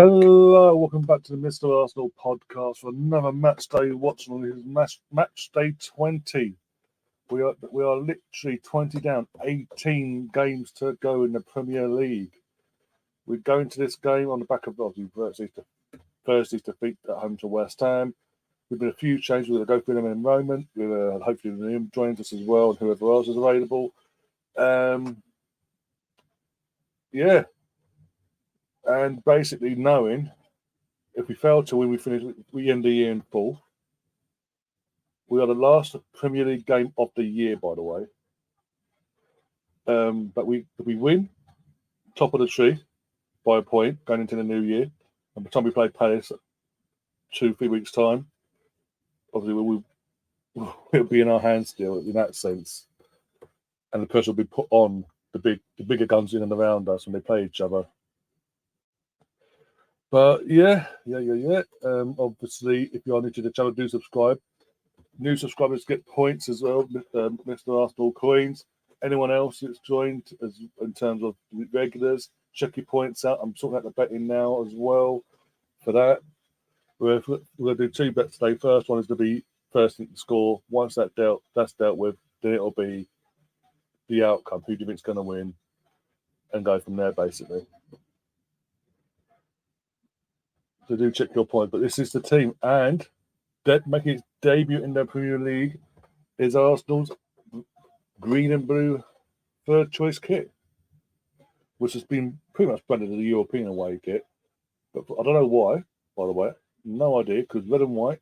Hello, welcome back to the Mr. Arsenal podcast for another match day watching. This is match day 20. We are literally 20 down, 18 games to go in the Premier League. We're going to this game on the back of obviously Thursday's defeat at home to West Ham. There's been a few changes. We're going to go through them in a moment. Hopefully Liam joins us as well, and whoever else is available. And basically knowing if we fail to win, we end the year in fourth. We are the last Premier League game of the year, by the way. But if we win, top of the tree by a point going into the new year. And by the time we play Palace 2-3 weeks' time, obviously it'll be in our hands still in that sense. And the pressure will be put on the bigger guns in and around us when they play each other. But yeah. Obviously, if you are new to the channel, do subscribe. New subscribers get points as well, Mr. Arsenal coins. Anyone else that's joined in terms of regulars, check your points out. I'm sorting out the betting now as well for that. We're going to do two bets today. First one is to be first thing to score. Once that's dealt with, then it'll be the outcome. Who do you think's going to win? And go from there, basically. So do check your points. But this is the team. And making its debut in the Premier League is Arsenal's green and blue third choice kit, which has been pretty much branded as a European away kit. But I don't know why, by the way. No idea, because red and white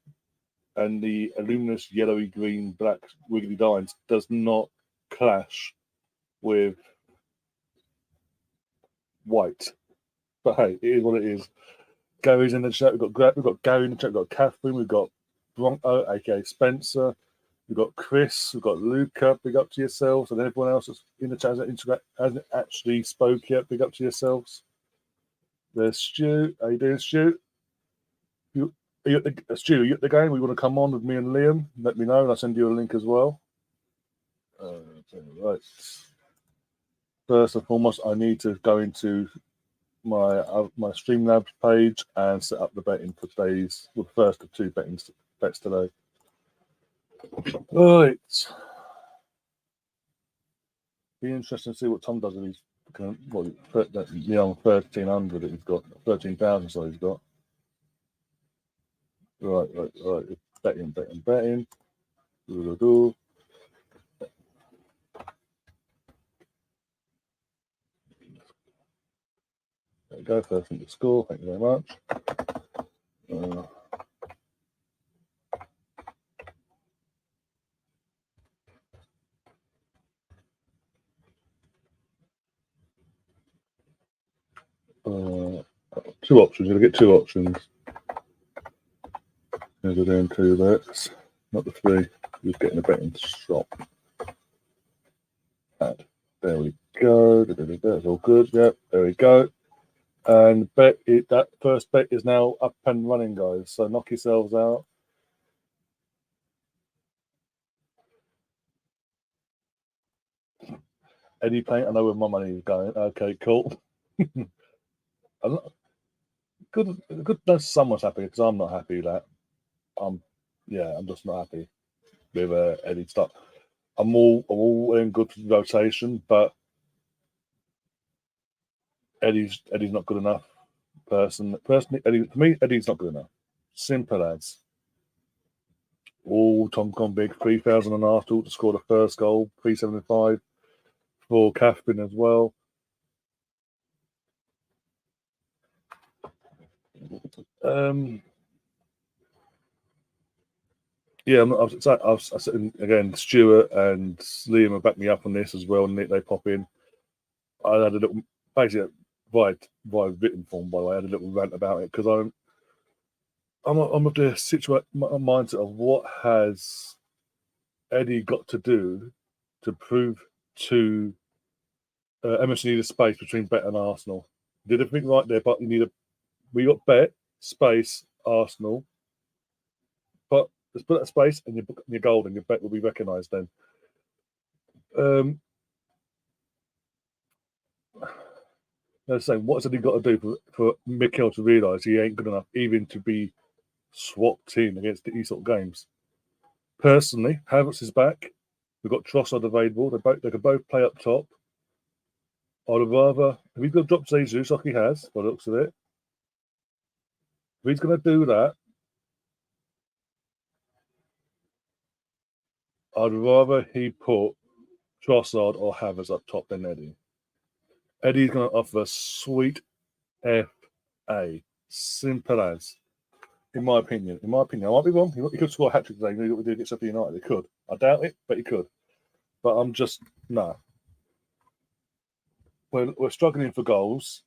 and the luminous yellowy, green, black wiggly lines does not clash with white. But hey, it is what it is. Gary's in the chat. We've got Gary in the chat. We've got Catherine. We've got Bronco, aka Spencer. We've got Chris. We've got Luca. Big up to yourselves. And everyone else that's in the chat hasn't actually spoke yet. Big up to yourselves. There's Stu. How you doing, Stu? Stu, are you at the game? We want to come on with me and Liam? Let me know, and I'll send you a link as well. Right. First and foremost, I need to go into my Streamlabs page and set up the betting for today's, the first of two bets today. Right. Be interesting to see what Tom does with his young 1300 that he's got, 13,000. So he's got. Right. Betting. Do. There we go. First thing to score. Thank you very much. Two options. You're going to get two options. We're doing two bets, not the three. Just getting a betting shop. And there we go. That's all good. Yep, there we go. And that first bet is now up and running, guys. So knock yourselves out. Eddie playing. I know where my money is going. Okay, cool. Good. That someone's happy because I'm not happy with that. I'm just not happy with Eddie's stuff. I'm all in good rotation, but Eddie's not good enough. Personally, Eddie, for me, Eddie's not good enough. Simple as. Tom gone big. 3,000 on Arsenal to score the first goal. 375 for Catherine as well. I've again, Stuart and Liam have backed me up on this as well. And they pop in. I had a little, basically, via written form, by the way, I had a little rant about it because I'm of the mindset of what has Eddie got to do to prove to Emerson need a space between Bet and Arsenal. Did everything right there, but we got Bet, space, Arsenal. But let's put that space and your goal and your Bet will be recognised then. They're saying, what's he got to do for Mikel to realise he ain't good enough even to be swapped in against these sort of games? Personally, Havertz is back. We've got Trossard available. They can both play up top. I'd rather, if he's going to drop Jesus like he has, by the looks of it, if he's going to do that, I'd rather he put Trossard or Havertz up top than Eddie. Eddie's going to offer sweet FA. Simple as. In my opinion. I might be wrong. He could score a hat trick today. He could do against Sheffield United. He could. I doubt it, but he could. But I'm just, no. We're struggling for goals.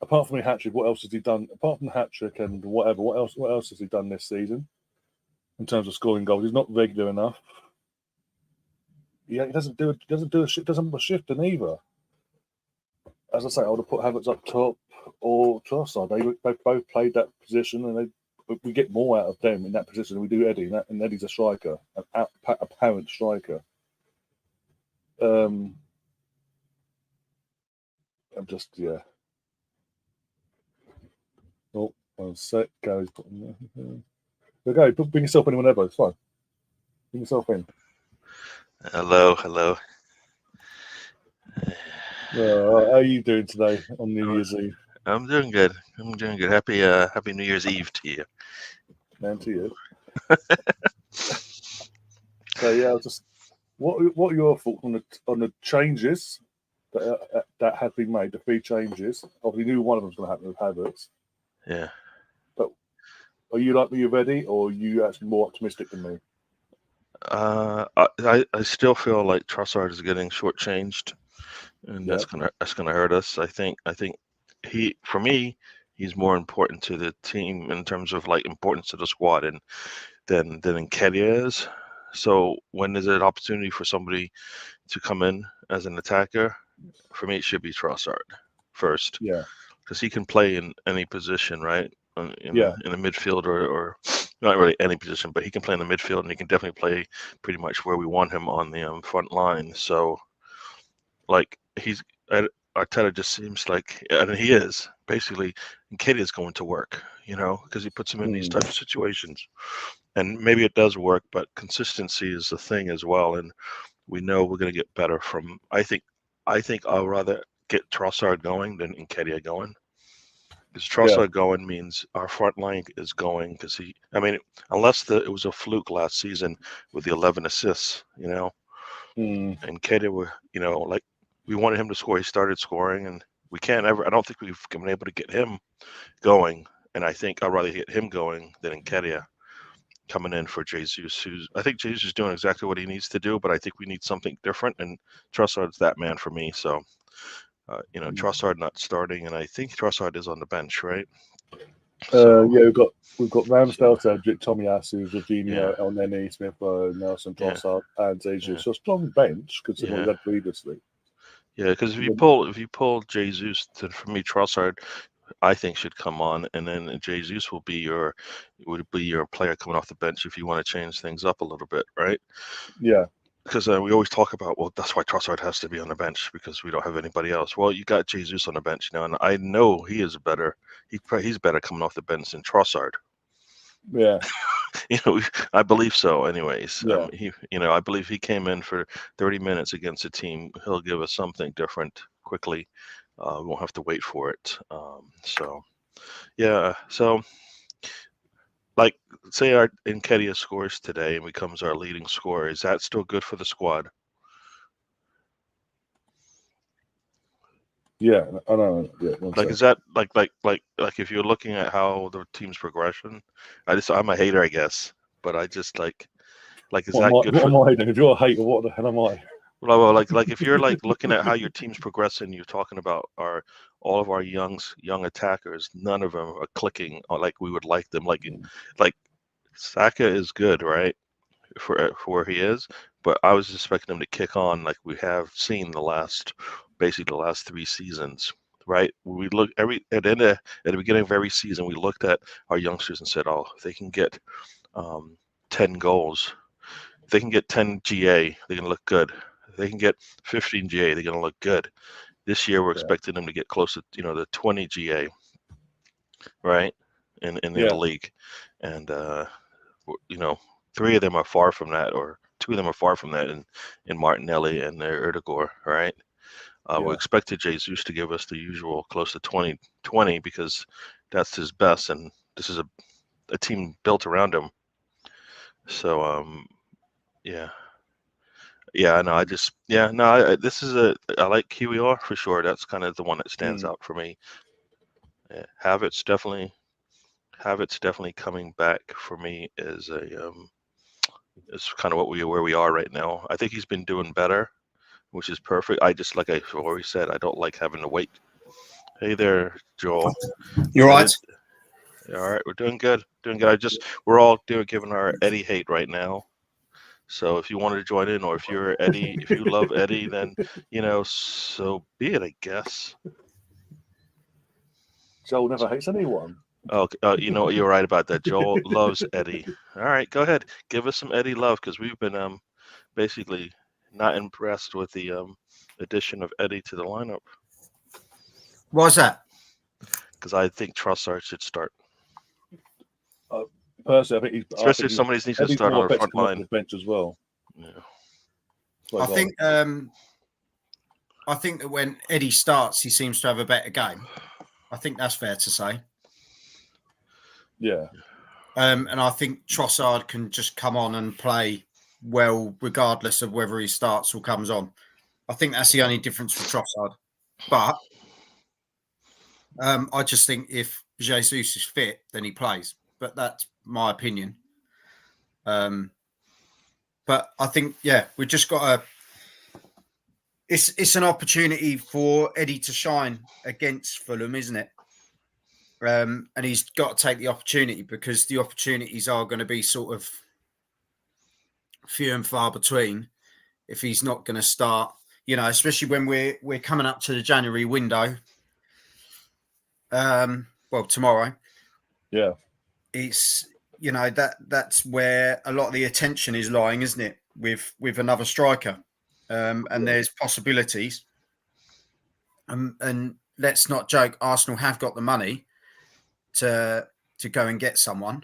Apart from the hat trick, what else has he done? Apart from the hat trick and whatever, what else has he done this season in terms of scoring goals? He's not regular enough. Yeah, he doesn't do a shifting either. As I say, I would have put Havertz up top or Trossard. They both played that position, and we get more out of them in that position than we do Eddie. And Eddie's a striker, an apparent striker. I'm just, yeah. Oh, one sec. Gary's putting there. Gary, bring yourself in whenever. It's fine. Bring yourself in. Hello. How are you doing today on New Year's Eve? I'm doing good. Happy New Year's Eve to you. And to you. So yeah, just what are your thoughts on the changes that have been made? The 3 changes. Obviously, knew one of them was going to happen with Havertz. Yeah. But are you like me already, or are you actually more optimistic than me? I still feel like Trossard is getting shortchanged, and that's gonna hurt us. I think for me, he's more important to the team in terms of like importance to the squad and than Nketiah is. So when there's an opportunity for somebody to come in as an attacker, for me it should be Trossard first. Yeah. Because he can play in any position, right? In the midfield or not really any position, but he can play in the midfield, and he can definitely play pretty much where we want him on the front line. So, like Arteta just seems like, and he is basically, Nketiah is going to work, because he puts him in these types of situations, and maybe it does work, but consistency is the thing as well, and we know we're going to get better from. I think I'll rather get Trossard going than Nketiah going. Because Trossard going means our front line is going because unless it was a fluke last season with the 11 assists, and Nketiah like we wanted him to score. He started scoring, and we can't ever. I don't think we've been able to get him going, and I think I'd rather get him going than Nketiah coming in for Jesus. I think Jesus is doing exactly what he needs to do, but I think we need something different, and Trossard's that man for me. So. Trossard not starting, and I think Trossard is on the bench, right? Yeah, we've got Ramsdale, Cedric, Tomiyasu, Jorginho, El Neni, Smith Rowe, Nelson, Trossard, and Jesus. So a strong bench considering what we had previously. Yeah, because if you pull Jesus, then for me Trossard, I think should come on, and then Jesus would be your player coming off the bench if you want to change things up a little bit, right? Yeah. Because we always talk about, well, that's why Trossard has to be on the bench because we don't have anybody else. Well, you got Jesus on the bench now, and I know he is better. He's better coming off the bench than Trossard. Yeah. I believe so. Anyways, yeah. I believe he came in for 30 minutes against a team. He'll give us something different quickly. We won't have to wait for it. So, like, say our Nketiah scores today and becomes our leading scorer. Is that still good for the squad? Yeah, I know. Yeah, is that like if you're looking at how the team's progression? I'm a hater, I guess, but I just like is that good? What am I then? If you're a hater, what the hell am I? Well, like if you're like looking at how your team's progressing, you're talking about all of our young attackers. None of them are clicking like we would like them. Like Saka is good, right? For where he is, but I was expecting him to kick on like we have seen basically the last 3 seasons, right? We look at the beginning of every season, we looked at our youngsters and said, oh, if they can get 10 goals, if they can get 10 GA, they're gonna look good. If they can get 15 GA, they're gonna look good. This year we're expecting them to get close to the 20 GA, right, in the league, and 3 of them are far from that, or 2 of them are far from that in Martinelli and Erdegaard, right? We expected Jesus to give us the usual close to 20 because that's his best, and this is a team built around him. So no, this is I like QER for sure. That's kind of the one that stands out for me. Yeah, Havertz definitely coming back for me is kind of where we are right now. I think he's been doing better, which is perfect. I just, like I already said, I don't like having to wait. Hey there, Joel. You're right. All right, we're doing good. We're all giving our Eddie hate right now. So if you wanted to join in, or if you're Eddie, if you love Eddie, then so be it, I guess. Joel never hates anyone. Oh, you're right about that. Joel loves Eddie. All right, go ahead, give us some Eddie love, because we've been basically not impressed with the addition of Eddie to the lineup. Why's that? Because I think Trossard should start. Personally, I think especially if somebody needs to start on the front line. The bench as well. Yeah. I think that when Eddie starts, he seems to have a better game. I think that's fair to say. Yeah. And I think Trossard can just come on and play well, regardless of whether he starts or comes on. I think that's the only difference with Trossard. But I just think if Jesus is fit, then he plays. But that's my opinion. But I think, we just got it's an opportunity for Eddie to shine against Fulham, isn't it? And he's got to take the opportunity, because the opportunities are going to be sort of few and far between if he's not going to start, especially when we're coming up to the January window. Tomorrow. Yeah. It's, that's where a lot of the attention is lying, isn't it? With another striker. And there's possibilities. And let's not joke, Arsenal have got the money to go and get someone.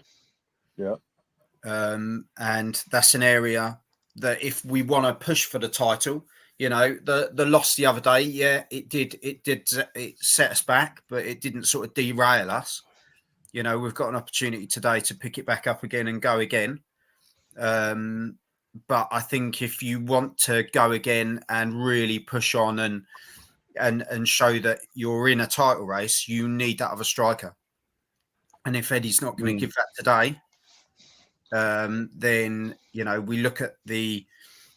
Yeah. And that's an area that if we want to push for the title, the loss the other day, it set us back, but it didn't sort of derail us. We've got an opportunity today to pick it back up again and go again. But I think if you want to go again and really push on and show that you're in a title race, you need that other striker. And if Eddie's not going to give that today, then, we look at the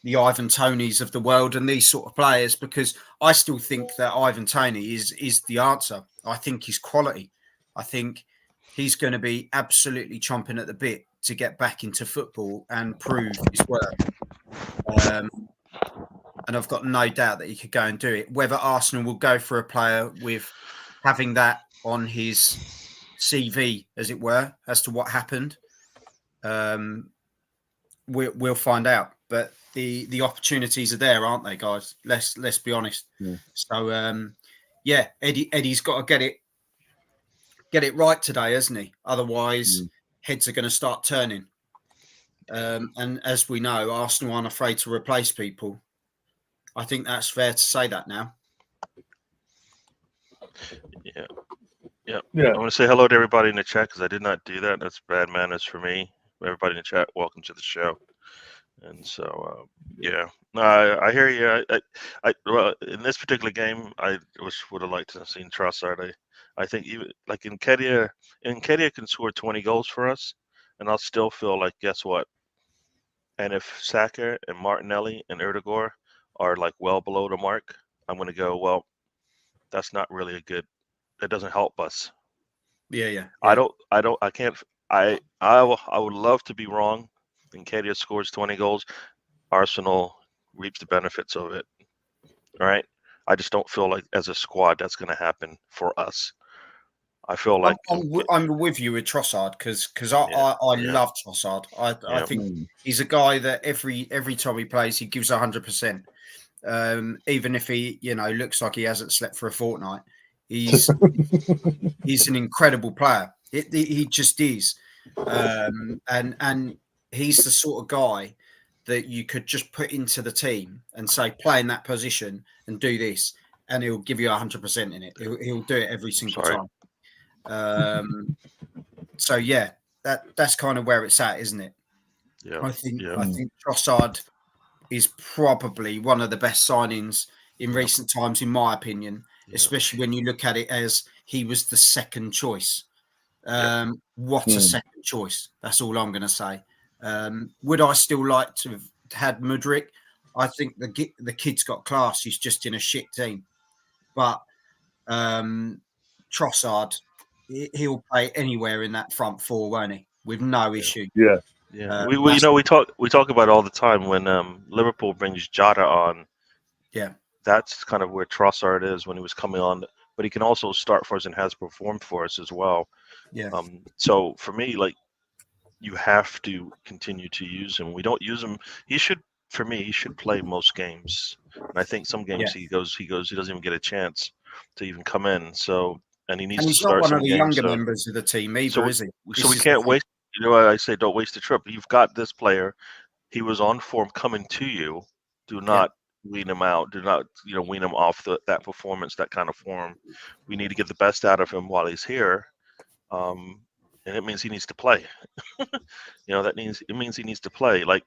Ivan Tonys of the world and these sort of players, because I still think that Ivan Toney is the answer. I think he's quality. I think he's going to be absolutely chomping at the bit to get back into football and prove his worth. And I've got no doubt that he could go and do it. Whether Arsenal will go for a player with having that on his CV, as it were, as to what happened, we'll find out. But the opportunities are there, aren't they, guys? Let's be honest. Yeah. So Eddie's got to get it right today, hasn't he? Otherwise, heads are going to start turning. And as we know, Arsenal aren't afraid to replace people. I think that's fair to say that now. Yeah. I want to say hello to everybody in the chat, because I did not do that. That's bad manners for me. Everybody in the chat, welcome to the show. And so, I hear you. Well, in this particular game, I would have liked to have seen Trossard. I think even like Nketiah can score 20 goals for us, and I'll still feel like, guess what? And if Saka and Martinelli and Erdegaard are like well below the mark, I'm going to go, well, that's not really a good. That doesn't help us. Yeah. I would love to be wrong. Nketiah scores 20 goals. Arsenal reaps the benefits of it. All right. I just don't feel like as a squad that's going to happen for us. I feel like I'm with you with Trossard, because I love Trossard. I think he's a guy that every time he plays, he gives 100%. Even if he, looks like he hasn't slept for a fortnight, he's an incredible player. He just is, and he's the sort of guy that you could just put into the team and say, play in that position and do this, and he'll give you 100% in it. He'll do it every single time. So yeah, that's kind of where it's at, isn't it? Yeah. I think Trossard is probably one of the best signings in recent times, in my opinion, especially when you look at it as he was the second choice. What a second choice. That's all I'm going to say. Would I still like to have had Mudryk? I think the kid's got class. He's just in a shit team. But Trossard, he'll play anywhere in that front four, won't he? With no issue. Yeah. Yeah. We talk about it all the time when Liverpool brings Jota on. Yeah. That's kind of where Trossard is when he was coming on, but he can also start for us and has performed for us as well. Yeah. So for me, like, you have to continue to use him. We don't use him. He should play most games. And I think some games he doesn't even get a chance to even come in. So, and he needs to start some games. He's not one of the younger members of the team either, is he? So we can't waste. I say don't waste the trip. You've got this player. He was on form coming to you. Do not wean him out. Do not wean him off that performance, that kind of form. We need to get the best out of him while he's here. And it means he needs to play. It means he needs to play. Like,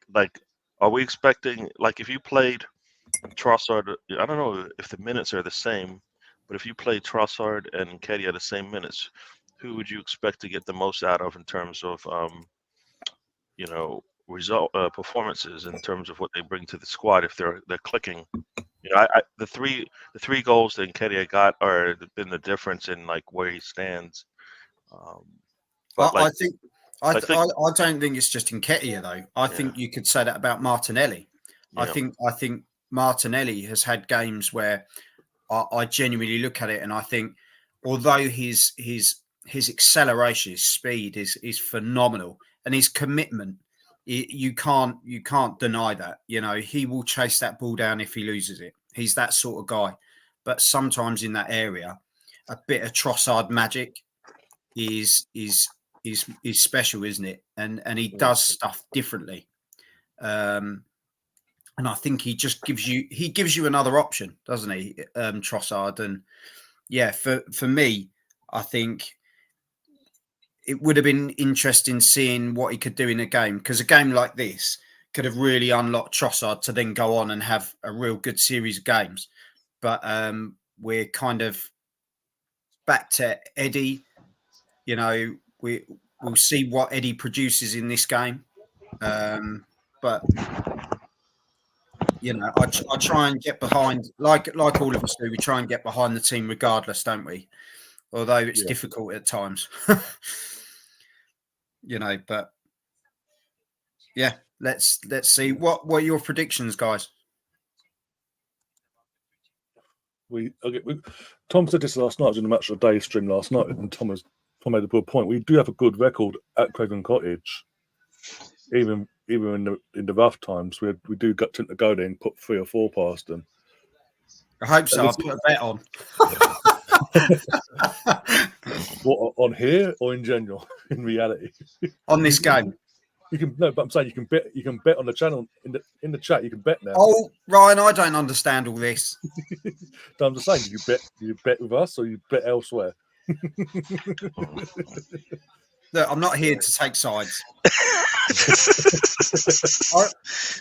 are we expecting, like, if you played Trossard, I don't know if the minutes are the same, but if you play Trossard and Nketiah the same minutes, who would you expect to get the most out of in terms of, result performances, in terms of what they bring to the squad if they're clicking? The three goals that Nketiah got are been the difference in like where he stands. I don't think it's just Nketiah though. I think you could say that about Martinelli. Yeah. I think Martinelli has had games where I genuinely look at it and I think, although his acceleration, his speed is phenomenal, and his commitment, you can't deny that. He will chase that ball down if he loses it. He's that sort of guy. But sometimes in that area, a bit of Trossard magic is special, isn't it? And he does stuff differently. And I think he just gives you another option, doesn't he, Trossard? And for me, I think it would have been interesting seeing what he could do in a game, because a game like this could have really unlocked Trossard to then go on and have a real good series of games. But we're kind of back to Eddie. We'll see what Eddie produces in this game. But I try and get behind, like all of us do. We try and get behind the team regardless, don't we? Although it's difficult at times. But let's see. What are your predictions, guys? Tom said this last night. I was in the Match of the Day stream last night, and Tom made a good point. We do have a good record at Craven Cottage, even in the rough times. We do tend to go there and put 3 or 4 past them. I hope so. I'll put a bet on. What, on here or in general? In reality, on this game, but I'm saying you can bet on the channel in the chat. You can bet now. Oh, Ryan, I don't understand all this. So I'm just saying, you bet with us or you bet elsewhere. Look, I'm not here to take sides.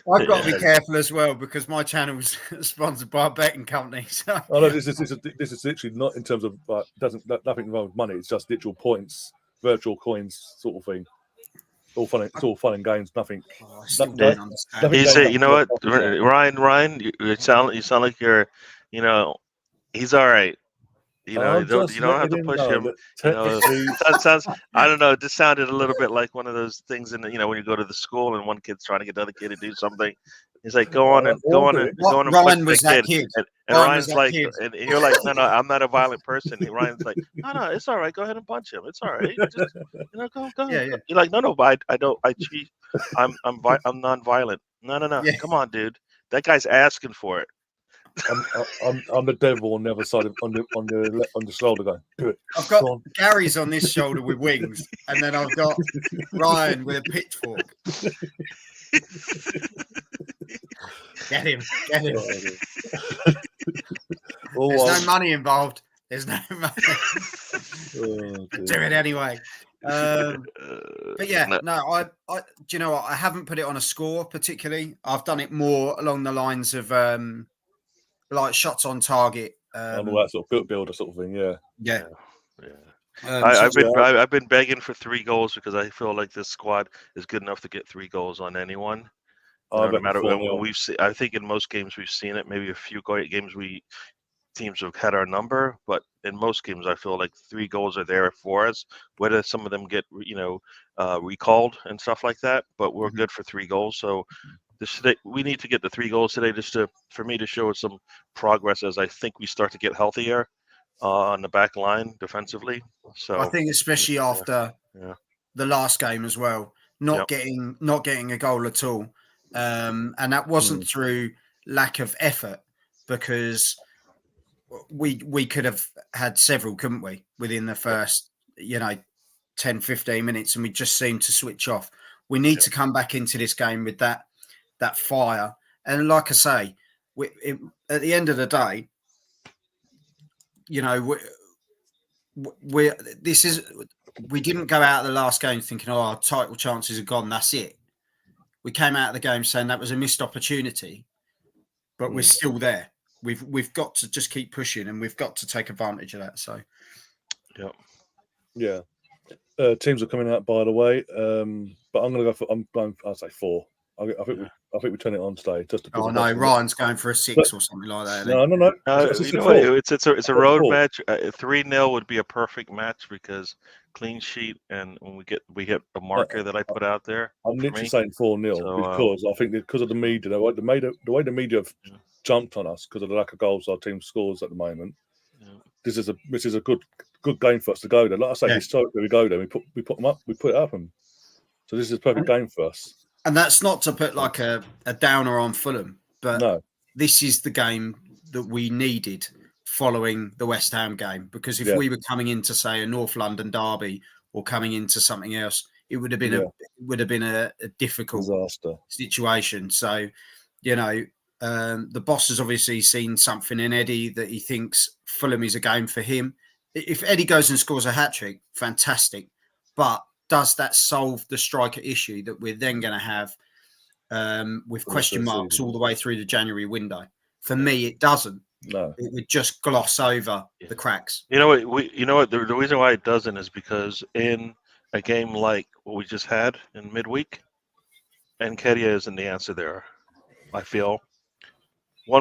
I've got to be careful as well, because my channel is sponsored by a betting company. So. Oh no, this is literally not in terms of nothing involved with money. It's just literal points, virtual coins, sort of thing. It's all fun and games. Nothing. I still don't understand. You know what, Ryan? You sound like you're. He's all right. You don't have to push him. Sounds. I don't know. It just sounded a little bit like one of those things when you go to the school and one kid's trying to get the other kid to do something. He's like, go on and Ryan was that kid. And Ryan's like, and you're like, no, I'm not a violent person. And Ryan's like, no, it's all right. Go ahead and punch him. It's all right. Just, go. Yeah. You're like, no, but I don't. I cheat. I'm non-violent. No. Yeah. Come on, dude. That guy's asking for it. I'm the devil on the other side on the shoulder going, do it. I've got Go on. Gary's on this shoulder with wings, and then I've got Ryan with a pitchfork. Get him. There's no money involved. There's no money. Do it anyway. But yeah, no, I do you know what? I haven't put it on a score particularly. I've done it more along the lines of like shots on target. All that sort of builder sort of thing, Yeah. I've been begging for 3 goals because I feel like this squad is good enough to get 3 goals on anyone. No matter when we've seen, I think in most games we've seen it. Maybe a few games teams have had our number, but in most games I feel like 3 goals are there for us. Whether some of them get recalled and stuff like that, but we're good for 3 goals. So we need to get the 3 goals today just for me to show some progress as I think we start to get healthier on the back line defensively. So I think especially after the last game as well, not getting a goal at all, and that wasn't through lack of effort, because we could have had several, couldn't we, within the first 10-15 minutes, and we just seemed to switch off. We need to come back into this game with that fire, and like I say, at the end of the day, we didn't go out of the last game thinking, oh, our title chances are gone, that's it. We came out of the game saying that was a missed opportunity, but we're still there. We've got to just keep pushing, and we've got to take advantage of that. So teams are coming out, by the way, but I'm going to go I'll say 4. I think we turn it on today. Just to Ryan's going for a 6 or something like that. No. It's a road match. 3-0 would be a perfect match because clean sheet, and when we get a marker that I put out there. I'm literally saying 4-0 because I think because of the media, the way the media have jumped on us because of the lack of goals our team scores at the moment. Yeah. This is a good game for us to go there. Like I say, historically we go there, we put them up, we put it up, and so this is a perfect game for us. And that's not to put like a downer on Fulham, but this is the game that we needed following the West Ham game. Because if we were coming into, say, a North London derby or coming into something else, it would have been a difficult disaster situation. So, the boss has obviously seen something in Eddie that he thinks Fulham is a game for him. If Eddie goes and scores a hat-trick, fantastic. But does that solve the striker issue that we're then going to have with question marks all the way through the January window? For me, it doesn't. No, it would just gloss over the cracks. You know what? The reason why it doesn't is because in a game like what we just had in midweek, Nketiah isn't the answer there. I feel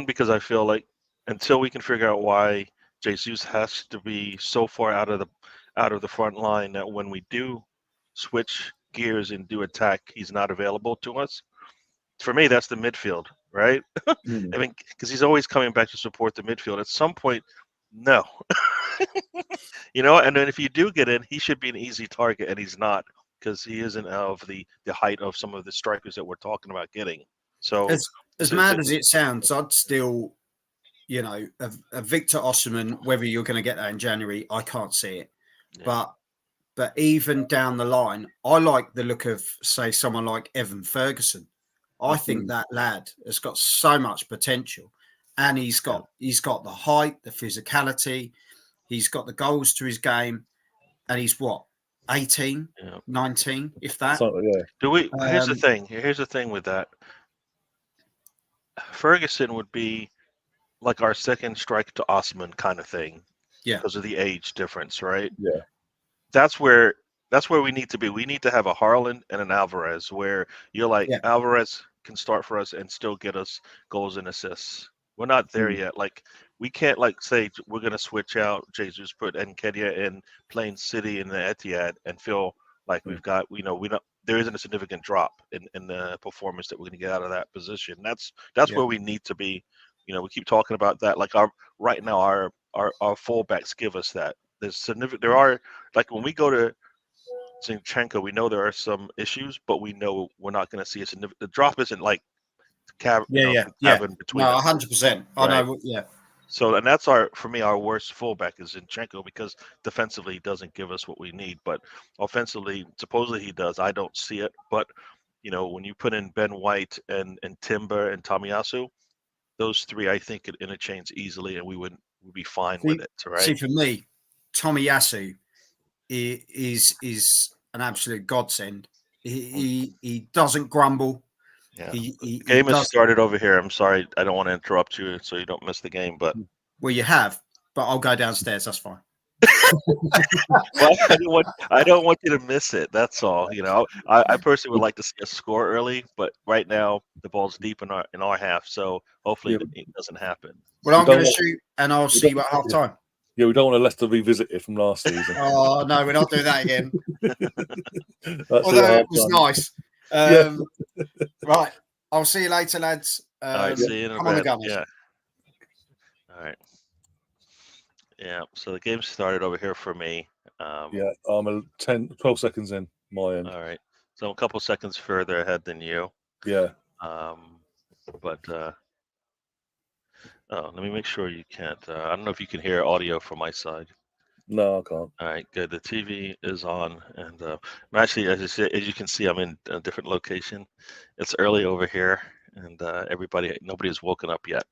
because I feel like until we can figure out why Jesus has to be so far out of the front line that when we do switch gears and do attack, he's not available to us. For me, that's the midfield, right? I mean, because he's always coming back to support the midfield. At some point, no. And then if you do get in, he should be an easy target, and he's not, because he isn't of the height of some of the strikers that we're talking about getting. So as mad as it sounds, I'd still, a Victor Osimhen, whether you're going to get that in January, I can't see it. Yeah. But even down the line, I like the look of, say, someone like Evan Ferguson. I think that lad has got so much potential, and he's got the height, the physicality, he's got the goals to his game, and he's 18, 19, if that. Here's the thing. Here's the thing with that. Ferguson would be like our second strike to Osimhen kind of thing, because of the age difference, right? Yeah. That's where we need to be. We need to have a Haaland and an Alvarez where you're like, Alvarez can start for us and still get us goals and assists. We're not there yet. Like, we can't say we're going to switch out Jesus, put Nketiah in playing City in the Etihad and feel like we've got, there isn't a significant drop in the performance that we're going to get out of that position. That's where we need to be. We keep talking about that. Like right now, our fullbacks give us that. There are, like, when we go to Zinchenko, we know there are some issues, but we know we're not going to see a significant. The drop isn't like cabin between No, us. 100%. I Right. know. Yeah. So, and that's for me, our worst fullback is Zinchenko, because defensively he doesn't give us what we need, but offensively, supposedly he does. I don't see it, but when you put in Ben White and Timber and Tomiyasu, those three I think could interchange easily, and we'd be fine with it. Right? See, for me, Tomiyasu is an absolute godsend. He doesn't grumble. Yeah. The game has started over here. I'm sorry, I don't want to interrupt you so you don't miss the game, but well, you have, but I'll go downstairs. That's fine. Well, I don't want you to miss it. That's all. I personally would like to see a score early, but right now the ball's deep in our half, so hopefully it doesn't happen. Well, I'm going to shoot, and I'll see you at half time. Yeah, we don't want to Leicester revisit it from last season. Oh no, we're not doing that again. Although it was nice. Right, I'll see you later, lads. All right, see you in a bit. Yeah. All right. Yeah, so the game started over here for me. I'm 12 seconds in my end. All right, so I'm a couple seconds further ahead than you. Yeah. But let me make sure you can't. I don't know if you can hear audio from my side. No, I can't. All right, good. The TV is on, and I'm actually, as you can see, I'm in a different location. It's early over here, and nobody has woken up yet.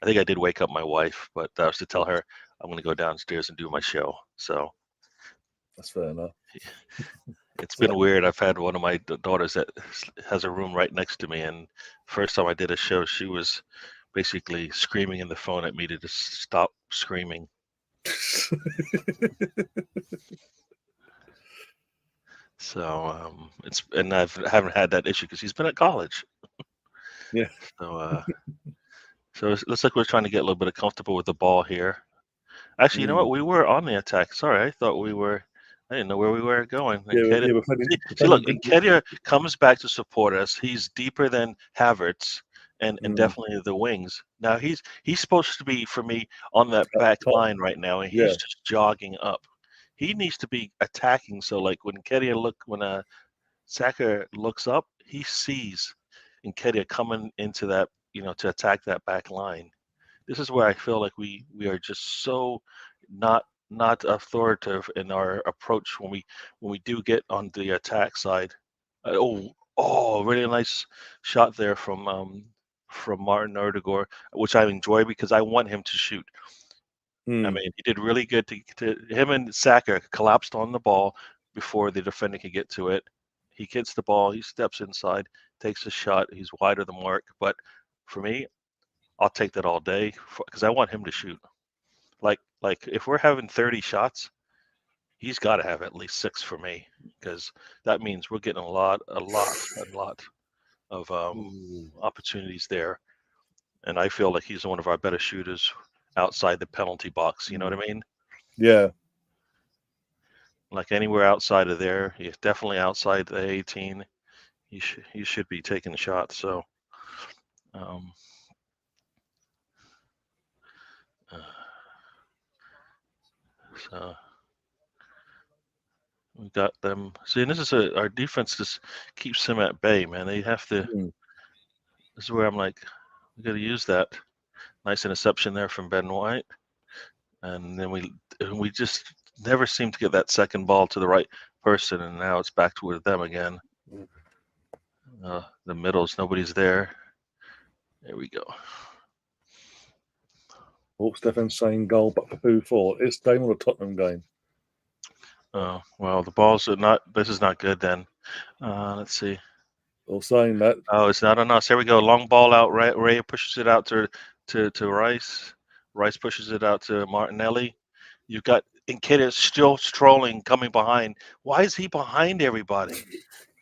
I think I did wake up my wife, but I was to tell her I'm going to go downstairs and do my show. So that's fair enough. It's been weird. I've had one of my daughters that has a room right next to me, and first time I did a show, she was basically screaming in the phone at me to just stop screaming. So and I haven't had that issue because he's been at college. Yeah. So it looks like we're trying to get a little bit comfortable with the ball here. Actually, you know what? We were on the attack. Sorry, I thought we were. I didn't know where we were going. See, look, Nketiah comes back to support us. He's deeper than Havertz and definitely the wings. Now he's supposed to be, for me, on that back line right now, and he's just jogging up. He needs to be attacking. So like when Saka looks up, he sees Nketiah coming into that, to attack that back line. This is where I feel like we are just so not authoritative in our approach when we do get on the attack side. Really nice shot there from Martin Odegaard, which I enjoy because I want him to shoot. I mean, he did really good to him, and Saka collapsed on the ball before the defender could get to it. He gets the ball, he steps inside, takes a shot. He's wide of the mark, but for me, I'll take that all day because I want him to shoot. Like if we're having 30 shots, he's got to have at least 6 for me, because that means we're getting a lot of opportunities there. And I feel like he's one of our better shooters outside the penalty box. You know what I mean? Yeah. Like anywhere outside of there, he's definitely outside the 18. He should be taking the shot. So. So we got them. See, and this is our defense just keeps them at bay, man. They have to. This is where I'm like, we got to use that. Nice interception there from Ben White, and then we just never seem to get that second ball to the right person, and now it's back to them again. The middles, nobody's there. There we go. Stefan's saying goal, but for who for? It's game or the Tottenham game? Oh, well, the balls are not. This is not good then. Let's see. Or saying that. Oh, it's not on us. Here we go. Long ball out. Ray pushes it out to Rice. Rice pushes it out to Martinelli. You've got Nketiah still strolling, coming behind. Why is he behind everybody?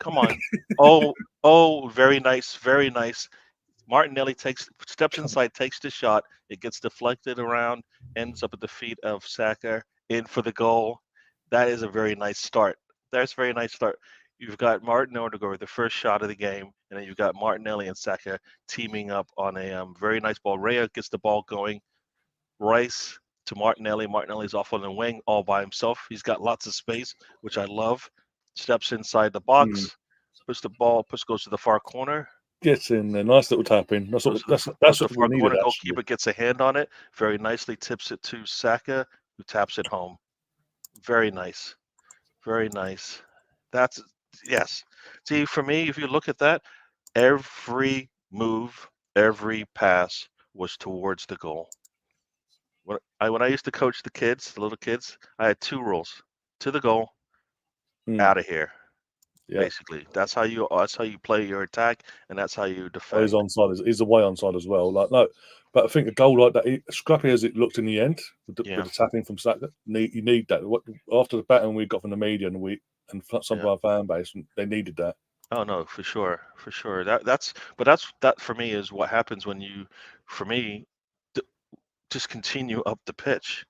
Come on. Oh, very nice. Very nice. Martinelli steps inside, takes the shot. It gets deflected around, ends up at the feet of Saka, in for the goal. That is a very nice start. That's a very nice start. You've got Martin Odegaard, the first shot of the game, and then you've got Martinelli and Saka teaming up on a very nice ball. Raya gets the ball going. Rice to Martinelli. Martinelli's off on the wing all by himself. He's got lots of space, which I love. Steps inside the box, puts the ball, goes to the far corner. Gets in there, nice little tap in. That's what The we far needed. corner Actually, goalkeeper gets a hand on it, very nicely tips it to Saka, who taps it home. Very nice, very nice. That's yes. See, for me, if you look at that, every move, every pass was towards the goal. When I used to coach the kids, the little kids, I had 2 rules: to the goal, out of here. Yeah. Basically, that's how you play your attack, and that's how you Oh, defend. he's onside. He's away onside as well. Like no, but I think a goal like that, scrappy as it looked in the end, with the tapping from Saka, you need that. After the battering we got from the media and some of our fan base, they needed that. Oh no, for sure, for sure. That for me is what happens when you, for me, just continue up the pitch.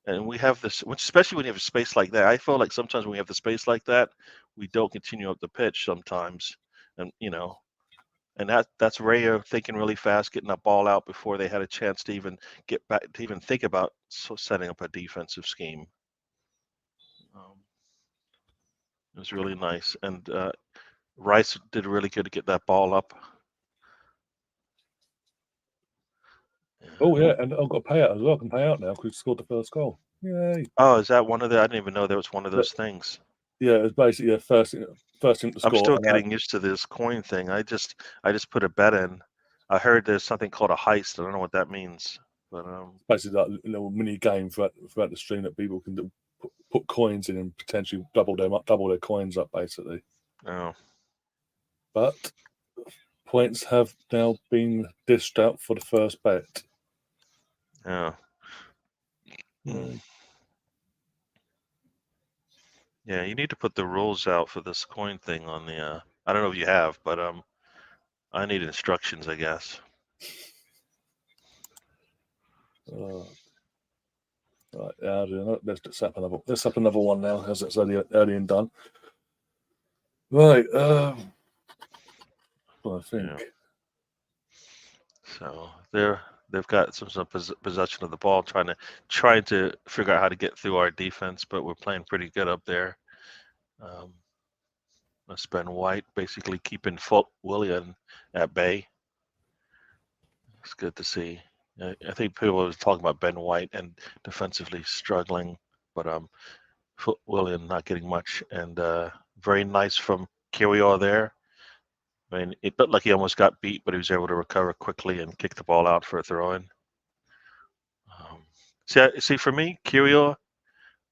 And we have this, especially when you have a space like that. I feel like sometimes when we have the space like that, we don't continue up the pitch sometimes, and and that's Raya thinking really fast, getting that ball out before they had a chance to even get back to even think about setting up a defensive scheme. It was really nice, and Rice did really good to get that ball up. Oh yeah, and I've got a payout as well. I can pay out now because we scored the first goal. Yay! Oh, is that one of the? I didn't even know there was one of those things. Yeah, it was basically first thing to score. I'm still getting used to this coin thing. I just put a bet in. I heard there's something called a heist. I don't know what that means, but basically like a little mini game throughout the stream that people can do, put coins in and potentially double their coins up, basically. Oh. But points have now been dished out for the first bet. Yeah. Yeah, you need to put the rules out for this coin thing on the. I don't know if you have, but I need instructions, I guess. Right, let's up another one now, as it's early and done. Right, I think. Yeah. So they've got some possession of the ball, trying to figure out how to get through our defense, but we're playing pretty good up there. That's Ben White basically keeping Willian at bay. It's good to see. I think people were talking about Ben White and defensively struggling, but Willian not getting much, and very nice from Kirill there. I mean, it looked like he almost got beat, but he was able to recover quickly and kick the ball out for a throw-in. See, for me, Kirill,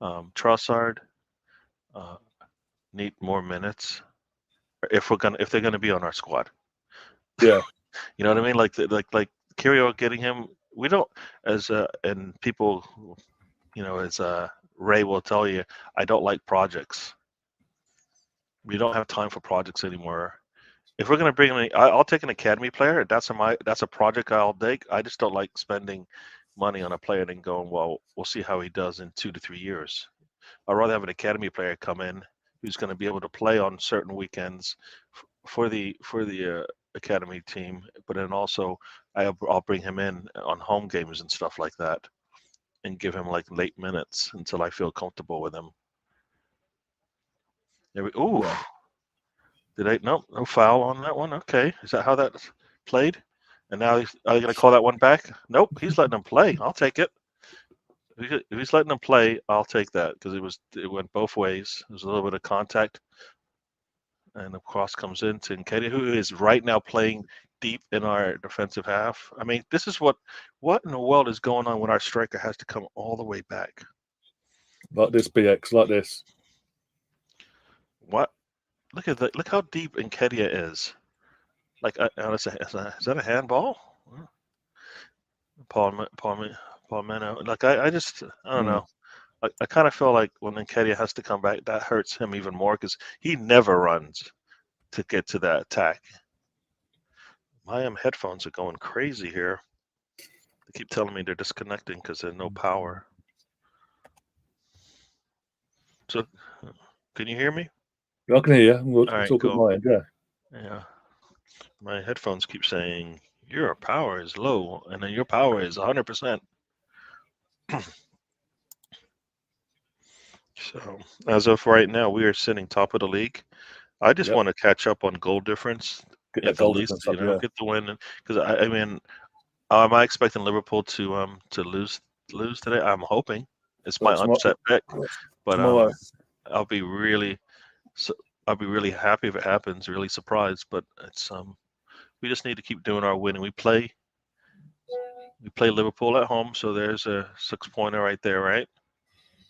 Trossard need more minutes if they're gonna be on our squad. Yeah. You know what I mean? Like Kirill getting him. We don't, and people, as Ray will tell you, I don't like projects. We don't have time for projects anymore. If we're going to bring in, I'll take an academy player. That's a project I'll take. I just don't like spending money on a player and going, well, we'll see how he does in 2 to 3 years. I'd rather have an academy player come in who's going to be able to play on certain weekends for the academy team, but then also I'll bring him in on home games and stuff like that, and give him like late minutes until I feel comfortable with him. Ooh. Yeah. Did I? No foul on that one. Okay, is that how that's played? And now are you going to call that one back? Nope, he's letting him play. I'll take it. If he's letting him play, I'll take that because it went both ways. There's a little bit of contact, and the cross comes into Nketiah, who is right now playing deep in our defensive half. I mean, this is what in the world is going on when our striker has to come all the way back? Like this, BX, like this. What? Look at that! Look how deep Nketiah is. Like, is that a handball? Paul Mano. Like, I don't know. I kind of feel like when Nketiah has to come back, that hurts him even more because he never runs to get to that attack. My headphones are going crazy here. They keep telling me they're disconnecting because there's no power. So, can you hear me? I can hear you. We'll All right, talk cool. at mine, Yeah. My headphones keep saying your power is low, and then your power is 100%. So, as of right now, we are sitting top of the league. I just want to catch up on goal difference. that goal least, difference up, yeah. get the win. Because I mean, am I expecting Liverpool to lose today? I'm hoping. It's my upset pick, but tomorrow. I'll be really happy if it happens. Really surprised, but it's we just need to keep doing our winning. We play Liverpool at home, so there's a 6-pointer right there, right?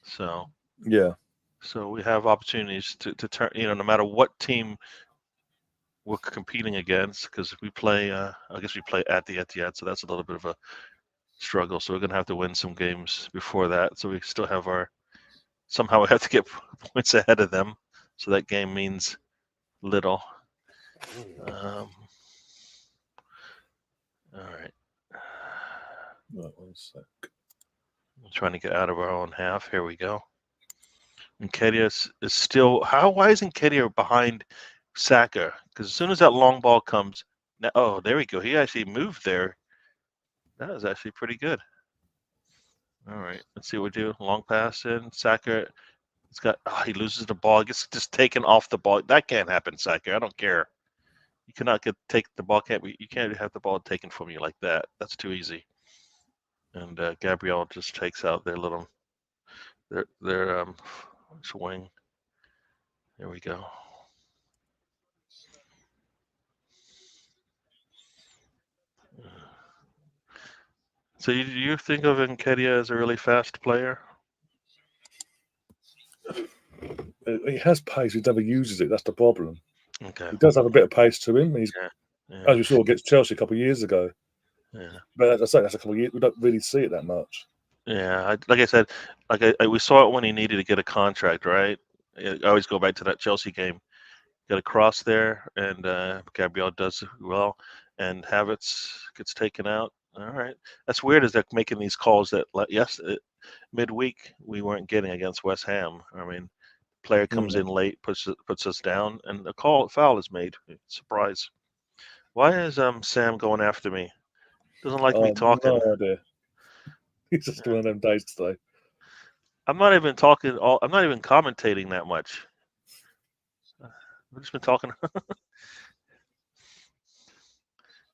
So yeah. So we have opportunities to turn. No matter what team we're competing against, because we play. I guess we play at the Etihad, so that's a little bit of a struggle. So we're gonna have to win some games before that. So we still have somehow we have to get points ahead of them. So that game means little. All right. Right, 1 sec. I'm trying to get out of our own half. Here we go. Nketiah is still. Why isn't Nketiah behind Saka? Because as soon as that long ball comes, oh, there we go. He actually moved there. That was actually pretty good. All right, let's see what we do. Long pass in. Saka. He loses the ball. He gets just taken off the ball. That can't happen, Saka. I don't care. You cannot take the ball. You can't have the ball taken from you like that. That's too easy. And Gabriel just takes out their swing. There we go. So you think of Nketiah as a really fast player? He has pace. He never uses it. That's the problem. Okay. He does have a bit of pace to him. He's, as you saw against Chelsea a couple of years ago. Yeah. But as I say, that's a couple of years. We don't really see it that much. Yeah, like I said, we saw it when he needed to get a contract, right? I always go back to that Chelsea game. Got a cross there, and Gabriel does well, and Havertz gets taken out. All right, that's weird. Is they're making these calls that midweek we weren't getting against West Ham. I mean, player comes in late, puts us down, and a foul is made. Surprise. Why is Sam going after me? Doesn't like me talking. No idea. He's just one of them days today. I'm not even talking. I'm not even commentating that much. I've just been talking.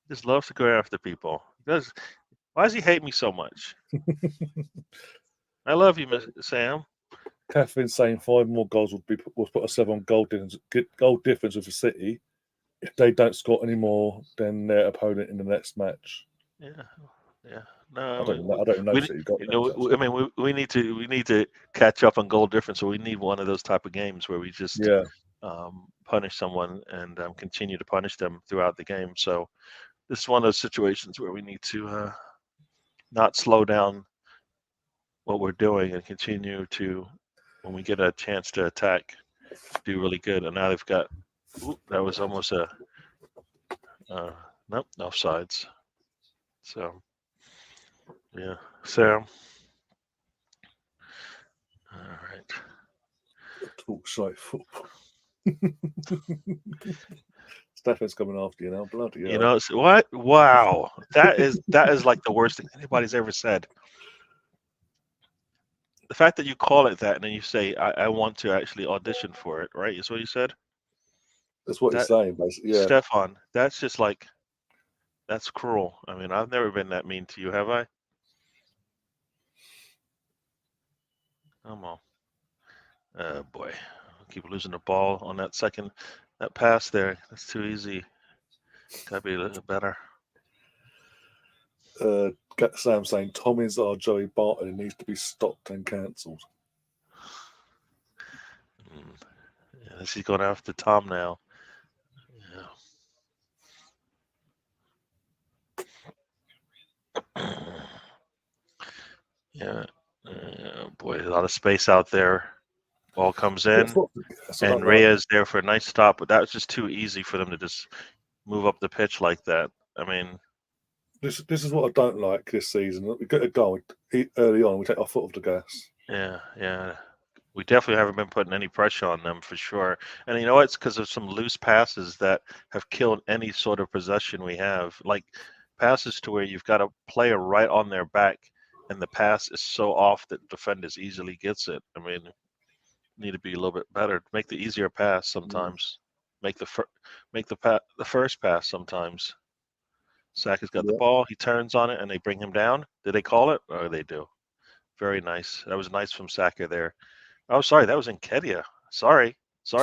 Just loves to go after people. Why does he hate me so much? I love you, Sam. Catherine's saying 5 more goals will put us on goal difference with the City. If they don't score any more than their opponent in the next match. Yeah. No, I don't know. I mean, we need to catch up on goal difference. So we need one of those type of games where we just punish someone and continue to punish them throughout the game. So this is one of those situations where we need to not slow down what we're doing and continue to, when we get a chance to attack, do really good. And now they've got. That was almost a. Nope, offsides. So. Yeah, Sam. All right. Talk shy football. Stefan's coming after you now. Bloody hell. What? Wow. That is like the worst thing anybody's ever said. The fact that you call it that and then you say, I want to actually audition for it, right? Is what you said? That's what he's saying, basically. Yeah. Stefan, that's just like, that's cruel. I mean, I've never been that mean to you, have I? Come on. Oh, boy. I keep losing the ball on that pass there. That's too easy. Gotta be a little better. Sam saying Tommy's our Joey Barton and needs to be stopped and cancelled. Yeah, she's going after Tom now. Yeah. Boy, a lot of space out there. Ball comes in, and Reyes there for a nice stop, but that was just too easy for them to just move up the pitch like that. I mean, this is what I don't like this season. We get a goal early on, we take our foot off the gas. Yeah. We definitely haven't been putting any pressure on them for sure. And you know what? It's because of some loose passes that have killed any sort of possession we have. Like passes to where you've got a player right on their back, and the pass is so off that defenders easily gets it. I mean, need to be a little bit better. Make the easier pass sometimes. make the first pass sometimes. Saka's got the ball. He turns on it, and they bring him down. Did they call it? Oh, they do. Very nice. That was nice from Saka there. Oh, sorry, that was Nketiah. Sorry,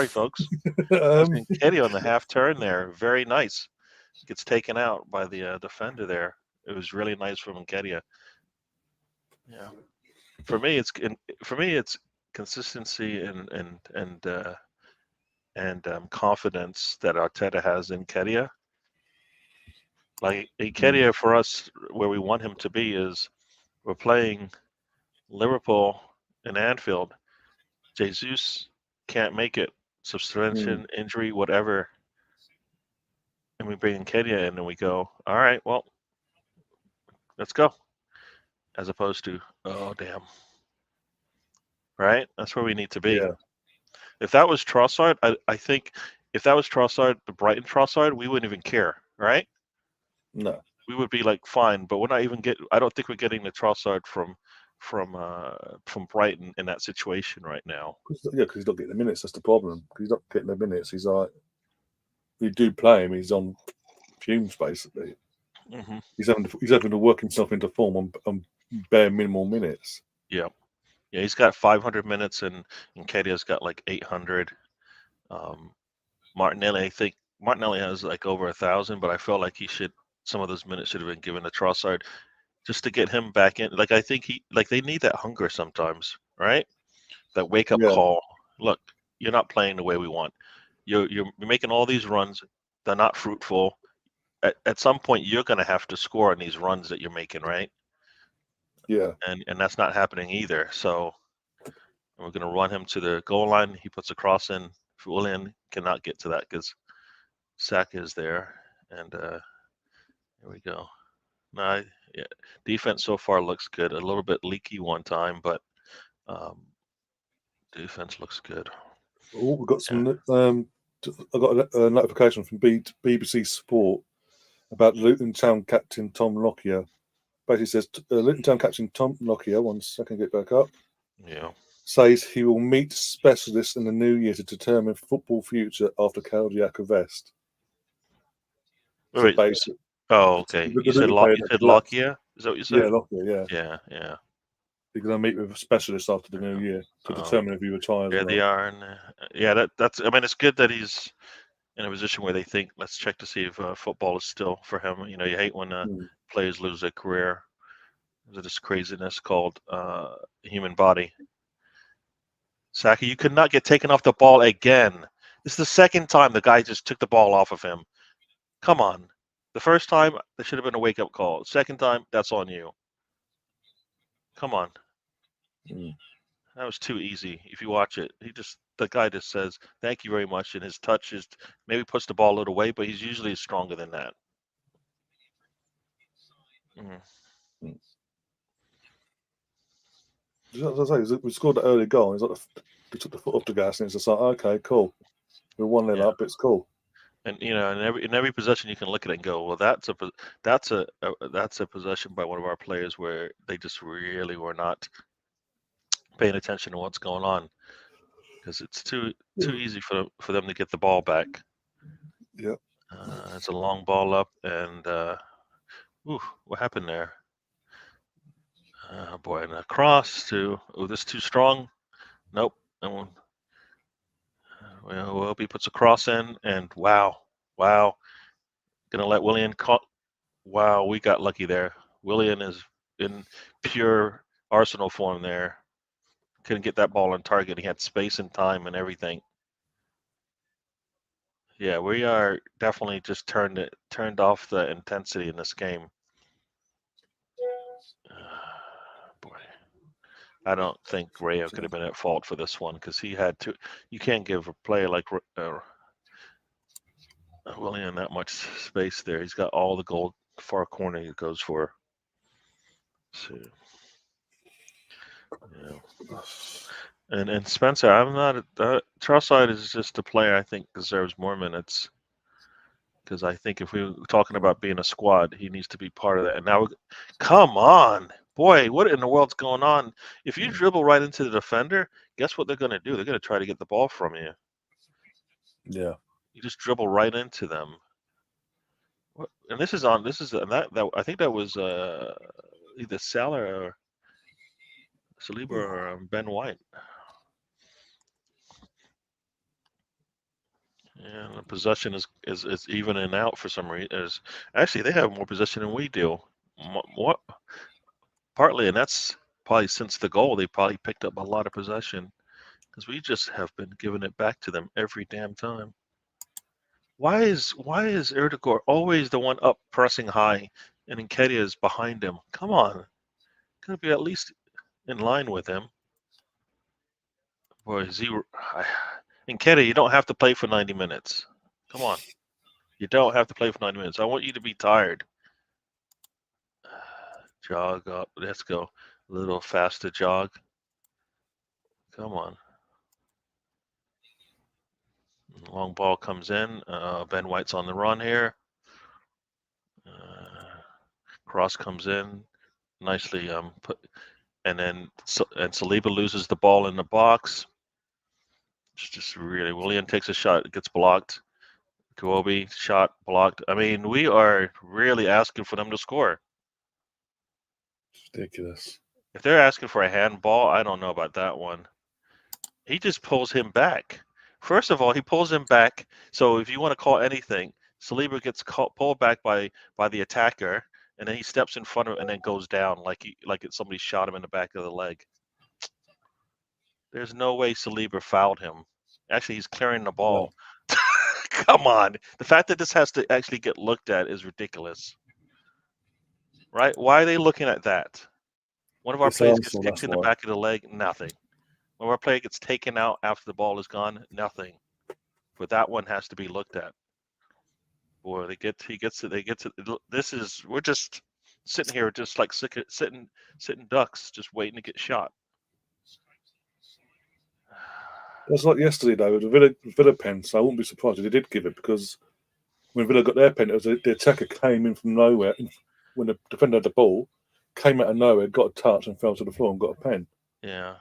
folks. That was Nketiah on the half turn there. Very nice. Gets taken out by the defender there. It was really nice from Nketiah. Yeah. For me, it's consistency and confidence that Arteta has in Nketiah. Like Nketiah for us, where we want him to be is we're playing Liverpool in Anfield. Jesus can't make it, suspension, injury, whatever, and we bring Nketiah in and we go, all right, well, let's go. As opposed to, oh damn, right? That's where we need to be. Yeah. If that was Trossard, I think if that was Trossard, the Brighton Trossard, we wouldn't even care, right? No. We would be like fine, but we're not even I don't think we're getting the Trossard from Brighton in that situation right now. Yeah, because he's not getting the minutes. That's the problem. Because he's not getting the minutes. He's like, you do play him, he's on fumes basically. Mm-hmm. He's having to work himself into form on bare minimal minutes. Yeah, he's got 500 minutes, and Nketiah's got like 800. Martinelli, I think Martinelli has like over 1,000, but I felt like some of those minutes should have been given to Trossard just to get him back in. Like I think they need that hunger sometimes, right? That wake up call. Look, you're not playing the way we want. You're making all these runs. They're not fruitful. At some point, you're going to have to score on these runs that you're making, right? Yeah. And that's not happening either. So we're going to run him to the goal line. He puts a cross in. Willian cannot get to that because Saka is there. And here we go. No, yeah. Defense so far looks good. A little bit leaky one time, but defense looks good. Oh, we've got some. I got a notification from BBC Sport about Luton Town captain Tom Lockyer. Basically says Luton Town captain Tom Lockyer. 1 second, get back up. Yeah. Says he will meet specialists in the new year to determine football future after cardiac arrest. Wait, okay. You said Lockyer? Is that what you said? Yeah, Lockyer. Yeah. You're going to meet with specialists after the new year to determine if he retires. Yeah, they are. And that's. I mean, it's good that he's in a position where they think, let's check to see if football is still for him. You know, you hate when players lose their career. There's this craziness called human body. Saka, you could not get taken off the ball again. This is the second time the guy just took the ball off of him. Come on. The first time, there should have been a wake-up call. Second time, that's on you. Come on. That was too easy. If you watch it, the guy just says, thank you very much, and his touch is maybe puts the ball a little away, but he's usually stronger than that. As I say, we scored that early goal. It's like they took the foot off the gas, and it's just like, okay, cool. We're 1-0 up. It's cool. And you know, in every possession, you can look at it and go, well, that's a possession by one of our players where they just really were not paying attention to what's going on, because it's too easy for them to get the ball back. Yeah. It's a long ball up, and what happened there? Oh boy, and a cross to this too strong. Nope. Well, he puts a cross in, and wow, gonna let Willian caught. Wow, we got lucky there. Willian is in pure Arsenal form there. Couldn't get that ball on target. He had space and time and everything. Yeah, we are definitely just turned off the intensity in this game. Boy, I don't think Rayo could have been at fault for this one, because he had to. You can't give a player like Willian that much space there. He's got all the goal far corner he goes for. So, yeah. And Spencer, I'm not. Trossard is just a player I think deserves more minutes, because I think if we were talking about being a squad, he needs to be part of that. And now, come on, boy, what in the world's going on? If you dribble right into the defender, guess what they're going to do? They're going to try to get the ball from you. Yeah. You just dribble right into them. What? And this is on. This is that. I think that was either Salah or Saliba or Ben White. And the possession is even and out for some reason. Actually, they have more possession than we do. What? Partly, and that's probably since the goal, they probably picked up a lot of possession because we just have been giving it back to them every damn time. Why is Erdogan always the one up pressing high, and Nketiah is behind him? Come on, gotta be at least in line with him. Boy, Nketiah, you don't have to play for 90 minutes. Come on. You don't have to play for 90 minutes. I want you to be tired. Jog up. Let's go. A little faster jog. Come on. Long ball comes in. Ben White's on the run here. Cross comes in. Nicely put. And then Saliba loses the ball in the box. It's just really. Willian takes a shot. It gets blocked. Kawobi shot blocked. I mean, we are really asking for them to score. It's ridiculous. If they're asking for a handball, I don't know about that one. He just pulls him back. First of all, he pulls him back. So if you want to call anything, Saliba gets pulled back by the attacker, and then he steps in front of it and then goes down like somebody shot him in the back of the leg. There's no way Saliba fouled him. Actually, he's clearing the ball. No. Come on. The fact that this has to actually get looked at is ridiculous. Right? Why are they looking at that? One of our players gets kicked in the back of the leg, nothing. When our player gets taken out after the ball is gone, nothing. But that one has to be looked at. Boy, we're just sitting here just like sitting ducks, just waiting to get shot. That's like yesterday though, with the Villa pen, so I wouldn't be surprised if they did give it, because when Villa got their pen, it was the attacker came in from nowhere. When the defender had the ball, came out of nowhere, got a touch and fell to the floor and got a pen. Yeah.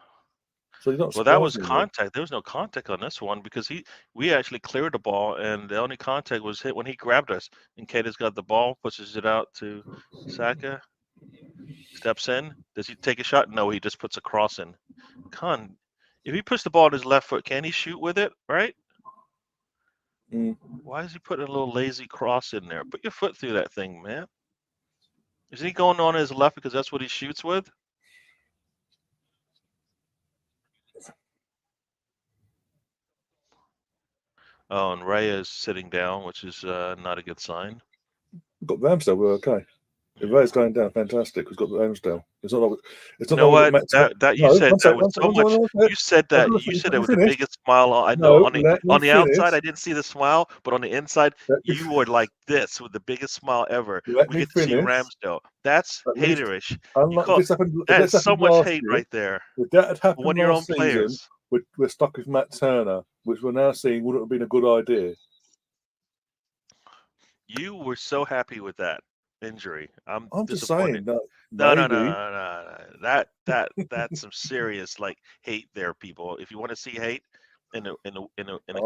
So you're not. Well, that was contact. There was no contact on this one because we actually cleared the ball, and the only contact was hit when he grabbed us. And Keita's got the ball, pushes it out to Saka, steps in. Does he take a shot? No, he just puts a cross in. If he puts the ball on his left foot, can he shoot with it? Right? Why is he putting a little lazy cross in there? Put your foot through that thing, man. Is he going on his left because that's what he shoots with? Oh, and Raya is sitting down, which is not a good sign. We've got Ramsdale, we're okay. If Raya's going down, fantastic. We've got Ramsdale. It's not like you know what you said that was so much. You said that it was the biggest smile. I know on the outside I didn't see the smile, but on the inside you were like this with the biggest smile ever. We get to see Ramsdale. That's haterish. That's so much hate right there. If that had happened one of your own players. We're stuck with Matt Turner, which we're now seeing wouldn't have been a good idea. You were so happy with that injury. I'm just saying. No. That's some serious hate there, people. If you want to see hate in the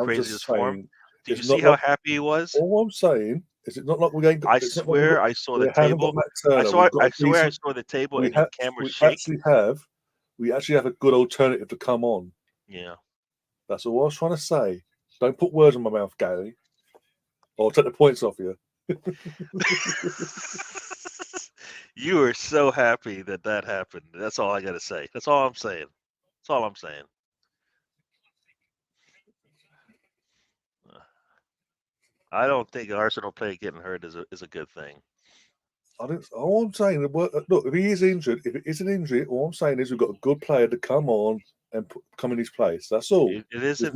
craziest form, did you see how happy he was? All I'm saying is, it's not like we're going. I swear, I saw the table. I swear, I saw the table and the camera shake. We actually have a good alternative to come on. Yeah, that's all I was trying to say. Don't put words in my mouth, Gary, or I'll take the points off you. You were so happy that happened. That's all I got to say. That's all I'm saying. That's all I'm saying. I don't think an Arsenal player getting hurt is a good thing. All I'm saying, look, if he is injured, if it is an injury, all I'm saying is we've got a good player to come on and come in his place. That's all. It isn't.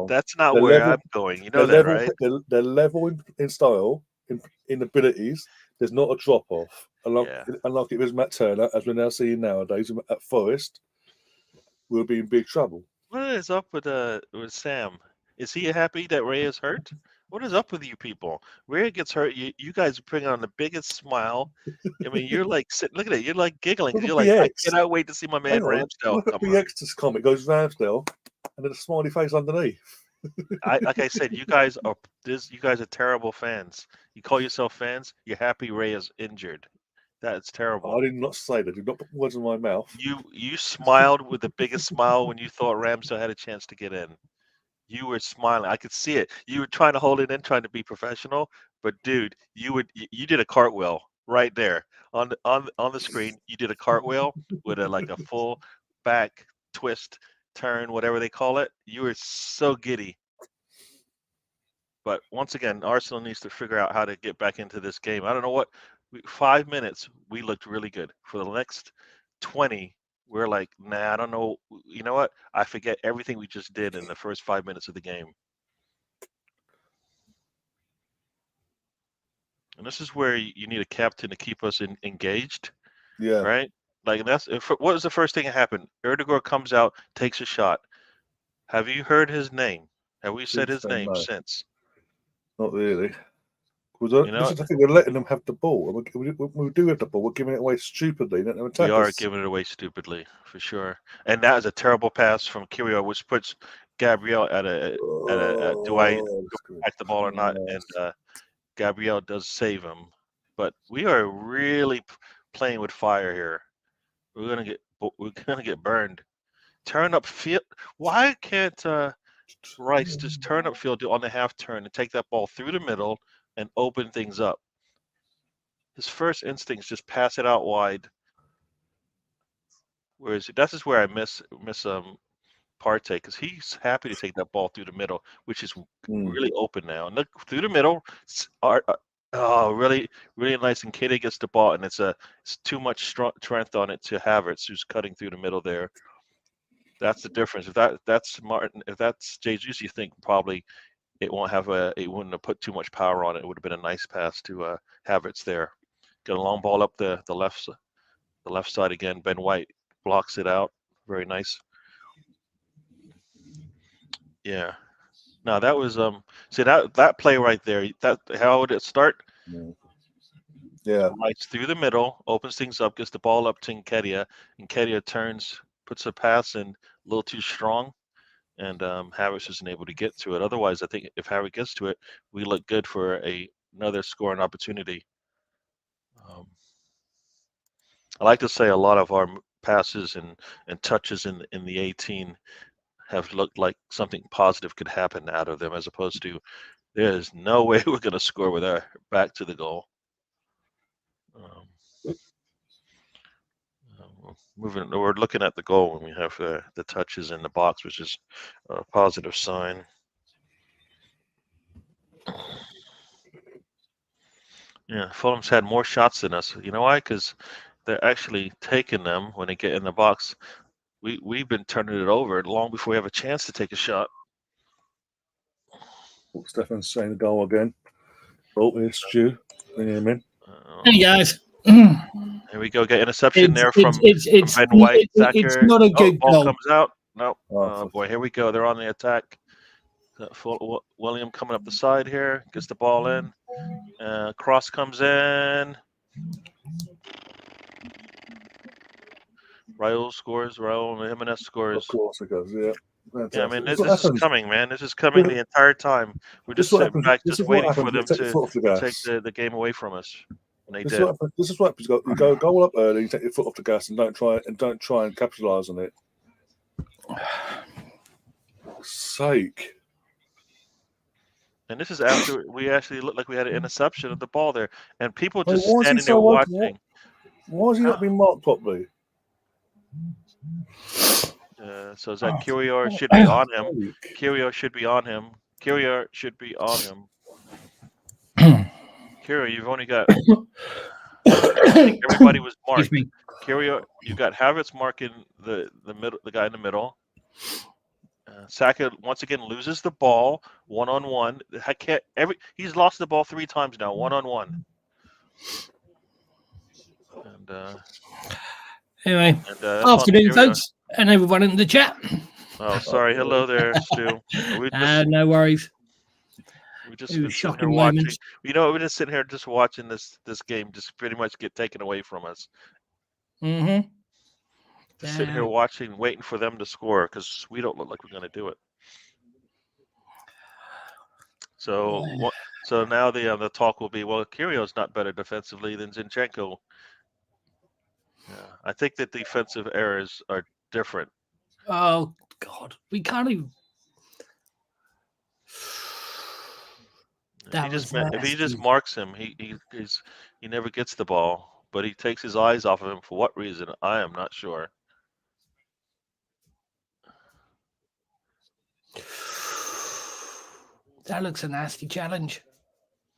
That's not where I'm going. You know that, right? They're level in style, in abilities. There's not a drop off. Unlike it was Matt Turner, as we're now seeing nowadays at Forest, we'll be in big trouble. What is up with Sam? Is he happy that Ray is hurt? What is up with you people? Ray gets hurt. You guys are putting on the biggest smile. I mean, you're like sitting. Look at it. You're like giggling. You're like, I cannot wait to see my man Ramsdale come on. BX comic goes Ramsdale, and then a smiley face underneath. Like I said, you guys are terrible fans. You call yourself fans. You're happy Ray is injured. That's terrible. I did not say that. Did not put words in my mouth. You smiled with the biggest smile when you thought Ramsdale had a chance to get in. You were smiling. I could see it. You were trying to hold it in, trying to be professional. But dude, you did a cartwheel right there on the screen. You did a cartwheel with a full back twist turn, whatever they call it. You were so giddy. But once again, Arsenal needs to figure out how to get back into this game. I don't know what. 5 minutes, we looked really good. For the next 20, we're like, nah, I don't know. You know what? I forget everything we just did in the first 5 minutes of the game. And this is where you need a captain to keep us engaged. Yeah. Right? Like, what was the first thing that happened? Erdogan comes out, takes a shot. Have you heard his name? Have we said his name since? Not really. This is the thing, we're letting them have the ball. We do have the ball, we're giving it away stupidly. We are giving it away stupidly, for sure. And that is a terrible pass from Kyrgios, which puts Gabriel at a do I back the ball or not? And Gabriel does save him. But we are really playing with fire here. We're gonna get burned. Turn up field. Why can't Rice just turn up field on the half turn and take that ball through the middle and open things up? His first instinct is just pass it out wide. Whereas that's just where I miss Partey, because he's happy to take that ball through the middle, which is really open now. And look through the middle, really, really nice. And Keita gets the ball, and it's too much strength on it to Havertz, who's cutting through the middle there. That's the difference. If that's Martin, if that's Jesus, you think probably it wouldn't have put too much power on it. It would have been a nice pass to Havertz there. Get a long ball up the left side again. Ben White blocks it out. Very nice. Yeah. No, that was see that play right there. How would it start? Yeah. Lights through the middle, opens things up, gets the ball up to Nketiah. Nketiah turns, puts a pass in a little too strong, and Havertz isn't able to get to it. Otherwise, I think if Havertz gets to it, we look good for another scoring opportunity. I like to say a lot of our passes and touches in the 18 have looked like something positive could happen out of them, as opposed to there's no way we're going to score with our back to the goal. We're looking at the goal when we have the touches in the box, which is a positive sign. Yeah, Fulham's had more shots than us. You know why? Because they're actually taking them when they get in the box. We've been turning it over long before we have a chance to take a shot. Stefan's saying the goal again. Oh, it's Stu. Bring him in. Hey guys. Here we go. Get interception there from Ben White. It's not a good ball goal. comes out. No. Oh boy, here we go. They're on the attack. William coming up the side here. Gets the ball in. Cross comes in. Raul scores. Raul Jimenez scores. Of course it goes, yeah. Fantastic. Yeah, I mean, this is coming, man. This is coming the entire time. We're just sitting back, just waiting for them to take the game away from us. And they did. This is what happens. You go goal up early, you take your foot off the gas, and don't try and capitalise on it. Sake. And this is after we actually looked like we had an interception of the ball there, and people just standing there watching. Why has he not been marked properly? So is that Kyrgios should be on him? Kyrgios should be on him. Kyrgios should be on him. Kyrgios, you've only got. I think everybody was marked. Kyrgios, you got Havertz marking the middle, the guy in the middle. Saka once again loses the ball 1-on-1. He's lost the ball 3 times now 1-on-1. And anyway, afternoon, folks, and everyone in the chat. Oh, sorry. Hello there, Stu. No worries. We just been sitting here watching. You know, we're just sitting here just watching this game just pretty much get taken away from us. Mm-hmm. Just sitting here watching, waiting for them to score because we don't look like we're going to do it. So so now the talk will be, well, Kyrgios's not better defensively than Zinchenko. Yeah, I think that defensive errors are different. Oh God, we can't even. If he just marks him, he never gets the ball, but he takes his eyes off of him for what reason? I am not sure. That looks a nasty challenge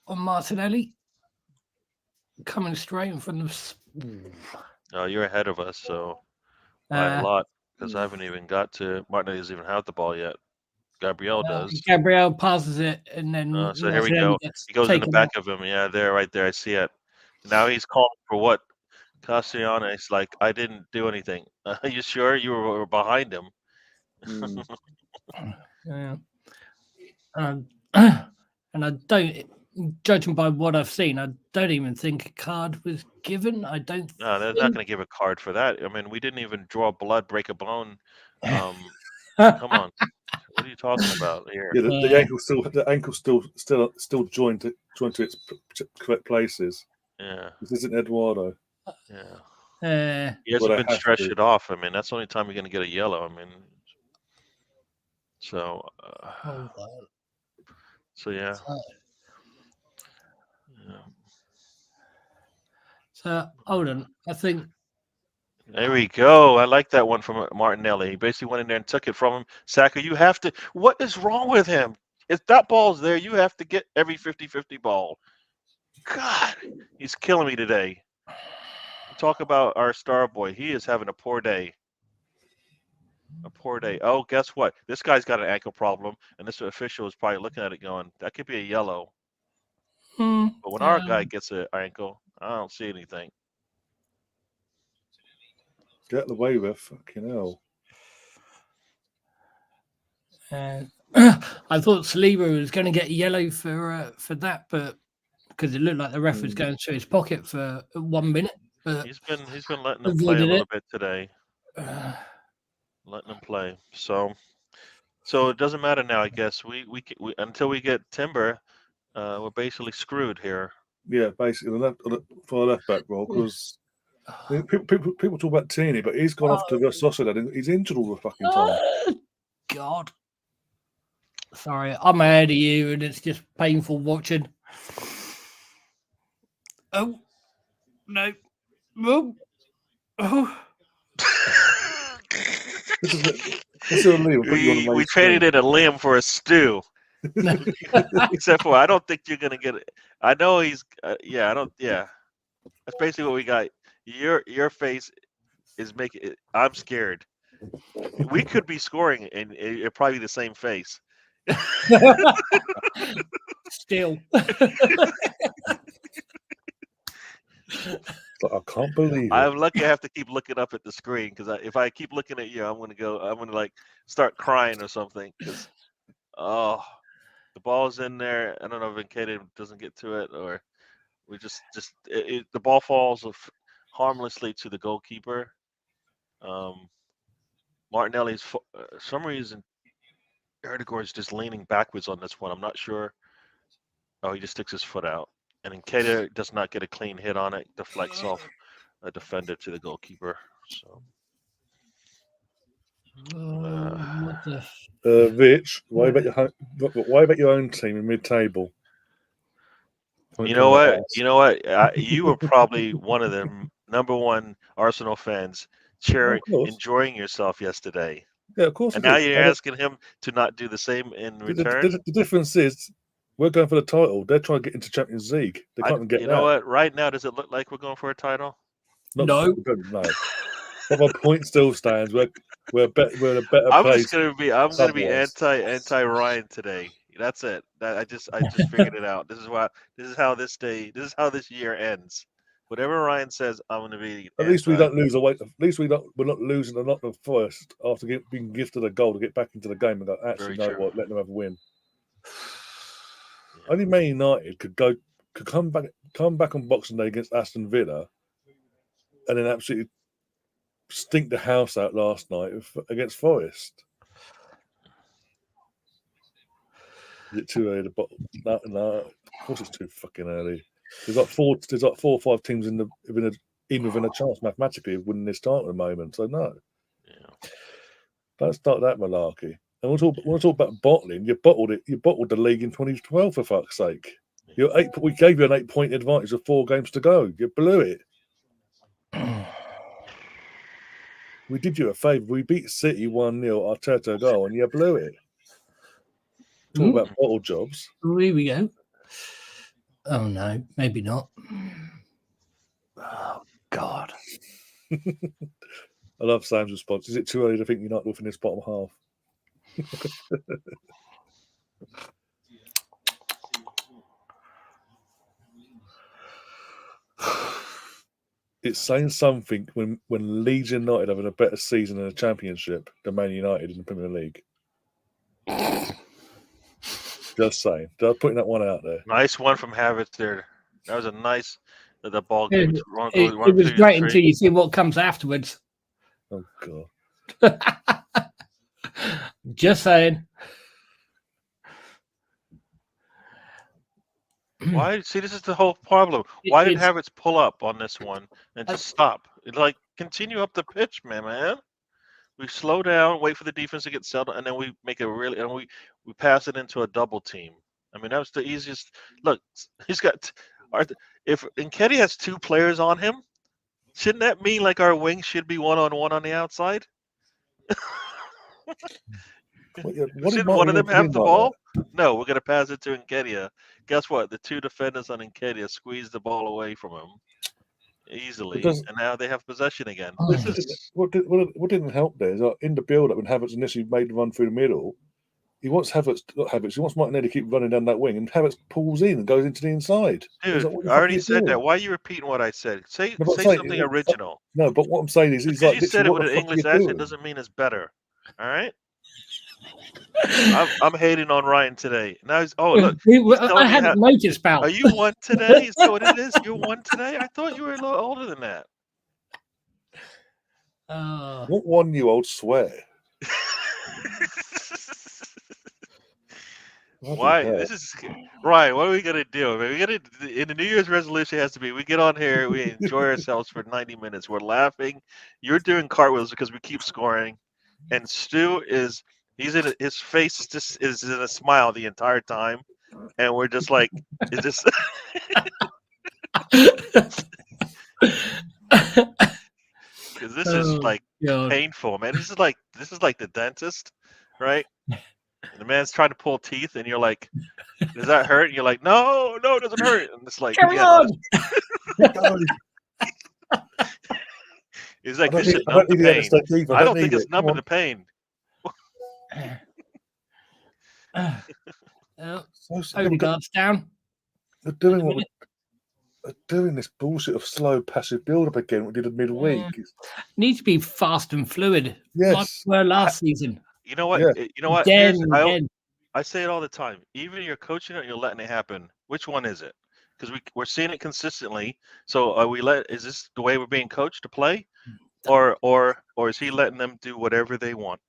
on Martinelli. Coming straight in front of. Oh, you're ahead of us, so by a lot, because I haven't even got to. Martinelli doesn't even have the ball yet. Gabriel does. Gabriel passes it, and then so here we go. He goes in the back of him. Yeah, there, right there. I see it. Now he's calling for what? Castellanos, like, I didn't do anything. Are you sure you were behind him? Yeah. And I don't, judging by what I've seen, I don't even think a card was given. I don't. No, they're not going to give a card for that. I mean, we didn't even draw blood, break a bone. Come on, what are you talking about here? Yeah, the ankle's still joined to its correct places. Yeah, this isn't Eduardo. Yeah, he hasn't been stretched it off. I mean, that's the only time you're going to get a yellow. I mean, so yeah. So hold on, I think. There we go. I like that one from Martinelli. He basically went in there and took it from him. Saka, you have to. What is wrong with him? If that ball's there, you have to get every 50-50 ball. God, he's killing me today. Talk about our star boy. He is having a poor day. A poor day. Oh, guess what? This guy's got an ankle problem, and this official is probably looking at it going, that could be a yellow. But when our guy gets an ankle, I don't see anything. Get the way with fucking hell. I thought Saliba was going to get yellow for that, but because it looked like the ref was going through his pocket for 1 minute. But he's been letting him play a little bit today. Letting him play. So it doesn't matter now. I guess we until we get Timber, we're basically screwed here. Yeah, basically for the left back role, because people talk about Tierney, but he's gone off to Real Sociedad and he's injured all the fucking time. God. Sorry, I'm ahead of you, and it's just painful watching. Oh, no. Oh. We traded in a Liam for a stew. Except for, I don't think you're going to get it. I know he's, I don't, that's basically what we got. Your face is making it, I'm scared. We could be scoring, and it'd probably be the same face. Still. I can't believe it. I'm lucky I have to keep looking up at the screen, because if I keep looking at you, I'm gonna like start crying or something. Because the ball's in there. I don't know if Nketiah doesn't get to it, or we the ball falls harmlessly to the goalkeeper. Martinelli's some reason Erdegaard is just leaning backwards on this one. I'm not sure. Oh, he just sticks his foot out. And Nketiah does not get a clean hit on it, deflects off a defender to the goalkeeper. So, Rich, why about your own team in mid-table? You know what? You were probably one of the #1 Arsenal fans, enjoying yourself yesterday. Yeah, of course. And now you're asking him to not do the same in return. The difference is, we're going for the title. They're trying to get into Champions League. They can't even get that. You know what? Right now, does it look like we're going for a title? No. But my point still stands. We're a better place. I'm gonna be anti Ryan today. That's it. I just figured it out. This is how this year ends. Whatever Ryan says, I'm gonna be. At least we don't lose away. At least we're not losing a lot of first after being gifted a goal to get back into the game and go, actually, what? Let them have a win. Yeah. Only Man United could come back on Boxing Day against Aston Villa, and then absolutely stink the house out last night against Forest. Is it too early to bottle? No. Of course, it's too fucking early. There's like 4 or 5 teams in within a chance mathematically of winning this title at the moment. So no, don't start that malarkey. And we'll talk about bottling. You bottled it. You bottled the league in 2012 for fuck's sake. We gave you an 8-point advantage with 4 games to go. You blew it. We did you a favour. We beat City 1-0, Arteta goal, and you blew it. Talk about bottle jobs. Here we go. Oh no, maybe not. Oh God. I love Sam's response. Is it too early to think United will finish bottom half? It's saying something when Leeds United having a better season in the Championship than Man United in the Premier League. Just saying. Just putting that one out there. Nice one from Havertz there. That was a nice. The ball. It was great until you see what comes afterwards. Oh God. Just saying. Why? See, this is the whole problem. Why did Havertz pull up on this one and just stop? Like, continue up the pitch, man. We slow down, wait for the defense to get settled, and then we make a really, and we pass it into a double team. I mean, that was the easiest. Look, he's got. If Nketiah has 2 players on him, shouldn't that mean like our wing should be 1-on-1 on the outside? Shouldn't one of them have the ball? No, we're going to pass it to Nketiah. Guess what? The 2 defenders on Nketiah squeezed the ball away from him easily, and now they have possession again. What didn't help there is in the build-up when Havertz initially made the run through the middle, he wants he wants Martinelli to keep running down that wing, and Havertz pulls in and goes into the inside. Dude, I already said that. Why are you repeating what I said? Say something original. No, but what I'm saying is, he's like, you said it with an English accent doesn't mean it's better. All right. I'm hating on Ryan today. Now look. I hadn't noticed, pal. Are you 1 today? Is that what it is? You're 1 today? I thought you were a little older than that. What 1 you old swear? Why? This is Ryan. What are we gonna do? I mean, in the New Year's resolution has to be: we get on here, we enjoy ourselves for 90 minutes. We're laughing. You're doing cartwheels because we keep scoring, and Stu is. His face is in a smile the entire time, and we're just like, is this? Because this is like painful, man. This is like the dentist, right? And the man's trying to pull teeth, and you're like, "Does that hurt?" And you're like, "No, it doesn't hurt." And it's like, carry on. He's like, "This should numb the pain." I don't think it's numbing the pain. Odegaard's down. They're doing this bullshit of slow passive build-up again. We did a midweek. Needs to be fast and fluid. Yes, like we were last season. You know what? Yeah. You know what? I say it all the time. Even you're coaching it, you're letting it happen. Which one is it? Because we're seeing it consistently. So is this the way we're being coached to play, or is he letting them do whatever they want?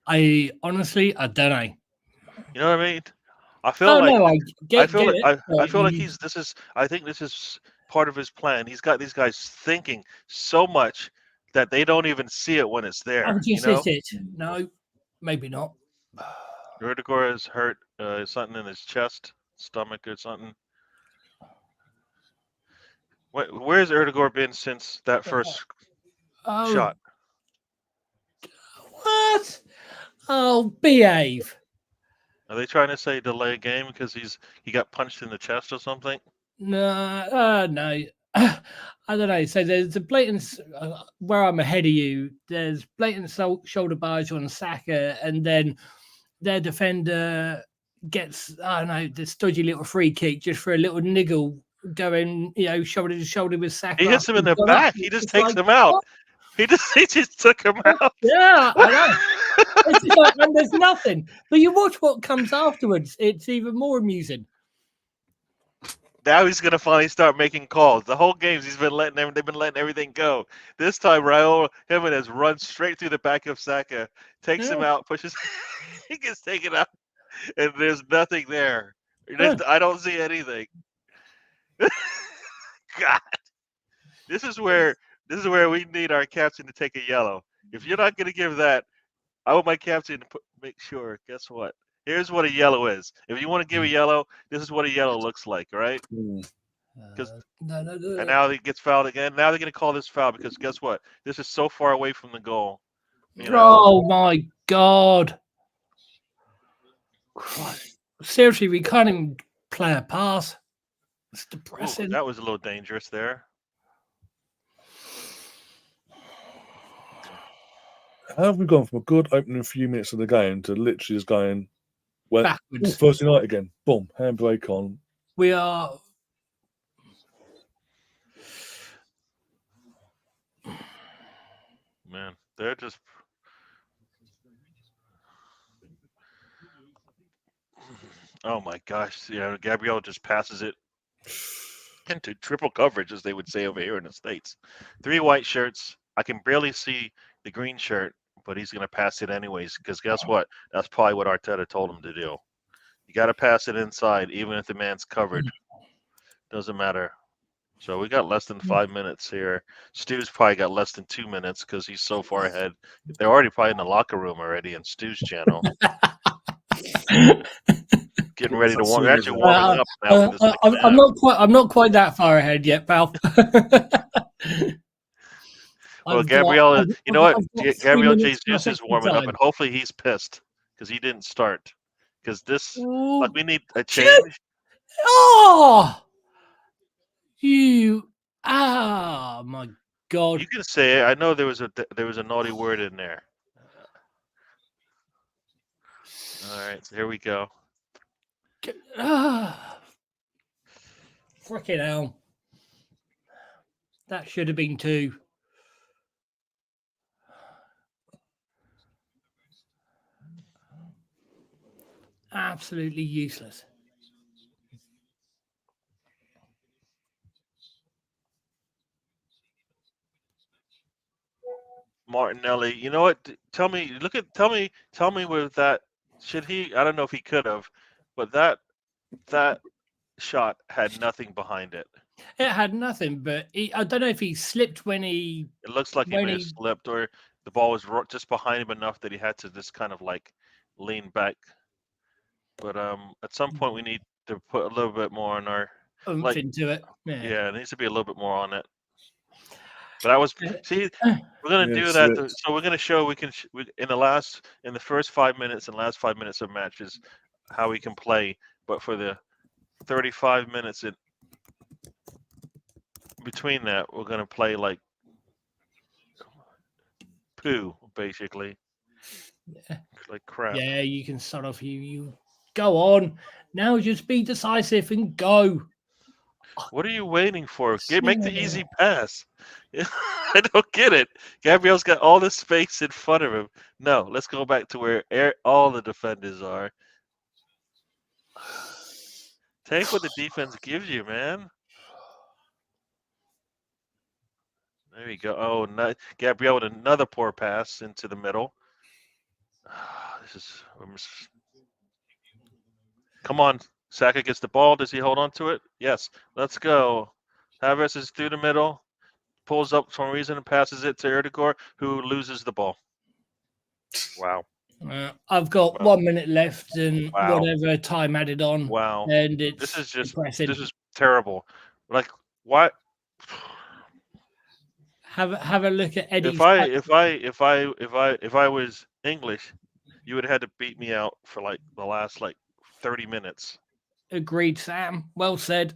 I honestly, I don't know. You know what I mean? I feel like I feel like I think this is part of his plan. He's got these guys thinking so much that they don't even see it when it's there. Oh, is it? No, maybe not. Rudiger is hurt something in his chest, stomach, or something. Where's Rudiger been since that first shot? What? Oh, behave. Are they trying to say delay a game because he got punched in the chest or something? No, no. I don't know. So there's a blatant, where I'm ahead of you, there's blatant shoulder barge on Saka, and then their defender gets, I don't know, this dodgy little free kick just for a little niggle going, shoulder to shoulder with Saka. He hits him in the back. He just takes him out. What? He just took him out. Yeah, I know. And there's nothing. But you watch what comes afterwards. It's even more amusing. Now he's gonna finally start making calls. The whole games they've been letting everything go. This time Raul Jimenez runs straight through the back of Saka, takes him out, pushes. He gets taken out, and there's nothing there. Huh. I don't see anything. God, this is where we need our captain to take a yellow. If you're not going to give that, I want my captain to make sure. Guess what? Here's what a yellow is. If you want to give a yellow, this is what a yellow looks like. All right? Because No. and now he gets fouled again. Now they're going to call this foul because guess what? This is so far away from the goal. You know? Oh my God! Christ. Seriously, we can't even play a pass. It's Ooh, depressing. that was a little dangerous there. How have we gone from a good opening few minutes of the game to literally just going Backwards. Thursday night again? Boom, handbrake on. We are. Man, they're just. Oh my gosh! Gabriel just passes it into triple coverage, as they would say over here in the States. 3 white shirts. I can barely see the green shirt, but he's going to pass it anyways. Because guess what? That's probably what Arteta told him to do. You got to pass it inside, even if the man's covered. Doesn't matter. So we got less than 5 minutes here. Stu's probably got less than 2 minutes because he's so far ahead. They're already probably in the locker room already in Stu's channel. Getting ready to warm. They're actually warming up now for the second half. I'm not quite that far ahead yet, pal. Well, Gabriel, you know what? Gabriel 3 minutes Jesus is warming up, and hopefully he's pissed because he didn't start. Because this, like, we need a change. Oh, my God! You can say it. I know there was a naughty word in there. All right, so here we go. Frickin' hell! That should have been 2. Absolutely useless. Martinelli, you know what? Tell me with that. Should he? I don't know if he could have, but that shot had nothing behind it. It had nothing, but I don't know if he slipped when he. It looks like he may have slipped, or the ball was just behind him enough that he had to just kind of like lean back. But at some point we need to put a little bit more on our into it. Yeah, it needs to be a little bit more on it. But I was we're gonna do that. So we're gonna show in the first 5 minutes and last 5 minutes of matches how we can play. But for the 35 minutes in between that, we're gonna play like poo, basically. Yeah. Like crap. Yeah, you can start off. You go on now. Just be decisive and go. What are you waiting for? Make the easy pass. I don't get it. Gabriel's got all this space in front of him. No, let's go back to where all the defenders are. Take what the defense gives you, man. There you go. Oh, no, Gabriel with another poor pass into the middle. Come on. Saka gets the ball. Does he hold on to it? Yes. Let's go. Havertz is through the middle. Pulls up for some reason and passes it to Erdegaard, who loses the ball. Wow. I've got 1 minute left and whatever time added on. Wow. And it's depressing. This is terrible. Like, what? Have a look at Eddie's. If I was English, you would have had to beat me out for like the last 30 minutes. Agreed, Sam. Well said.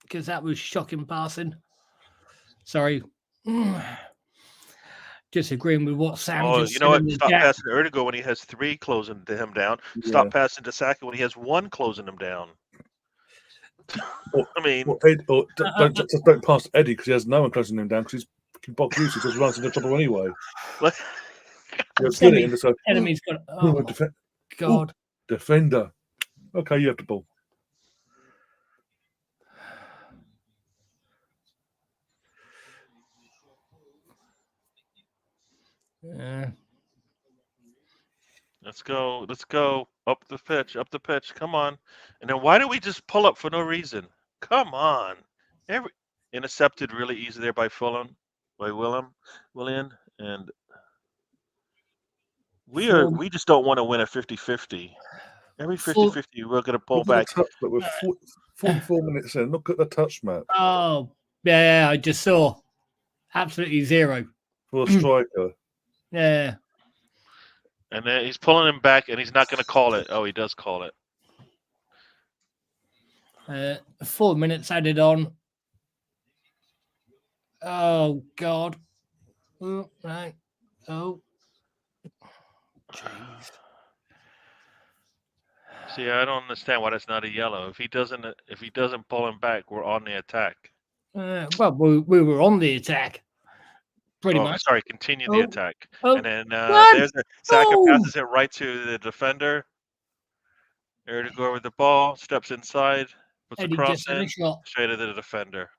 Because that was shocking passing. Sorry. Just agreeing with what Sam just said. You know what? Stop passing to Erdegaard when he has 3 closing him down. Yeah. Stop passing to Saka when he has 1 closing him down. I mean, don't pass Eddie because he has no one closing him down because he's box useless because he runs into trouble anyway. Enemy's got. Oh, God. Defender. Okay, you have the ball. Let's go. Let's go. Up the pitch. Up the pitch. Come on. And then why do we just pull up for no reason? Come on. Intercepted really easy there by Fulham, by William. And we just don't want to win a 50-50. Every 50-50, we're going to pull back. But we're 44 minutes in. Look at the touch map. Oh, yeah, I just saw. Absolutely zero. For a striker. Yeah. And then he's pulling him back, and he's not going to call it. Oh, he does call it. 4 minutes added on. Oh, God. Oh, right. Oh. Jeez. See, I don't understand why that's not a yellow. If he doesn't pull him back, we're on the attack. Well, we were on the attack. Pretty much. Sorry, continue the attack. Oh, and then there's Saka passes it right to the defender. There to go with the ball, steps inside, puts Eddie a cross just had in, a shot. straight to the defender.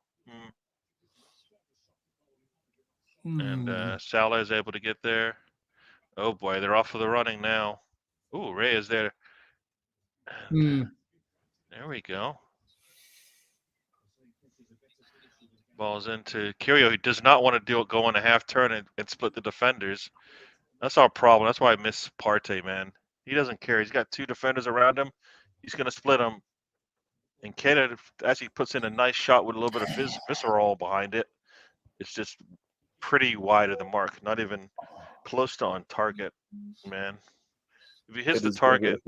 And Salah is able to get there. Oh boy, they're off for the running now. Ooh, Ray is there. And, there we go. Ball's into Curio. He does not want to go on a half turn and split the defenders. That's our problem. That's why I miss Partey, man. He doesn't care. He's got two defenders around him. He's going to split them. And Keita actually puts in a nice shot with a little bit of visceral behind it. It's just pretty wide of the mark. Not even close to on target, man. If he hits the target,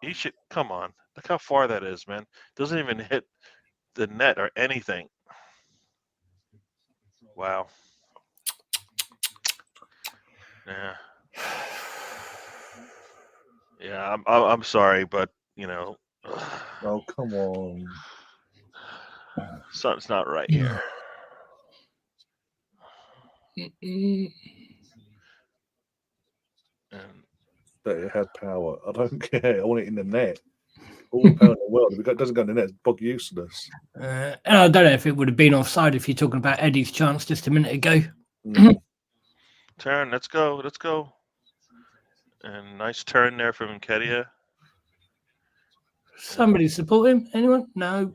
he should come on. Look how far that is, man. Doesn't even hit the net or anything. Wow. Yeah. Yeah, I'm sorry, but you know. Oh, come on. Something's not right here. But it had power. I don't care. I want it in the net. All the power in the world. If it doesn't go in the net, it's bog useless. And I don't know if it would have been offside if you're talking about Eddie's chance just a minute ago. Turn, let's go. And nice turn there from Nketiah. Somebody support him? Anyone? No.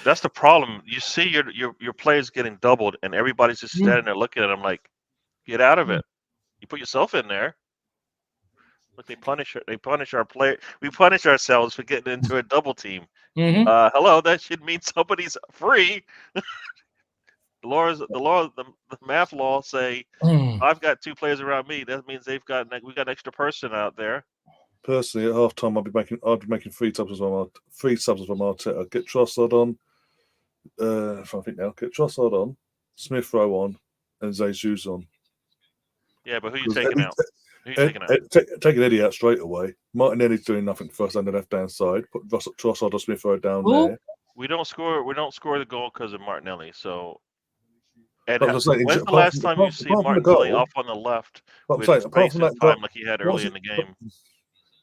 That's the problem. You see your players getting doubled, and everybody's just standing there looking at them like, get out of it. You put yourself in there. Look, they punish our player. We punish ourselves for getting into a double team. Hello, that should mean somebody's free. The math law say I've got two players around me. That means we got an extra person out there. Personally, at halftime, I'd be making three subs as well. Arteta. Get Trossard on. If I think now, get Trossard on, Smith Rowe on, and Jesus on. Yeah, but who are you taking out? Taking Eddie out straight away. Martinelli's doing nothing for us on the left-hand side. Put Trossard or Smith Rowe down there. We don't score the goal because of Martinelli. So, when's the last time you see Martinelli off on the left with space and time like he had early in the game?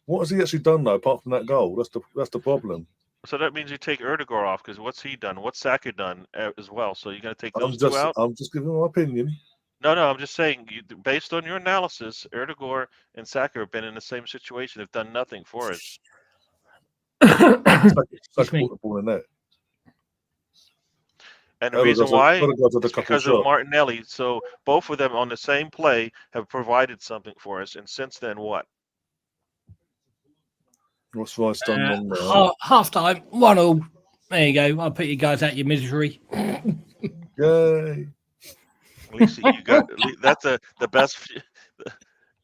What has he actually done though, apart from that goal? That's the problem. So that means you take Erdegaard off because what's he done? What's Saka done as well? So you're going to take those two out? I'm just giving my opinion. No, I'm just saying, based on your analysis, Erdegaard and Saka have been in the same situation. They've done nothing for us. Saka put the ball in there. And the reason why is because of Martinelli. So both of them on the same play have provided something for us. And since then, what? What's Rice done wrong there? Half time, 1-1. There you go. I'll put you guys out your misery. Yay. At least you got that's the best.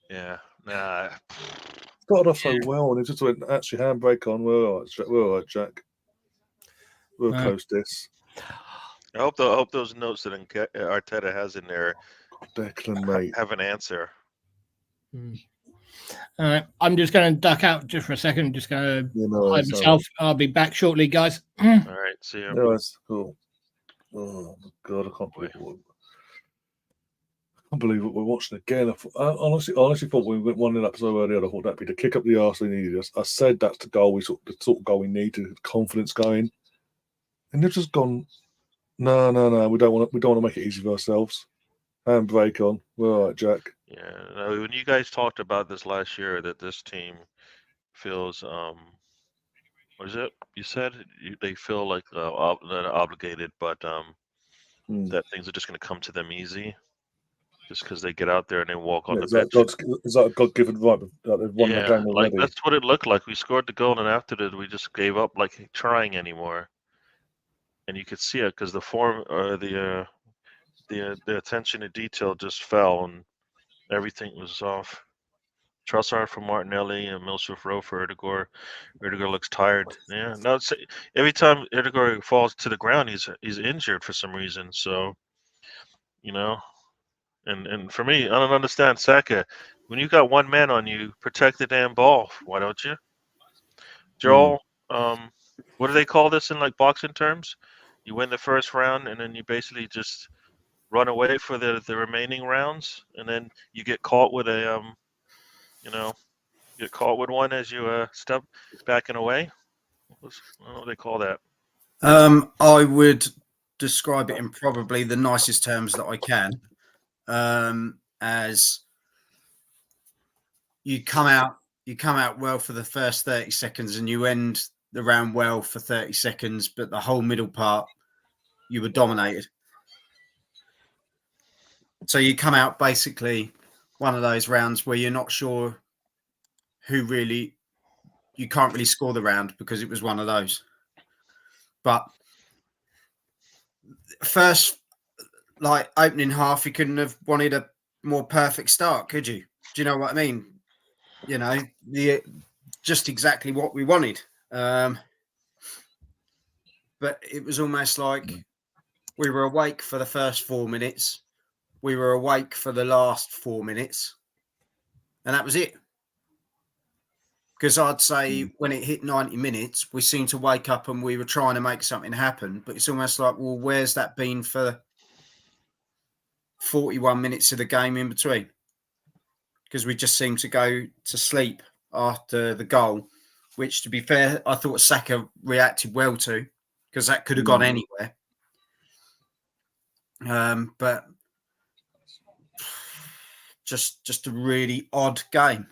Yeah. Nah. Started off so well, and it just went actually handbrake on. We're all right, Jack. We'll close this. I hope those notes that Arteta has in there Declan, mate. have an answer. All right, I'm just going to duck out just for a second. I'm just going to hide myself. I'll be back shortly, guys. All right, see you. Yeah, that's cool. Oh my God, I can't believe what we're watching again. I honestly thought we went 1-0 up so early. I thought that'd be the kick up the arse we needed. I said that's the goal the sort of goal we need to confidence going, and they've just gone. No. We don't want to make it easy for ourselves. Handbrake on. We're all right, Jack. Yeah. No, when you guys talked about this last year, that this team feels what is it? You said they feel like not obligated, but that things are just going to come to them easy, just because they get out there and they walk on the pitch. Is that a God-given right? Like they've won the game already. Like that's what it looked like. We scored the goal, and after that, we just gave up, like trying anymore. And you could see it because the form or the attention to detail just fell, and everything was off. Trossard for Martinelli and Milsworth Rowe for Erdegaard. Erdegaard looks tired. Yeah, no. Every time Erdegaard falls to the ground, he's injured for some reason. So, and for me, I don't understand Saka. When you got one man on you, protect the damn ball. Why don't you, Joel? What do they call this in like boxing terms? You win the first round, and then you basically just run away for the remaining rounds, and then you get caught with a get caught with one as you step back and away. What do they call that? I would describe it in probably the nicest terms that I can, as you come out well for the first 30 seconds and you end the round well for 30 seconds, but the whole middle part you were dominated. So you come out basically one of those rounds where you're not sure you can't really score the round because it was one of those. But first, like opening half, you couldn't have wanted a more perfect start, could you? Do you know what I mean? Just exactly what we wanted. But it was almost like we were awake for the first 4 minutes. We were awake for the last 4 minutes. And that was it. Because I'd say when it hit 90 minutes, we seemed to wake up and we were trying to make something happen. But it's almost like, well, where's that been for 41 minutes of the game in between? Because we just seemed to go to sleep after the goal, which, to be fair, I thought Saka reacted well to, because that could have gone anywhere. But just a really odd game.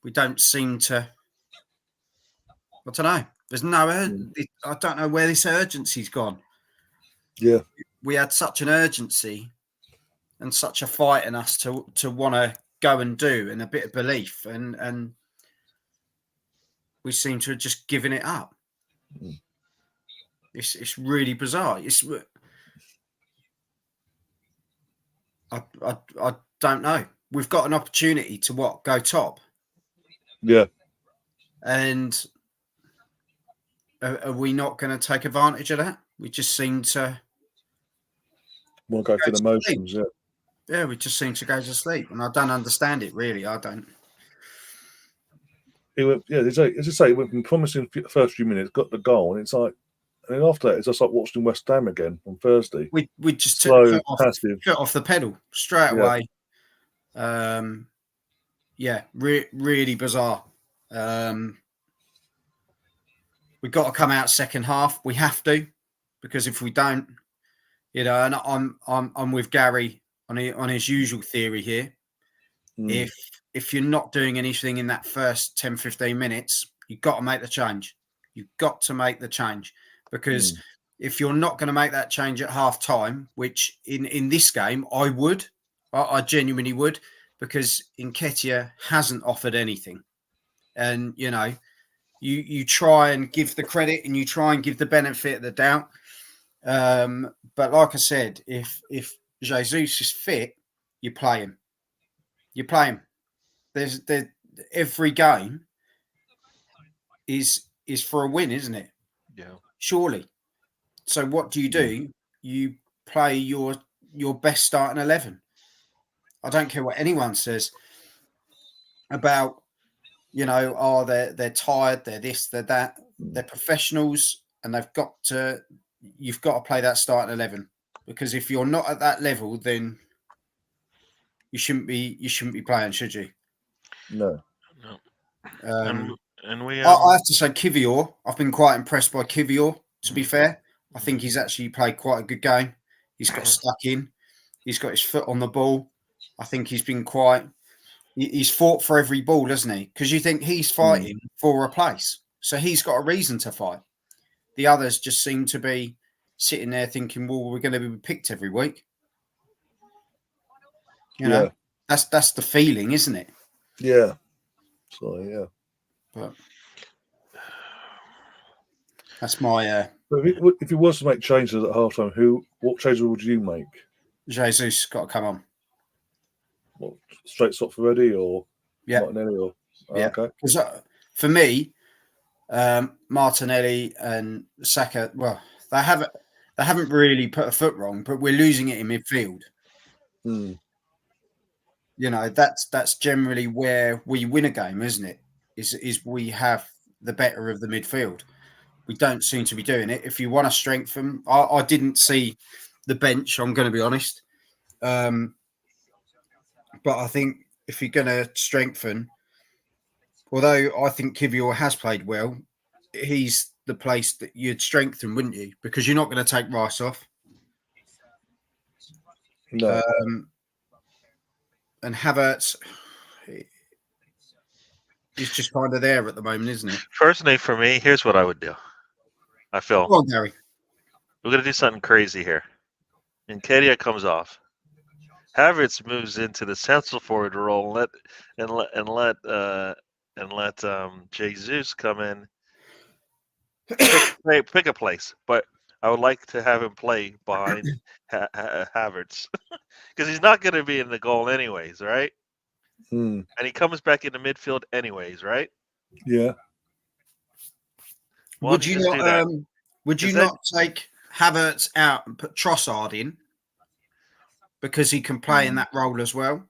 We don't seem to. I don't know. There's no. I don't know where this urgency's gone. Yeah, we had such an urgency and such a fight in us to want to go and do, and a bit of belief, and we seem to have just given it up. It's really bizarre. I don't know. We've got an opportunity to go top. Yeah. And are we not going to take advantage of that? We just seem to want to go through the motions. Sleep. Yeah, we just seem to go to sleep, and I don't understand it really. I don't. It went, as I say, it went from promising the first few minutes, got the goal, and it's like, and then after that, it's just like watching West Ham again on Thursday. We just slow, took passive, foot off the pedal straight away. Really bizarre. We've got to come out second half. We have to, because if we don't, and I'm with Gary on his usual theory here. If you're not doing anything in that first 10, 15 minutes, you've got to make the change. You've got to make the change, because if you're not going to make that change at half time, which in this game I genuinely would, because Nketiah hasn't offered anything. And, you try and give the credit and you try and give the benefit of the doubt. But like I said, if Jesus is fit, you play him. You play him. There's every game is for a win, isn't it? Yeah. Surely. So what do? You play your best starting 11. I don't care what anyone says about, they're tired, they're this, they're that. They're professionals, and you've got to play that starting 11, because if you're not at that level, then you shouldn't be playing, should you? No. And we. I have to say, Kivior. I've been quite impressed by Kivior. To be fair, I think he's actually played quite a good game. He's got stuck in. He's got his foot on the ball. I think he's been quite. He's fought for every ball, hasn't he? Because you think he's fighting for a place, so he's got a reason to fight. The others just seem to be sitting there thinking, "Well, we're going to be picked every week." You know, that's the feeling, isn't it? Yeah. So yeah. But that's my. If you was to make changes at halftime, what changes would you make? Jesus got to come on. What, straight swap for Eddie or Martinelli or okay? Because for me, Martinelli and Saka, well, they haven't really put a foot wrong, but we're losing it in midfield. You know, that's generally where we win a game, isn't it? Is we have the better of the midfield. We don't seem to be doing it. If you want to strengthen, I didn't see the bench, I'm going to be honest. But I think if you're going to strengthen, although I think Kivior has played well, he's the place that you'd strengthen, wouldn't you? Because you're not going to take Rice off. No. And Havertz is just kind of there at the moment, isn't it? Personally, for me, here's what I would do. I feel Go on, Gary. We're going to do something crazy here. And Nketiah comes off. Havertz moves into the central forward role and let Jesus come in. Pick a place, but I would like to have him play behind Havertz because he's not going to be in the goal anyways, right? And he comes back into midfield anyways, right? Yeah. Would you not take Havertz out and put Trossard in because he can play in that role as well?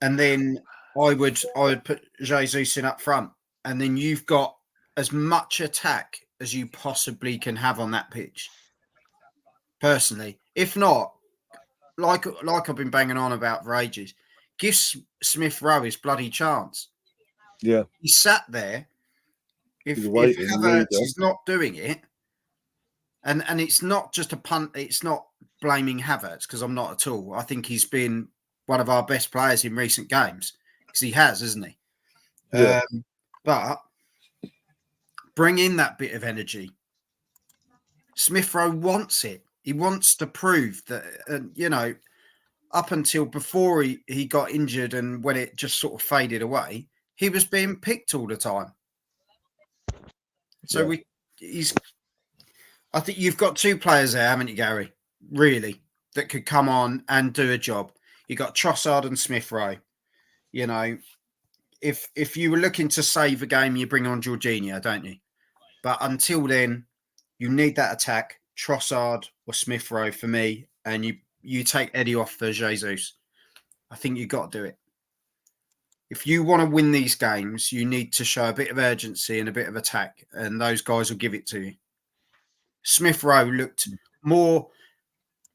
And then I would put Jesus in up front, and then you've got as much attack as you possibly can have on that pitch. Personally, if not, like I've been banging on about for ages, give Smith Rowe his bloody chance. Yeah, he sat there. If Havertz is not doing it, and it's not just a punt, it's not blaming Havertz because I'm not at all. I think he's been one of our best players in recent games because he has, hasn't he? Yeah. But bring in that bit of energy. Smith Rowe wants it. He wants to prove that, up until before he got injured and when it just sort of faded away, he was being picked all the time. So I think you've got two players there, haven't you, Gary? Really, that could come on and do a job. You got Trossard and Smith Rowe. You know, if you were looking to save a game, you bring on Jorginho, don't you? But until then, you need that attack, Trossard or Smith Rowe for me, and you take Eddie off for Jesus. I think you've got to do it. If you want to win these games, you need to show a bit of urgency and a bit of attack, and those guys will give it to you. Smith Rowe looked more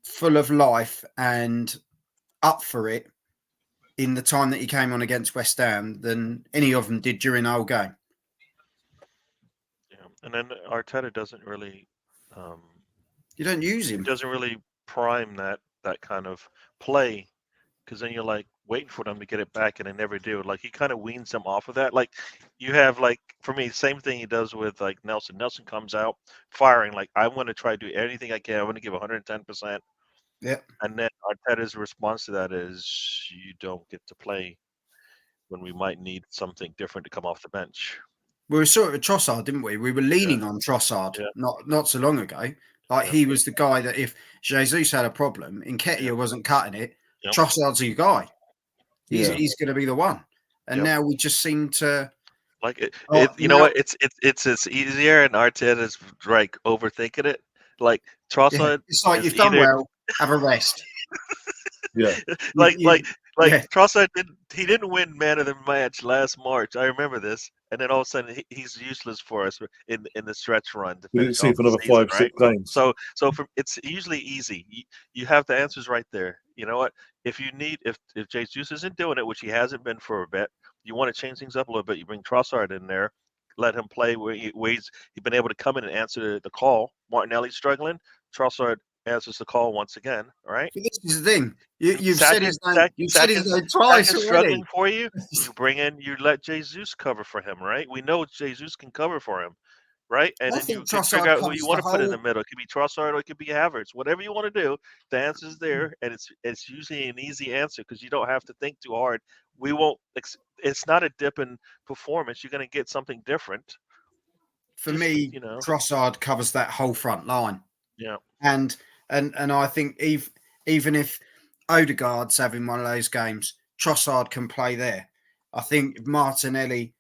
full of life and up for it in the time that he came on against West Ham than any of them did during the whole game. Yeah, and then Arteta doesn't really. You don't use him. He doesn't really prime that kind of play because then you're like waiting for them to get it back and they never do. Like he kind of weans them off of that. Like you have for me, same thing he does with like Nelson. Nelson comes out firing like I want to try to do anything I can. I want to give 110%. Yeah. And then Arteta's response to that is you don't get to play when we might need something different to come off the bench. We were sort of a Trossard, didn't we? We were leaning on Trossard not so long ago. He was the guy that if Jesus had a problem, Nketiah wasn't cutting it, Trossard's your guy. He's going to be the one. And now we just seem to know what? It's easier, and Arteta's like overthinking it. Like Trossard, it's like you've done well. Have a rest. Trossard didn't win man of the match last March. I remember this, and then all of a sudden he's useless for us in the stretch run. We didn't see for another 5-6 games. So it's usually easy. You have the answers right there. You know what? If Jesus isn't doing it, which he hasn't been for a bit, you want to change things up a little bit. You bring Trossard in there, let him play where he's been able to come in and answer the call. Martinelli's struggling. Trossard answers the call once again. All right. But this is the thing. You've Saka- said his name. Saka- You've said his Saka's- name twice Saka's already. struggling for you. You let Jesus cover for him, right? We know Jesus can cover for him, right? And I then think you can Trossard figure out who covers you want to the put in the whole- middle. It could be Trossard or it could be Havertz. Whatever you want to do, the answer's there, and it's usually an easy answer because you don't have to think too hard. We won't. It's not a dip in performance. You're going to get something different. For Just, me, you know. Trossard covers that whole front line. Yeah. And I think even if Odegaard's having one of those games, Trossard can play there. I think if Martinelli,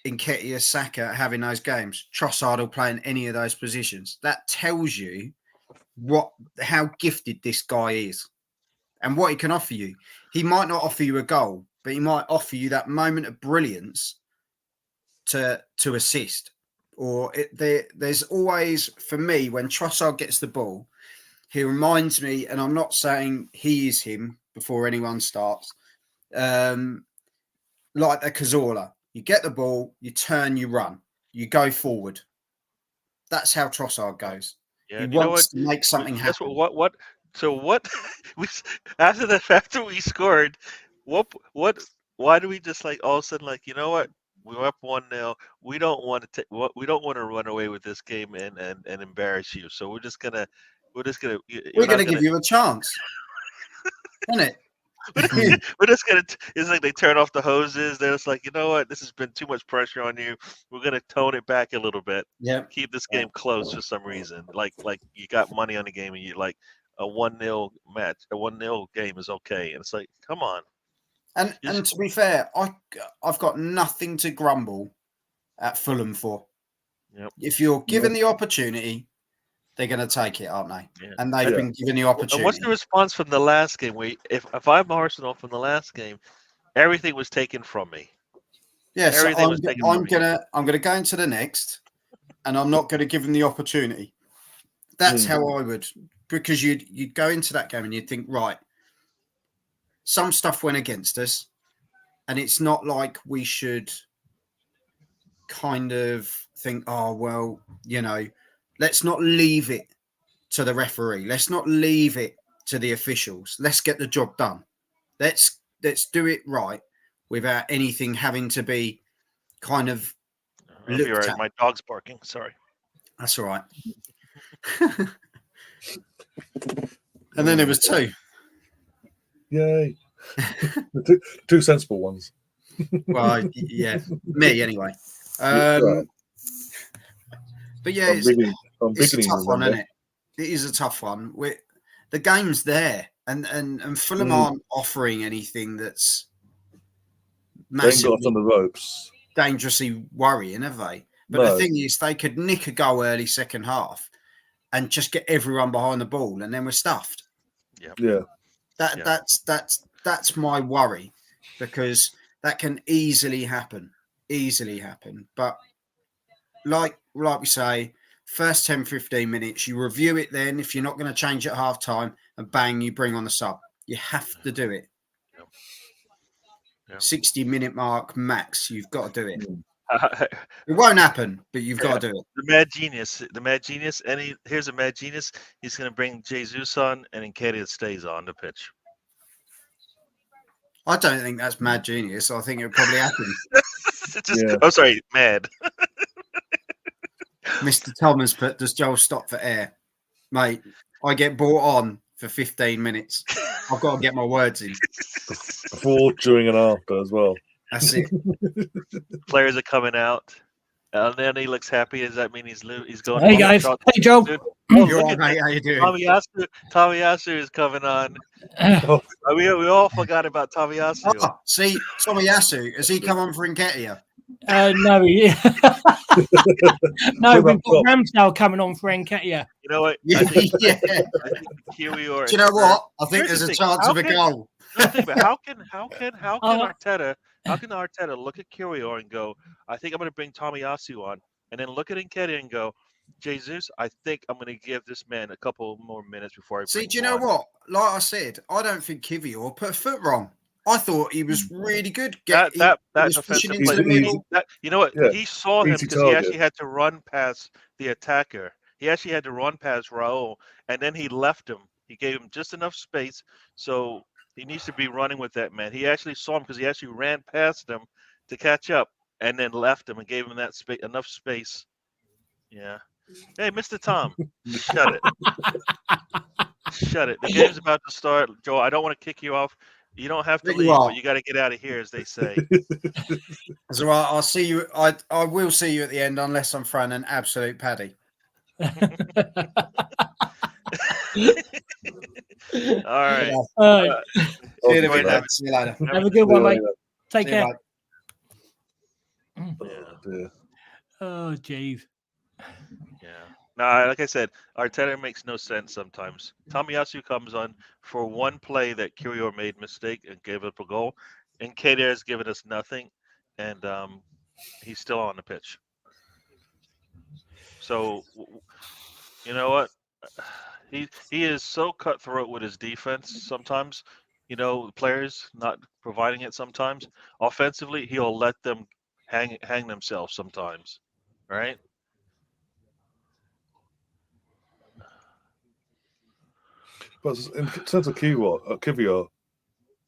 Nketiah, Saka having those games, Trossard will play in any of those positions. That tells you how gifted this guy is and what he can offer you. He might not offer you a goal, but he might offer you that moment of brilliance to assist. Or there's always, for me, when Trossard gets the ball, he reminds me, and I'm not saying he is him before anyone starts, like a Cazorla. You get the ball, you turn, you run, you go forward. That's how Trossard goes. Yeah, He you know wants what? to make something Guess happen. what? So what? After we scored, why do we just like all of a sudden like, you know what? We're up 1-0. We don't want to we don't want to run away with this game and embarrass you. So we're just gonna give you a chance, isn't it? We're just gonna. It's like they turn off the hoses. They're just like, you know what? This has been too much pressure on you. We're gonna tone it back a little bit. Yeah. Keep this game close for some reason. Like you got money on the game and you like a 1-0 match. A 1-0 game is okay. And it's like, come on. And to be fair, I've got nothing to grumble at Fulham for. Yep. If you're given the opportunity, they're going to take it, aren't they? Yeah. And they've been given the opportunity. And what's the response from the last game? If I'm Arsenal from the last game, everything was taken from me. Yes, everything I'm was taken from me. I'm gonna go into the next, and I'm not going to give them the opportunity. That's how I would, because you'd go into that game and you'd think, right, some stuff went against us, and it's not like we should kind of think, oh well, let's not leave it to the referee. Let's not leave it to the officials. Let's get the job done. Let's do it right without anything having to be kind of looked at. My dog's barking. Sorry. That's all right. And then there was two. Yay. two sensible ones. Well, yeah, me anyway. But yeah, it's a tough one, isn't it? It is a tough one. The game's there, and Fulham aren't offering anything that's massively got on the ropes, dangerously worrying, have they? But the thing is, they could nick a goal early second half and just get everyone behind the ball, and then we're stuffed. Yeah. That's my worry, because that can easily happen. But like we say, first 10, 15 minutes, you review it then. If you're not going to change at half time, and bang, you bring on the sub. You have to do it. 60-minute mark max, you've got to do it. It won't happen, but you've got to do it. The mad genius. Here's a mad genius. He's going to bring Jesus on, and Nketiah stays on the pitch. I don't think that's mad genius. I think it probably happens. I'm sorry, mad. Mr. Thomas put, does Joel stop for air? Mate, I get brought on for 15 minutes. I've got to get my words in. Before, during, and after as well. That's it. Players are coming out. And then he looks happy. Does that mean he's going? Hey guys. Hey Joe. You're right, mate. How you doing? Tomiyasu is coming on. We all forgot about Tomiyasu. Oh, see, Tomiyasu, has he come on for Nketiah? No, no, we've got Ramsdale coming on for Nketiah. You know what? Yeah. I think Kiwior. Do you know what? I think there's a chance of a goal. How can Arteta look at Kiwior and go, I think I'm going to bring Tomiyasu on, and then look at Nketiah and go, Jesus, I think I'm going to give this man a couple more minutes before I bring him do you know on. what? Like I said, I don't think Kiwior put a foot wrong. I thought he was really good. That was pushing into the middle. You know what? Yeah. He saw him because he actually had to run past the attacker, He actually had to run past Raul, and then he left him. He gave him just enough space, so he needs to be running with that man. He actually saw him because he actually ran past him to catch up, and then left him and gave him that enough space. Yeah. Hey, Mr. Tom, shut it. Shut it. The game's about to start. Joe, I don't want to kick you off. You don't have to But you leave, are. but you got to get out of here, as they say. That's all right. I'll see you. I will see you at the end unless I'm throwing an absolute paddy. All right. All right. See you in a Enjoy bit, that. lads. See you later. Have a good one, mate. Take See you, care. mate. Oh, dear. Oh, jeez. Yeah. Nah, like I said, Arteta makes no sense sometimes. Tomiyasu comes on for one play that Kyrgios made mistake and gave up a goal, and KDR has given us nothing, and he's still on the pitch. So, you know what? He is so cutthroat with his defense sometimes. You know, players not providing it sometimes. Offensively, he'll let them hang themselves sometimes, right? But in terms of Kvyat,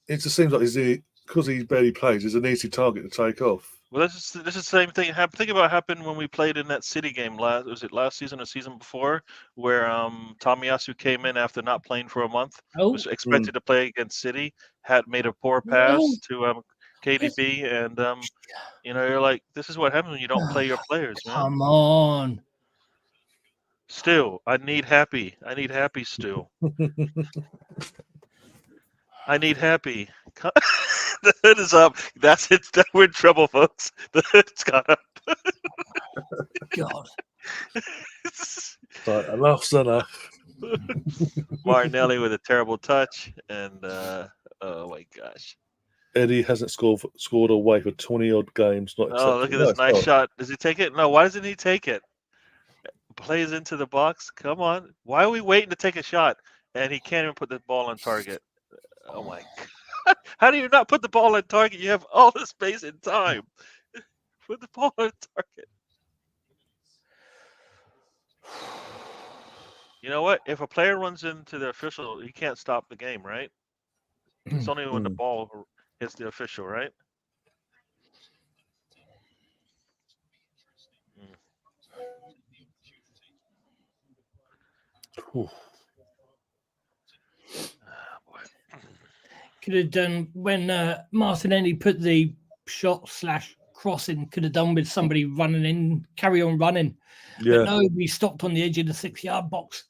it just seems like because he barely plays, he's an easy target to take off. Well, this is the same thing. Think about what happened when we played in that City game was it last season or season before, where Tomiyasu came in after not playing for a month, was expected to play against City, had made a poor pass to KDB, and you know, you're like, this is what happens when you don't play your players, man. Come on. Stu, I need happy Stu. I need happy. The hood is up. That's it. We're in trouble, folks. The hood's got up. God. So enough's enough. Martinelli with a terrible touch, and oh my gosh. Eddie hasn't scored away for 20 odd games. Not Oh, look at this nice shot. Does he take it? No, why doesn't he take it? Plays into the box. Come on. Why are we waiting to take a shot? And he can't even put the ball on target. Oh my God. How do you not put the ball on target? You have all the space and time. Put the ball on target. You know what? If a player runs into the official, he can't stop the game, right? It's only when the ball hits the official, right? Could have done when Martinelli put the shot / crossing, could have done with somebody running in, carry on running. Yeah. But no, we stopped on the edge of the 6-yard box.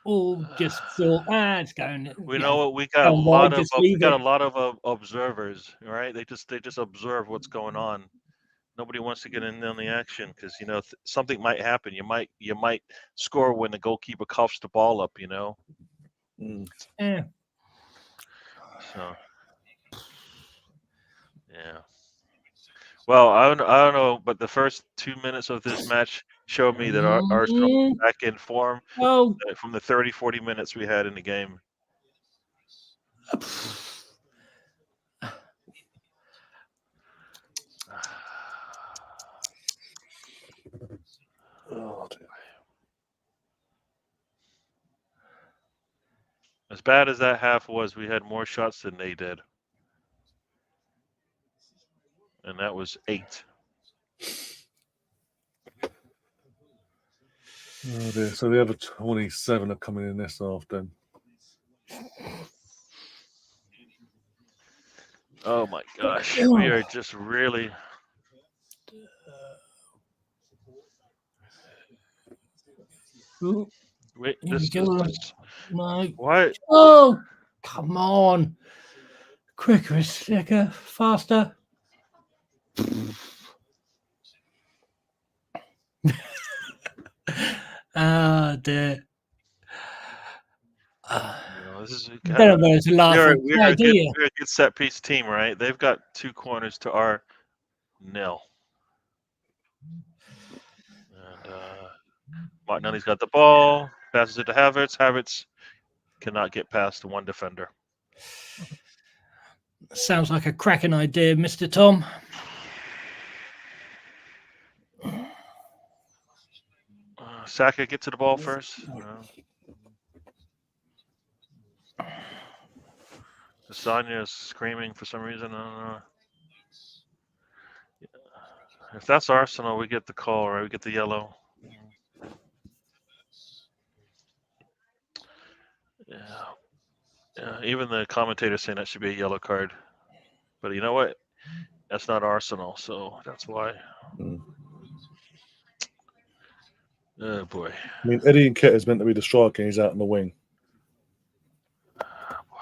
All just thought, it's going. We know what we got. We got a lot of observers, right? They just observe what's going on. Nobody wants to get in on the action because you know something might happen. You might score when the goalkeeper coughs the ball up. You know. Yeah. So. Yeah. Well, I don't know, but the first 2 minutes of this match showed me that Arsenal was back in form from the 30, 40 minutes we had in the game. Oh, dear. As bad as that half was, we had more shots than they did. And that was 8. Oh dear. So the other 27 are coming in this half then. Oh my gosh. We are just really. Wait, this no. Why? Oh, come on. Quicker, slicker, faster. Dear. This is we're a good set piece team, right? They've got 2 corners to our 0. And Martinelli's got the ball, passes it to Havertz. Havertz cannot get past one defender. Sounds like a cracking idea, Mr. Tom. Saka get to the ball first. Sonya is screaming for some reason. I don't know. If that's Arsenal, we get the call, right? We get the yellow. Yeah. Even the commentator saying that should be a yellow card. But you know what? That's not Arsenal, so that's why. Oh boy. I mean, Eddie Nketiah is meant to be the striker, and he's out in the wing.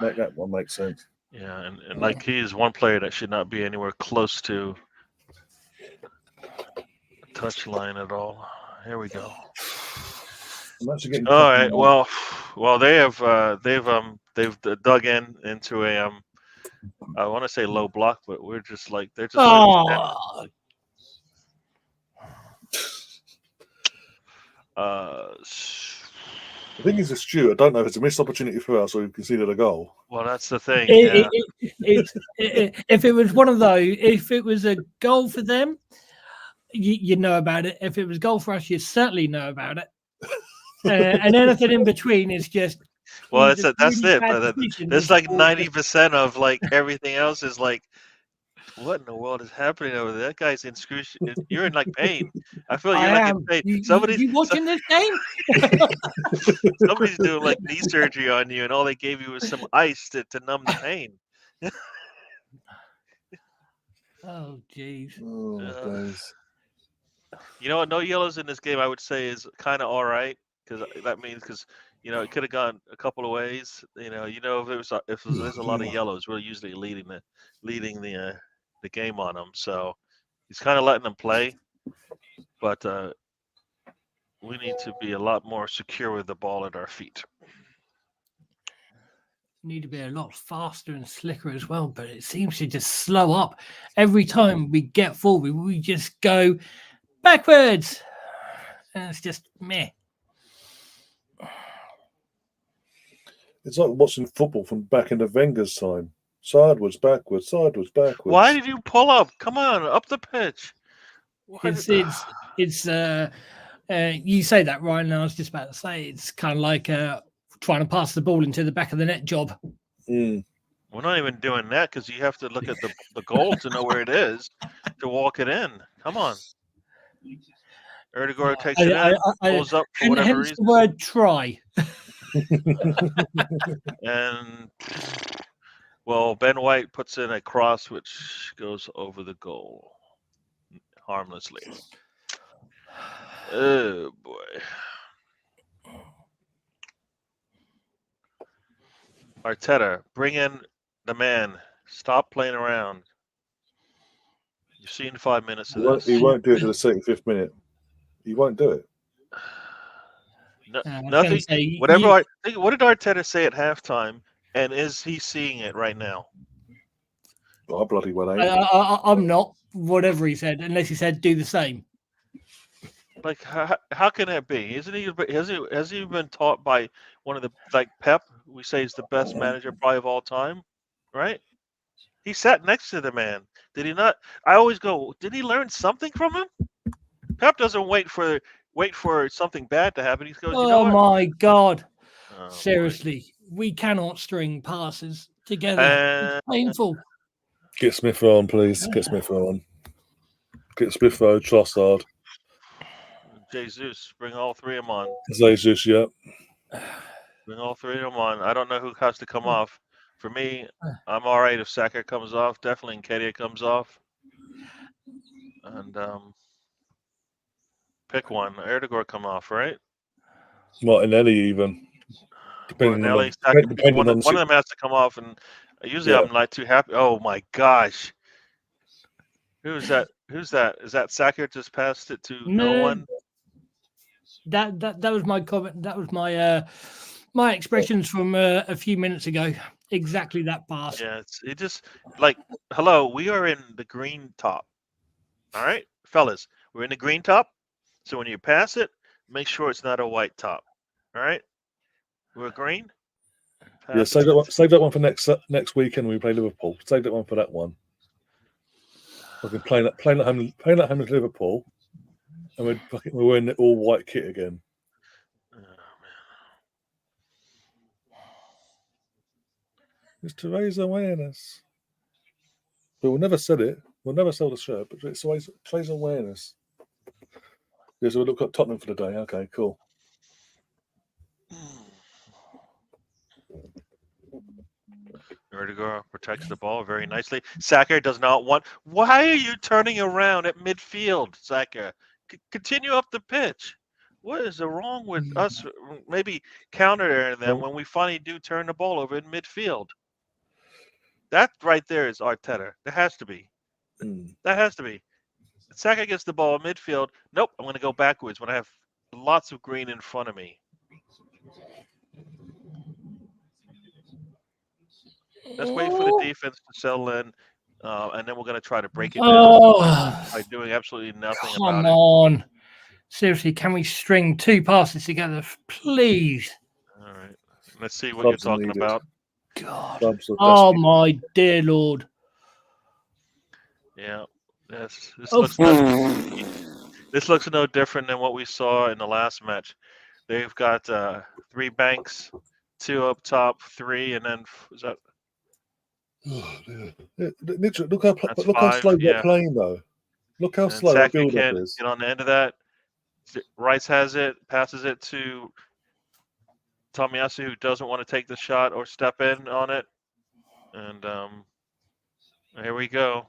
That one makes sense. Yeah, and like he is one player that should not be anywhere close to a touch line at all. Here we go. All right. Well, they've dug into a I want to say low block, but we're just like they're just. The thing is, Stuart, I don't know if it's a missed opportunity for us or we conceded a goal. Well, that's the thing. If it was one of those, if it was a goal for them, you know about it. If it was a goal for us, you certainly know about it. And anything in between is just. Well, that's it. But there's like 90% of like everything else is like, what in the world is happening over there? That guy's in you're in like pain. I feel you're like in pain. You watching this game? Somebody's doing like knee surgery on you, and all they gave you was some ice to numb the pain. Oh, jeez. You know what? No yellows in this game, I would say, is kind of all right because it could have gone a couple of ways. If there's a lot of yellows, we're usually leading the game on them. So he's kind of letting them play, but we need to be a lot more secure with the ball at our feet. Need to be a lot faster and slicker as well, but it seems to just slow up every time we get forward. We just go backwards, and it's just meh. It's like watching football from back in the Wenger's time. Sideways, backwards, sideways, backwards. Why did you pull up? Come on, up the pitch. It's you say that, Ryan, and I was just about to say it's kind of like trying to pass the ball into the back of the net job. We're not even doing that because you have to look at the goal to know where it is to walk it in. Come on. Erdegaard takes it in, pulls up for whatever reason. The word try. And well, Ben White puts in a cross which goes over the goal harmlessly. Oh boy. Arteta, bring in the man. Stop playing around. You've seen 5 minutes of this. He won't do it to the 75th minute. He won't do it. Nothing. What did Arteta say at halftime? And is he seeing it right now? I bloody well ain't. I'm not. Whatever he said, unless he said do the same. Like how can that be? Isn't he? Has he been taught by one of the Pep? We say he's the best manager probably of all time, right? He sat next to the man. Did he not? I always go. Did he learn something from him? Pep doesn't wait for something bad to happen. He goes. Oh my God! Seriously, we cannot string passes together. It's painful. Get Smith on, please. Get Smith on. Get Smith on. Trossard. Jesus, bring all three of them on. Jesus, yeah. Bring all three of them on. I don't know who has to come off. For me, I'm all right if Saka comes off. Definitely Nketiah comes off. And pick one. Erdegaard come off, right? Martinelli even. Depending on one of them has to come off, and usually I'm not too happy. Oh my gosh. Who's that? Is that Saka just passed it to no one? That was my comment. That was my my expressions from a few minutes ago. Exactly that pass. Yeah, it just like hello. We are in the green top. All right, fellas, we're in the green top. So when you pass it, make sure it's not a white top. All right, we're green. Save that one for next weekend when we play Liverpool. Save that one for that one. We're playing at home with Liverpool, and we're wearing the all white kit again. It's to raise awareness. But we'll never sell it. We'll never sell the shirt, but it's always raise awareness. Yeah, so we'll look at Tottenham for the day. Okay, cool. Erdegaard protects the ball very nicely. Saka does not want. Why are you turning around at midfield, Saka? Continue up the pitch. What is wrong with us? Maybe counter them when we finally do turn the ball over in midfield. That right there is Arteta. There has to be. That has to be. Saka gets the ball in midfield. Nope, I'm going to go backwards when I have lots of green in front of me. Let's wait for the defense to settle in, and then we're going to try to break it down by doing absolutely nothing about it. Come on. Seriously, can we string 2 passes together, please? All right. Let's see what you're talking about. God. Oh, my dear Lord. Yeah. This looks no different than what we saw in the last match. They've got 3 banks, 2 up top, 3, and then is that? Look how slow they're playing, though. Look how slow the build-up is. Get on the end of that. Rice has it, passes it to Tomiyasu, who doesn't want to take the shot or step in on it. And here we go.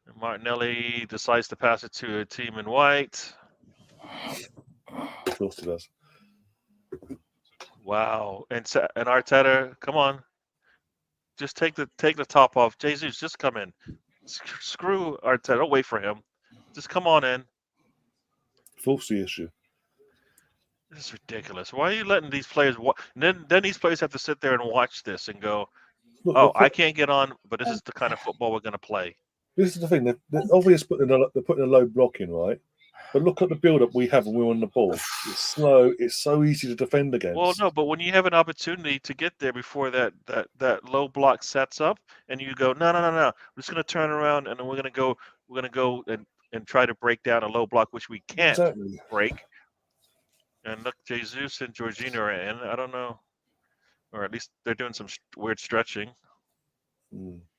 And Martinelli decides to pass it to a team in white. Of course he does. Wow. And Arteta, come on. Just take the top off. Jesus, just come in. Screw Arteta. Don't wait for him. Just come on in. Force the issue. This is ridiculous. Why are you letting these players watch? Then these players have to sit there and watch this and go, I can't get on, but this is the kind of football we're going to play. This is the thing. They're obviously they're putting a low block in, right? But look at the build-up we have when we're on the ball. It's slow. It's so easy to defend against. Well, no, but when you have an opportunity to get there before that low block sets up, and you go, no, we're just going to turn around and then we're going to go and try to break down a low block, which we can't break. And look, Jesus and Jorginho are in. I don't know, or at least they're doing some weird stretching,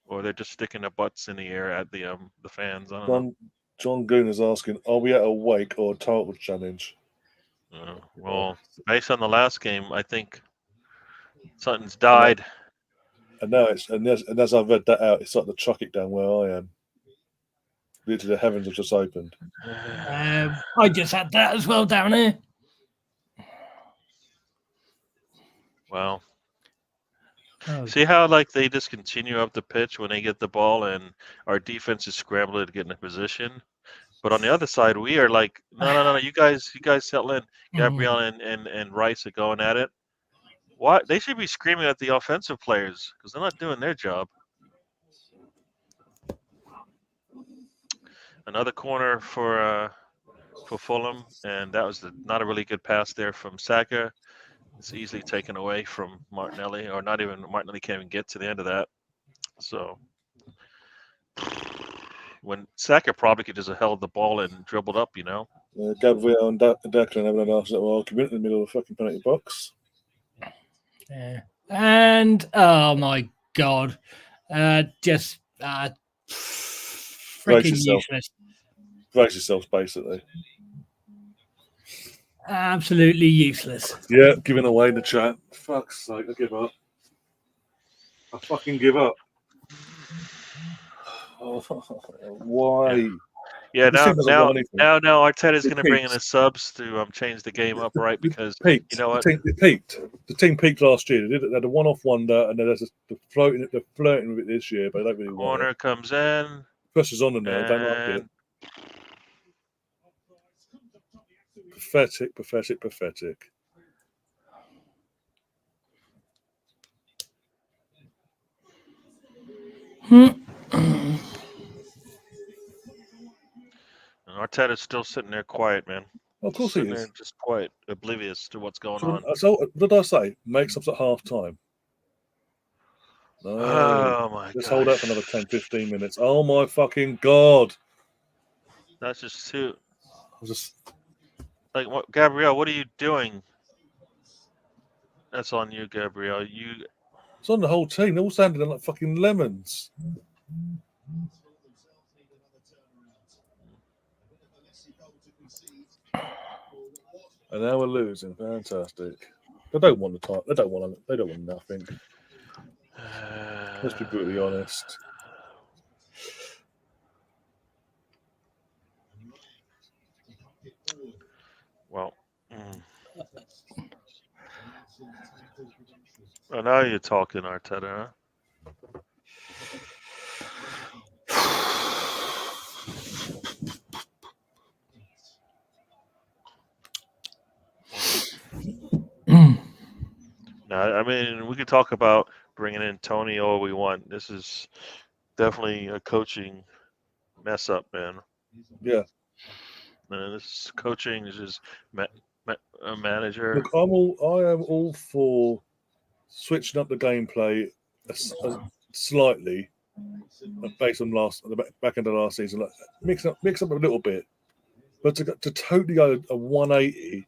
or they're just sticking their butts in the air at the fans. I don't know. John Goon is asking, are we at a wake or a title challenge? Well, based on the last game, I think something's died. And now and as I've read that out, it's like the chuck it down where I am. Literally, the heavens have just opened. I just had that as well down here. Wow. See how they just continue up the pitch when they get the ball, and our defense is scrambling to get in a position. But on the other side, we are like, no, you guys settle in. Gabriel and Rice are going at it. What? They should be screaming at the offensive players because they're not doing their job. Another corner for Fulham, and that was not a really good pass there from Saka. It's easily taken away from Martinelli, or not even Martinelli can't even get to the end of that. So when Saka probably could just have held the ball and dribbled up, Gabriel and Declan having a nice little argument in the middle of the fucking penalty box. Yeah. And oh my god, just freaking useless. Brace yourselves, basically. Absolutely useless. Yeah, giving away in the chat. Fuck's sake, I give up. I fucking give up. Oh, why? Yeah, now Arteta's going to bring in the subs to change the game up, right? Because you know what? The team peaked last year. They had a one-off wonder, and then they're flirting with it this year, but they don't really want it. Corner comes in. Pressure's on them now. Don't like it. Pathetic. And Arteta's still sitting there quiet, man. Of course he is. There just quiet, oblivious to what's going on. So what did I say? Makes up at half time. No, oh my god. Let's hold up for another 10, 15 minutes. Oh my fucking god. That's just too. I was just like, what, Gabrielle, what are you doing? That's on you, Gabriel. It's on the whole team. They're all standing there like fucking lemons. And now we're losing. Fantastic. They don't want the time. They don't want nothing. Let's be brutally honest. Well, well, now you're talking, Arteta, huh? No, I mean, we could talk about bringing in Tony all we want. This is definitely a coaching mess up, man. Yeah. And this coaching is just a manager. Look, I am all for switching up the gameplay slightly based on the back end of last season. Like, mix up a little bit, but to totally go a 180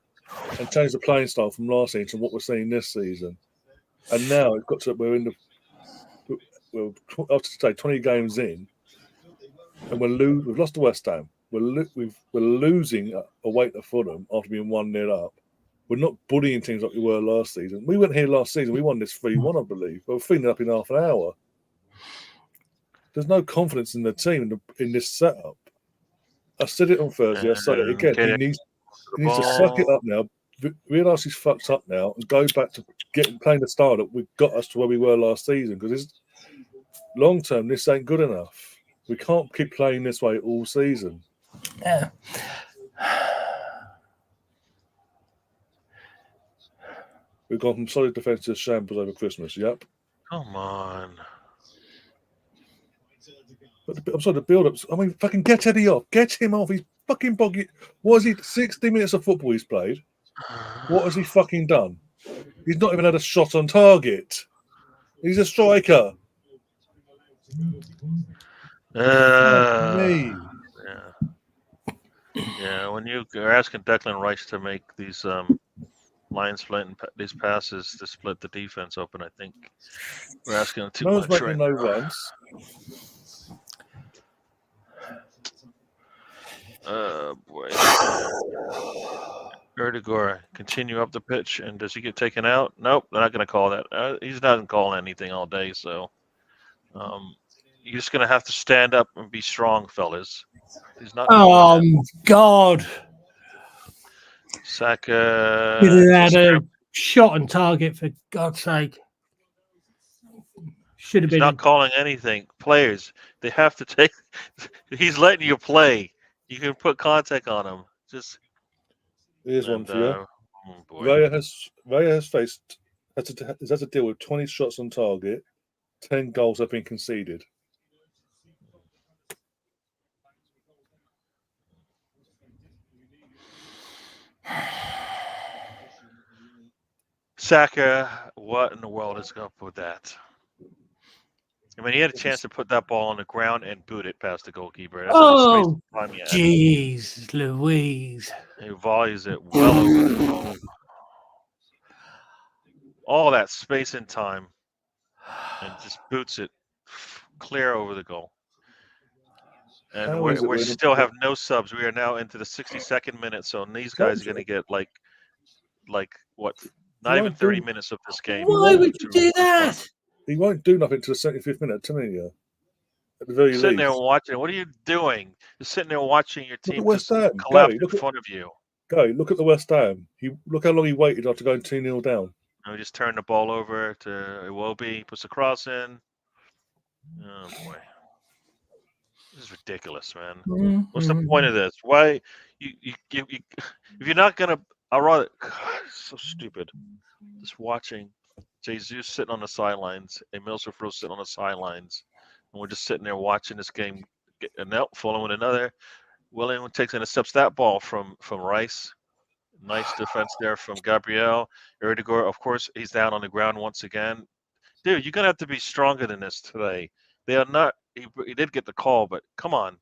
and change the playing style from last season to what we're seeing this season, and now it's got to we're after today 20 games in, and we've lost to West Ham. We're losing away to Fulham after being 1-0 up. We're not bullying teams like we were last season. We went here last season. We won this 3-1, I believe. But we're 3-0 up in half an hour. There's no confidence in the team in this setup. I said it on Thursday. I said it again. He needs to suck it up now, realise he's fucked up now, and go back to playing the style that we got us to where we were last season. Because long term, this ain't good enough. We can't keep playing this way all season. Yeah. We've gone from solid defence to shambles over Christmas. Yep. Come on. But I'm sorry, the build-ups. I mean, fucking get Eddie off. Get him off. He's fucking boggy. What is he? 60 minutes of football he's played. What has he fucking done? He's not even had a shot on target. He's a striker. Yeah. Yeah, when you're asking Declan Rice to make these line split and these passes to split the defense open, I think we're asking too much. No one's making no runs. Boy. Erdegaard continue up the pitch, and does he get taken out? Nope, they're not going to call that. He's not calling anything all day, so you're just going to have to stand up and be strong, fellas. He's not. Oh God! Saka had a shot on target, for God's sake. Should have been. Not calling anything. Players, they have to take. He's letting you play. You can put contact on him. Just. Here's one for you. Raya has had to deal with 20 shots on target. 10 goals have been conceded. Saka, what in the world is up with that? I mean, he had a chance to put that ball on the ground and boot it past the goalkeeper. That's jeez, Louise. He volleys it well over the goal. All that space and time, and just boots it clear over the goal. And we still have no subs. We are now into the 62nd minute, so these guys are going to get like what? Not even 30 minutes of this game. Why would you do that? He won't do nothing to the 75th minute, I'm telling you. At the very least. Sitting there watching. What are you doing? You're sitting there watching your team just collapse in front of you. Go, look at the West Ham. Look how long he waited after going 2-0 down. And we just turned the ball over to Iwobi, puts the cross in. Oh, boy. This is ridiculous, man. Mm-hmm. What's the point of this? Why you if you're not gonna, I'd rather. God, it's so stupid. Just watching Jesus sitting on the sidelines, Emil Smith-Rowe sitting on the sidelines, and we're just sitting there watching this game. And now Fulham with another. William takes and intercepts that ball from Rice. Nice defense there from Gabriel. Erdegaard, of course, he's down on the ground once again. Dude, you're gonna have to be stronger than this today. They are not. He did get the call, but come on.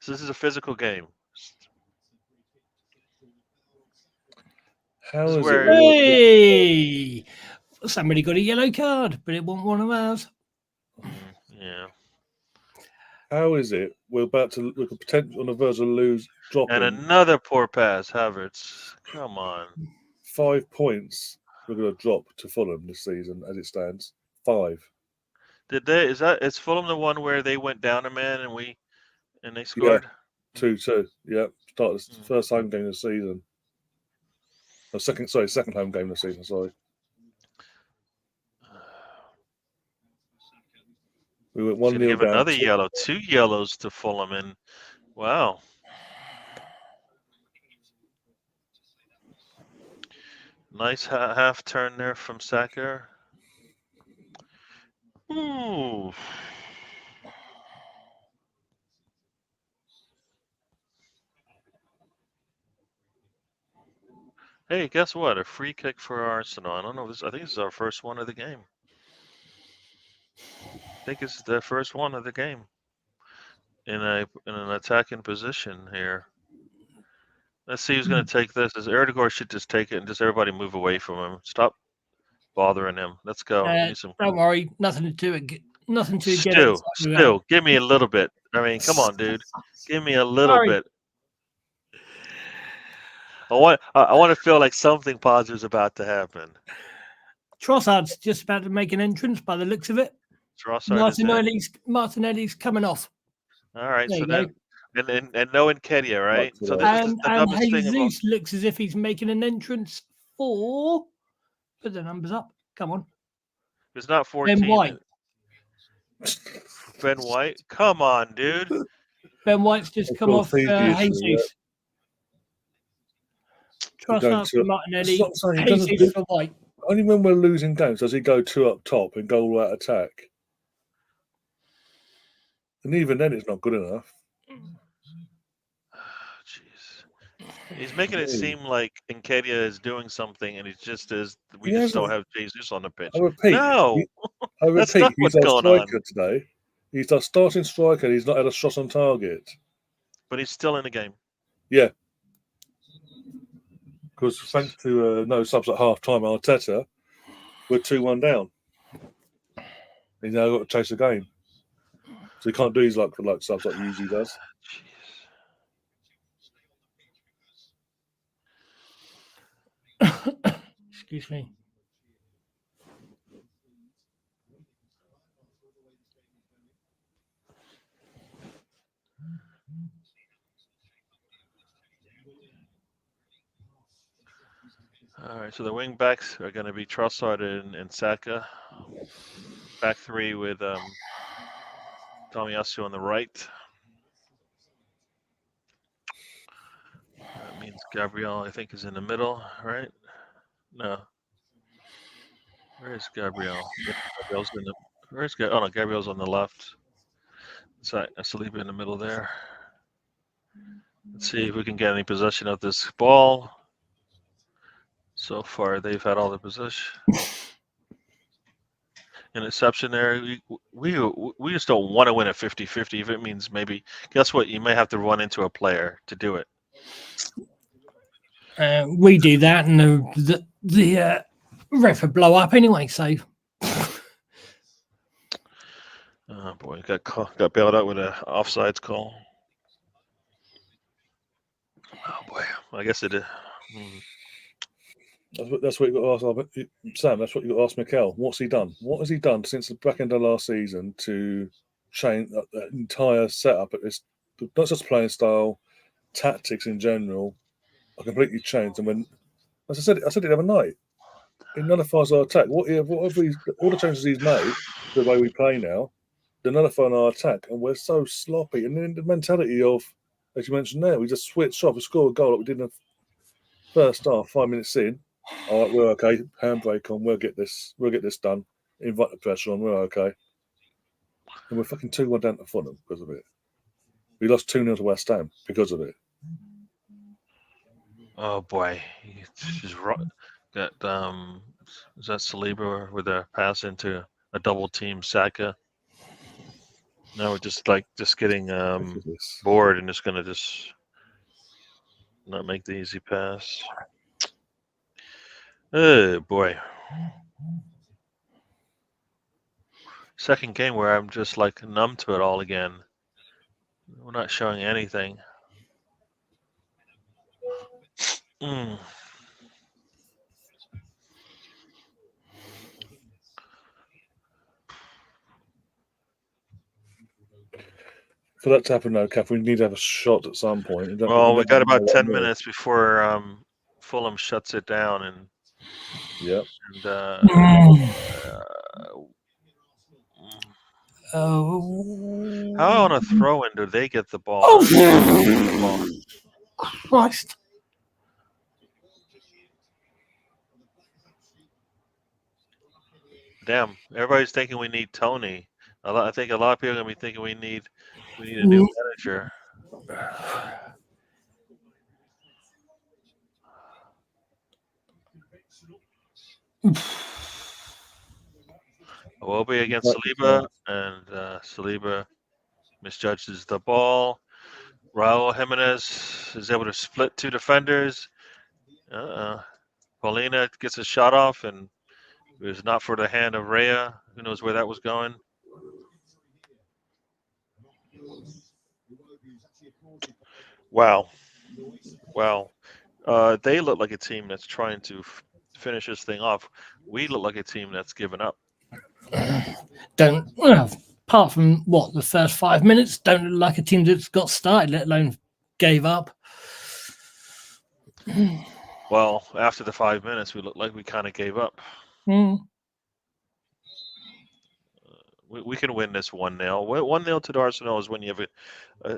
This is a physical game. How This is is where- it? Hey, somebody got a yellow card, but it wasn't one of ours. Yeah. How is it? We're potentially on the verge of dropping And another poor pass, Havertz. Come on. 5 points. We're going to drop to Fulham this season as it stands. 5. Is Fulham the one where they went down a man and they scored? 2-2. Yeah. Start the first home game of the season. No, second home game of the season, sorry. We went 1-0 give down. another yellow, 2 yellows to Fulham, and wow. Nice half turn there from Saka. Ooh. Hey, guess what? A free kick for Arsenal. I don't know. I think this is our first one of the game. I think it's the first one of the game in an attacking position here. Let's see who's going to take this. Erdogan should just take it and just everybody move away from him. Stop bothering him. Let's go. Don't worry, nothing to do it. Nothing to get Stu, it. give me a little bit. I mean, come on, dude. Give me a little bit. I want to feel like something positive is about to happen. Trossard's just about to make an entrance by the looks of it. Martinelli's coming off. All right, there so then and no Nketiah, right? So this is the and dumbest thing. Jesus looks as if he's making an entrance for. Put the numbers up. Come on. It's not 14. Ben White. Ben White? Come on, dude. Ben White's just come off Jesus. Trossard for Martinelli. Jesus for White. Only when we're losing games does he go 2 up top and go all out attack. And even then, it's not good enough. Jeez. He's making it seem like Nketiah is doing something, and just don't have Jesus on the pitch. I repeat, That's not he's our striker today. He's our starting striker. He's not had a shot on target. But he's still in the game. Yeah. Because thanks to no subs at half time, Arteta, we're 2-1 down. He's now got to chase the game. So he can't do his like subs like he usually does. Excuse me. All right, so the wing backs are going to be Trossard and Saka. Back three with Tomiyasu on the right. That means Gabriel, I think, is in the middle, right? No. Where is Gabriel? Gabriel's on the left. So Saliba in the middle there. Let's see if we can get any possession of this ball. So far, they've had all the possession. Interception there. We just don't want to win a 50-50 if it means maybe. Guess what? You may have to run into a player to do it. We do that, and the ref would blow up anyway. So. Oh boy, got bailed out with an offsides call. Oh boy, I guess it is. That's what you got to ask Sam. That's what you got to ask Mikel. What's he done? What has he done since the back end of last season to change that entire setup? Not just playing style, tactics in general, are completely changed. And when, as I said it the other night, it nullifies our attack. All the changes he's made, the way we play now, they nullify our attack, and we're so sloppy. And then the mentality of, as you mentioned there, we just switch off and score a goal like we did in the first half, 5 minutes in. All right, we're okay. Handbrake on. We'll get this done. Invite the pressure on. We're okay. And we're fucking 2-1 down to Fulham because of it. We lost 2-0 to West Ham because of it. Oh boy, she's got is that Saliba with a pass into a double team Saka? No, we're just getting bored and just gonna not make the easy pass. Oh boy. Second game where I'm just like numb to it all again. We're not showing anything. Mm. For that to happen, though, Kath, we need to have a shot at some point. Well, we got know about what 10 I'm doing. minutes before Fulham shuts it down, and Yeah. How on a throw-in do they get the ball? Oh, Christ. Damn, everybody's thinking we need Tony. I think a lot of people are gonna be thinking we need a new manager. Will be against Saliba, and Saliba misjudges the ball. Raul Jimenez is able to split two defenders. Paulina gets a shot off, and it was not for the hand of Rhea. Who knows where that was going? Wow. They look like a team that's trying to finish this thing off. We look like a team that's given up. Apart from what, the first 5 minutes, don't look like a team that's got started, let alone gave up. Well, after the 5 minutes, we looked like we kind of gave up. We can win this 1-0. 1-0 to the Arsenal is when you have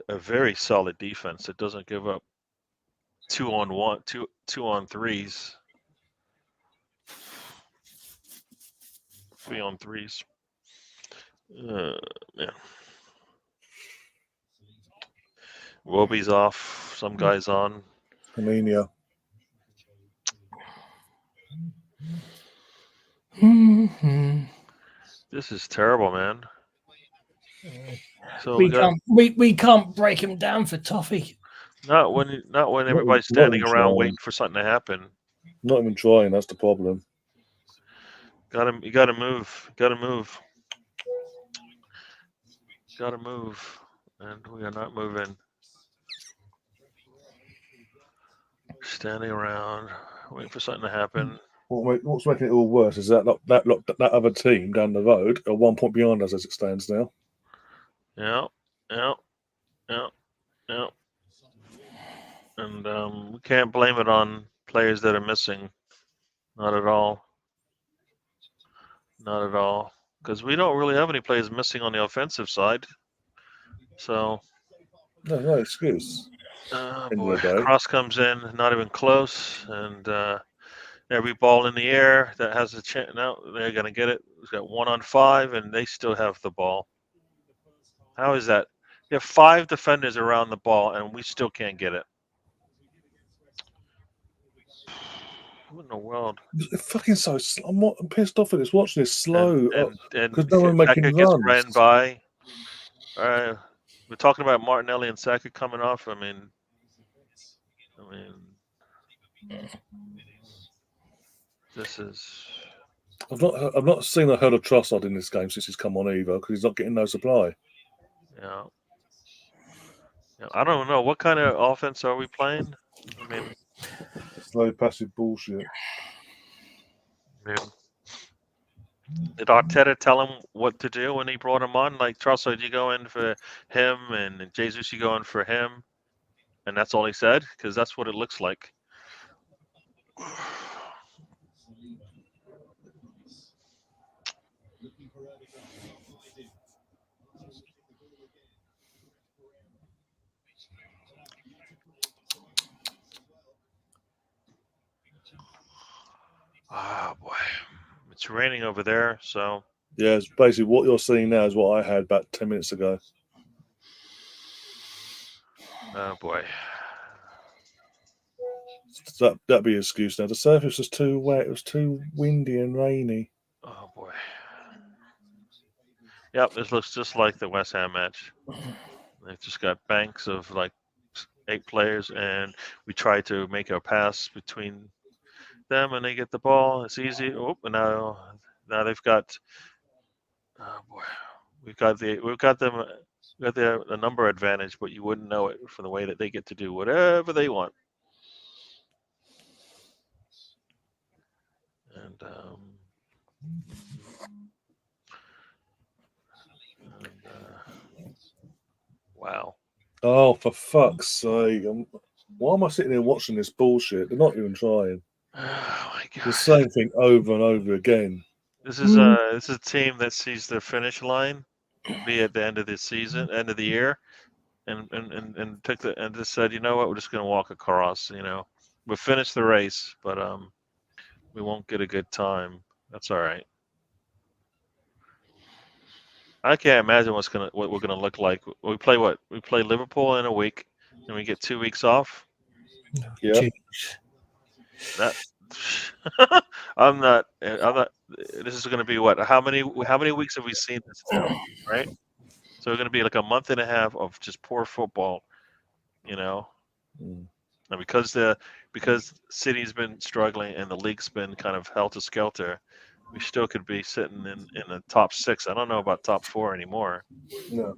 a very solid defense that doesn't give up 2-on-1, 2-on-3s, 3-on-3s. Man. Wobie's off. Some guy's on. Amelia. This is terrible, man. So we can't break him down for toffee. Not when everybody's standing around waiting for something to happen. Not even trying. That's the problem. You gotta move. Gotta move. And we are not moving. Standing around, waiting for something to happen. What's making it all worse is that other team down the road are 1 point behind us as it stands now. Yeah. And we can't blame it on players that are missing. Not at all. Because we don't really have any players missing on the offensive side. So. No excuse. Boy, cross comes in, not even close, and every ball in the air that has a chance. Now they're gonna get it. We've got 1-on-5, and they still have the ball. How is that? You have 5 defenders around the ball, and we still can't get it. What in the world? It's fucking so. I'm pissed off at this. Watching this slow because no one making Saka runs. Gets ran by. We're talking about Martinelli and Saka coming off. I mean, this is. I've not seen or heard of Trossard in this game since he's come on either, because he's not getting no supply. Yeah. I don't know what kind of offense are we playing. I mean, slow passive bullshit. Did Arteta tell him what to do when he brought him on? Like, Trossard, you go in for him, and Jesus, you go in for him, and that's all he said? Because that's what it looks like. Oh, boy. It's raining over there, so. Yeah, it's basically what you're seeing now is what I had about 10 minutes ago. Oh, boy. That'd be an excuse now. The surface was too wet. It was too windy and rainy. Oh, boy. Yep, this looks just like the West Ham match. They've just got banks of like 8 players, and we tried to make a pass between them and they get the ball. It's easy. Oh, and now they've got. Oh boy, we've got them. We got the number advantage, but you wouldn't know it from the way that they get to do whatever they want. And wow. Oh, for fuck's sake! Why am I sitting here watching this bullshit? They're not even trying. Oh my god. The same thing over and over again. This is a team that sees the finish line be at the end of the season, end of the year, and took and just said, you know what, we're just gonna walk across. We'll finish the race, but we won't get a good time. That's all right. I can't imagine what we're gonna look like. We play what? We play Liverpool in a week, and we get 2 weeks off. Yeah. That I'm not. This is going to be what? How many weeks have we seen this now? Right. So we're going to be like a month and a half of just poor football, And because City's been struggling and the league's been kind of helter skelter, we still could be sitting in the top 6. I don't know about top 4 anymore. No.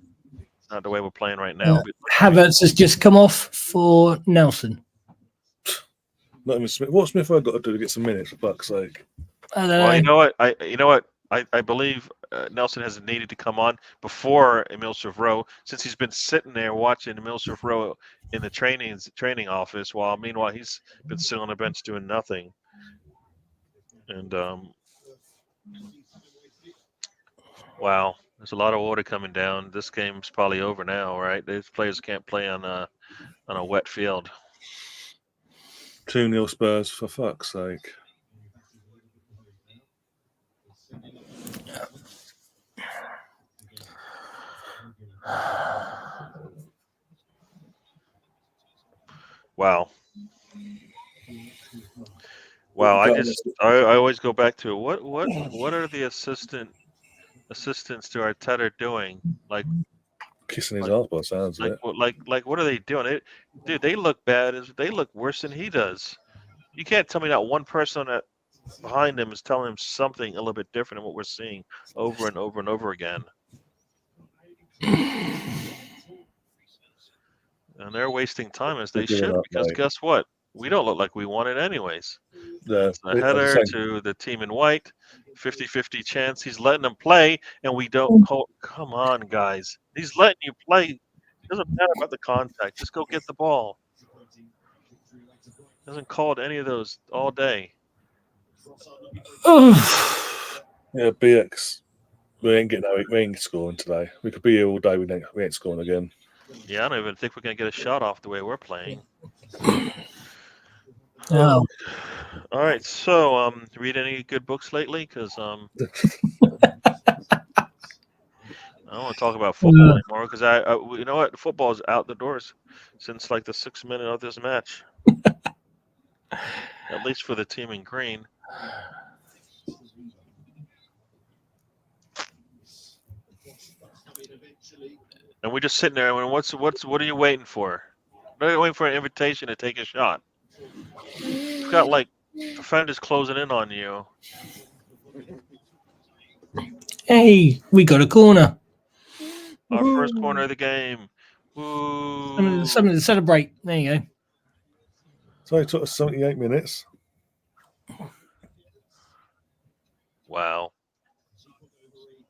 Not the way we're playing right now. Havertz has just come off for Nelson. Not even Smith. What's Smith got to do to get some minutes? For fuck's sake. I don't know. Well, you know what? I believe Nelson has needed to come on before Emile Smith-Rowe, since he's been sitting there watching Emile Smith-Rowe in the training office, while meanwhile he's been sitting on the bench doing nothing. And wow, there's a lot of water coming down. This game's probably over now, right? These players can't play on a wet field. 2-0 Spurs, for fuck's sake. Wow. I always go back to what are the assistants to Arteta doing? Like kissing his ass by the sounds of it. Like what are they doing? They look bad. They look worse than he does. You can't tell me that one person behind him is telling him something a little bit different than what we're seeing over and over and over again. And they're wasting time as they should, because guess what? We don't look like we want it anyways. The header to the team in white, 50-50 chance. He's letting them play, and we don't call. Come on, guys. He's letting you play. Doesn't matter about the contact. Just go get the ball. Doesn't call it any of those all day. Yeah, BX. We ain't scoring today. We could be here all day. We ain't scoring again. Yeah, I don't even think we're gonna get a shot off the way we're playing. Oh. All right. So, read any good books lately? Because I don't want to talk about football anymore. Because you know what, football is out the doors since like the 6th minute of this match. At least for the team in green. And we're just sitting there. I mean, what are you waiting for? What are you waiting for? An invitation to take a shot? You've got like defenders closing in on you. Hey, we got a corner. Our first corner of the game. Ooh. Something to celebrate. There you go. So it took us 78 minutes. Wow.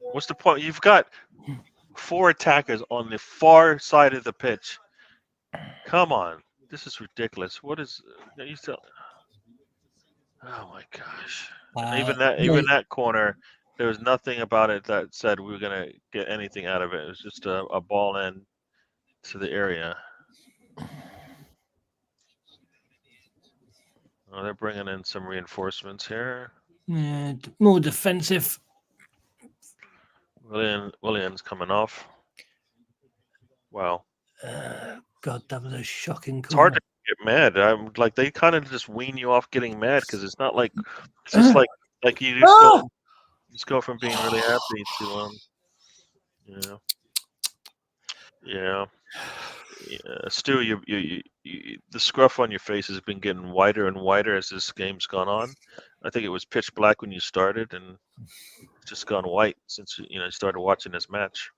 What's the point? You've got 4 attackers on the far side of the pitch. Come on. This is ridiculous. What is you still? Oh my gosh. Even that corner, there was nothing about it that said we were gonna get anything out of it. It was just a ball in to the area. Oh, they're bringing in some reinforcements here. Yeah, more defensive. William's coming off. Wow. God, that was a shocking corner. It's hard to get mad. I'm like, they kind of just wean you off getting mad, because it's not like it's just like you just go from being really happy to yeah. Stu, the scruff on your face has been getting wider and wider as this game's gone on. I think it was pitch black when you started, and it's just gone white since you started watching this match.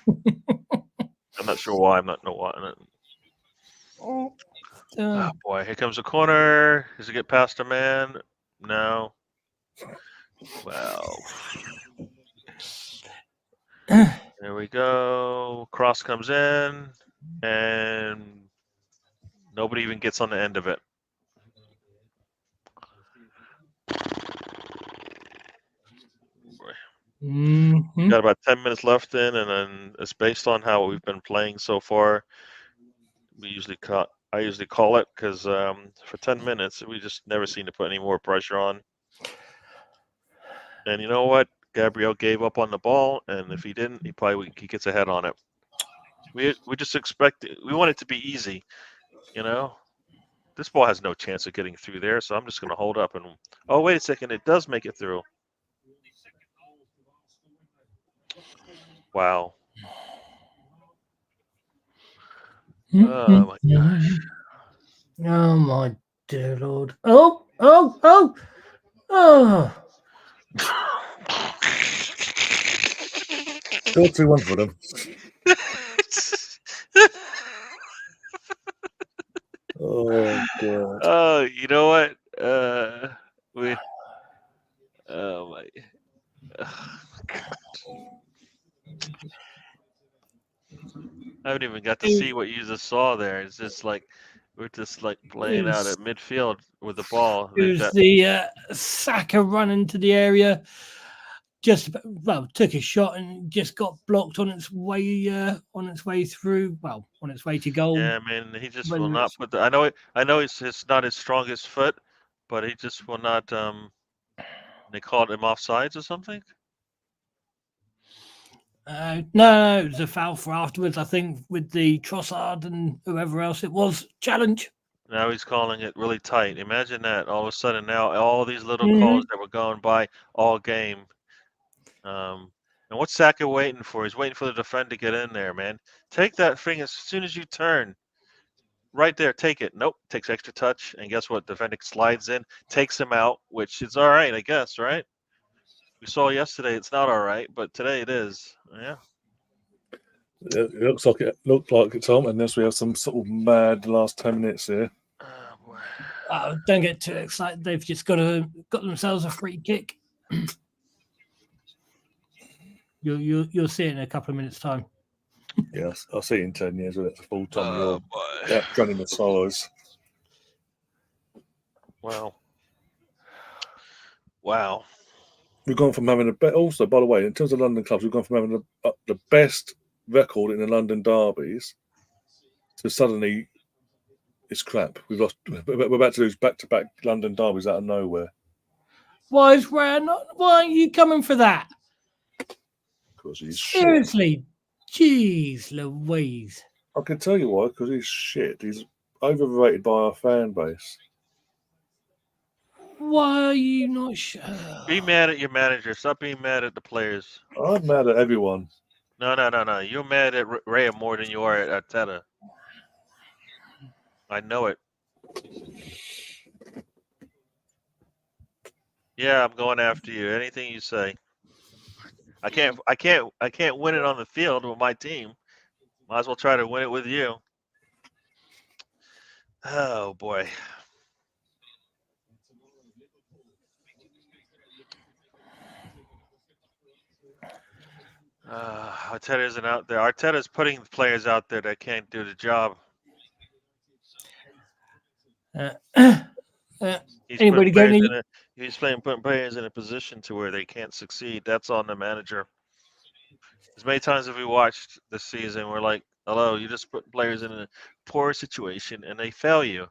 I'm not sure why. I'm not know why. Oh boy, here comes a corner. Does it get past a man? No. Well, there we go. Cross comes in, and nobody even gets on the end of it. Mm-hmm. Got about 10 minutes left in, and then it's based on how we've been playing so far. I usually call it because for 10 minutes we just never seem to put any more pressure on. And you know what? Gabriel gave up on the ball, and if he didn't, he gets a head on it. We just we want it to be easy, This ball has no chance of getting through there, so I'm just going to hold up and. Oh, wait a second! It does make it through. Wow. Oh my gosh. Oh my dear Lord. Oh. Still 2-1 for them. Oh god. You know what? Oh my. I haven't even got to see what you just saw there. It's just like we're just like playing out at midfield with the ball. It was the Saka running to the area. Took a shot and just got blocked on its way through. Well, on its way to goal. Yeah, I mean, he just will not put the. I know it's not his strongest foot, but he just will not. They called him offsides or something. No, it was a foul for afterwards. I think with the Trossard and whoever else it was challenge. Now he's calling it really tight. Imagine that. All of a sudden now, all these little calls that were going by all game. And what's Saka waiting for? He's waiting for the defender to get in there, man. Take that thing as soon as you turn. Right there, take it. Nope, takes extra touch. And guess what? Defender slides in, takes him out, which is all right, I guess, right? We saw yesterday it's not all right, but today it is. Yeah. It looks like it, Tom, unless we have some sort of mad last 10 minutes here. Oh, boy. Don't get too excited. They've just got themselves a free kick. You'll see it in a couple of minutes' time. Yes, I'll see it in 10 years with it full time. Oh, boy. Running the solos. Wow. We've gone from having also, by the way, in terms of London clubs, we've gone from having the best record in the London derbies to suddenly it's crap. We're about to lose back-to-back London derbies out of nowhere. Why are you coming for that? Because he's seriously, jeez Louise. I can tell you why. Because he's shit. He's overrated by our fan base. Why are you not sure? Be mad at your manager. Stop being mad at the players. I'm mad at everyone. No. You're mad at Raya more than you are at Arteta. I know it. Yeah, I'm going after you. Anything you say. I can't win it on the field with my team. Might as well try to win it with you. Oh boy. Arteta isn't out there. Arteta's putting players out there that can't do the job. Anybody got any? He's putting players in a position to where they can't succeed. That's on the manager. As many times as we watched this season, we're like, hello, you just put players in a poor situation and they fail you.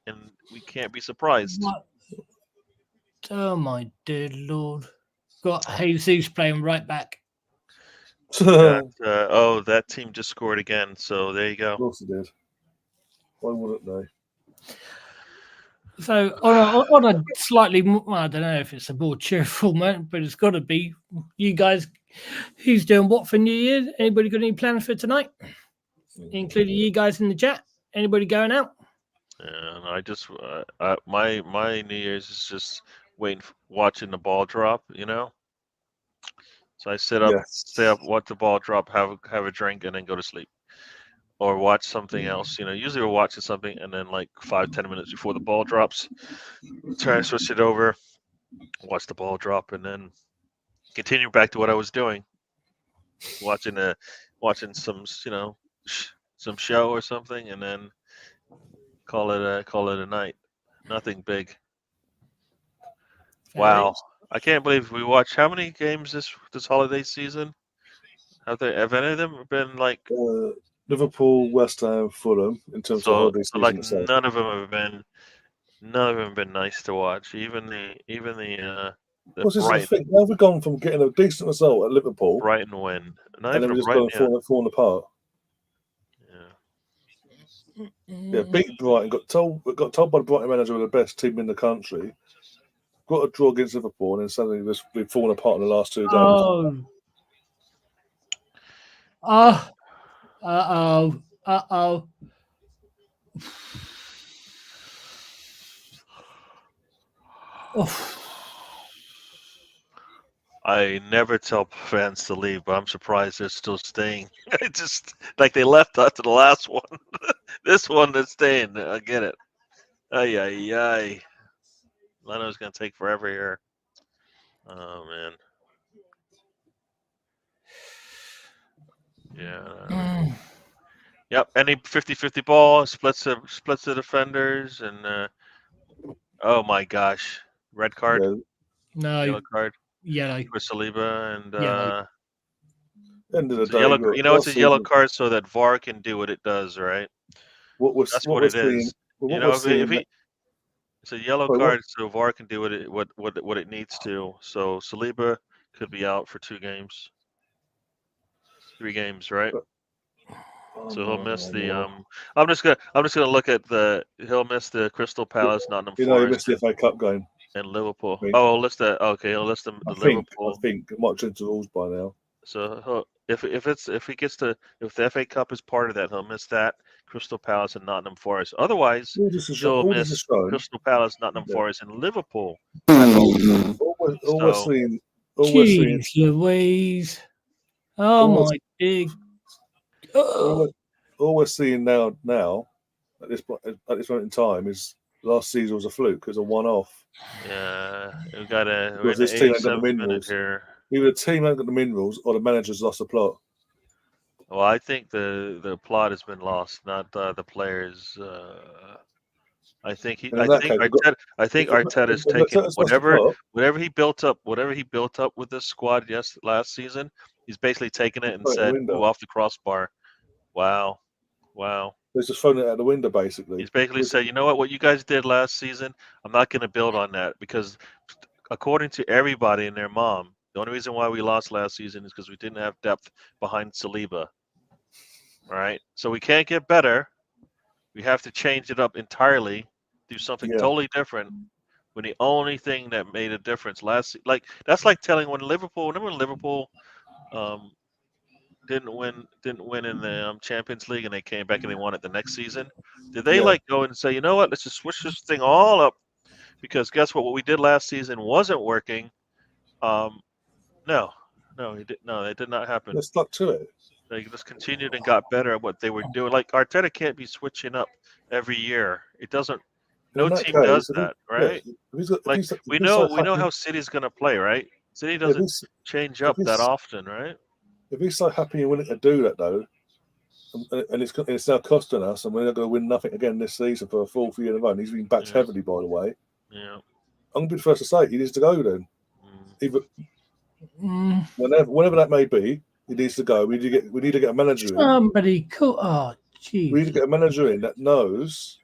And we can't be surprised. What? Oh, my dear Lord. Got Jesus playing right back. That team just scored again. So there you go. Of course it did. Why wouldn't they? So on a slightly, I don't know if it's a more cheerful moment, but it's got to be. You guys, who's doing what for New Year's? Anybody got any plans for tonight? including you guys in the chat. Anybody going out? And I just my New Year's is just watching the ball drop. So I stay up, watch the ball drop, have a drink, and then go to sleep, or watch something else. Usually we're watching something, and then like 5-10 minutes before the ball drops, try to switch it over, watch the ball drop, and then continue back to what I was doing, watching some some show or something, and then call it a night. Nothing big. Wow, I can't believe we watched how many games this holiday season? Have any of them been like Liverpool, West Ham, Fulham in terms of holiday season? Like none of them have been nice to watch. Even the What's this thing? Now we've gone from getting a decent result at Liverpool, Brighton win, and then we're just going falling apart. Yeah, beat Brighton. Got told by the Brighton manager we're the best team in the country. Got a draw against Liverpool, and then suddenly we've fallen apart in the last 2 games. I never tell fans to leave, but I'm surprised they're still staying. It's just like they left after the last one. This one, they're staying. I get it. Ay. Leno's going to take forever here. Oh, man. Yeah. Yep. Any 50-50 ball splits the defenders, and oh my gosh, red card. Yeah. No. Yellow card. Yellow. For Saliba, and end of the day, it's a yellow card so that VAR can do what it does, right? That's what it is. It's a yellow card so VAR can do what it needs to. So Saliba could be out for 2 games, 3 games, right? So he'll miss the I'm just gonna look at he'll miss the Crystal Palace, Nottingham Forest. He missed the FA Cup game. And Liverpool. He'll list the Liverpool. I think it might change the rules by now. So if the FA Cup is part of that, he'll miss that, Crystal Palace and Nottingham Forest. Otherwise, he'll miss Crystal Palace, Nottingham Forest, and Liverpool. All we're seeing. Louise. Oh my big. All we're seeing now at this point in time is last season was a fluke. It was a one-off. Yeah, we're in this the team ain't got the 87th minute minerals here. Either the team ain't got the minerals or the manager's lost the plot. Well, I think the plot has been lost, not the players. I think Arteta's taken whatever he built up with this squad last season. He's basically taken it and said, "Move off the crossbar." Wow. He's just thrown it out the window, basically. He's basically said, "You know what you guys did last season, I'm not going to build on that because, according to everybody and their mom, the only reason why we lost last season is because we didn't have depth behind Saliba. All right, so we can't get better. We have to change it up entirely, do something totally different. When the only thing that made a difference that's like telling when Liverpool didn't win in the Champions League and they came back and they won it the next season. Did they go and say, you know what, let's just switch this thing all up because guess what we did last season wasn't working? No, it did not happen. They stuck to it. They just continued and got better at what they were doing. Like Arteta can't be switching up every year. It doesn't. No team does that, right? We know how City's going to play, right? City doesn't change up that often, right? If he's so happy and willing to do that, though, and it's now costing us, and we're not going to win nothing again this season for a 4th year in a row, and he's been backed heavily, by the way. Yeah. I'm going to be the first to say he needs to go then. Either whenever that may be, he needs to go. We need to get a manager in. Somebody cool. Oh, geez. We need to get a manager in that knows,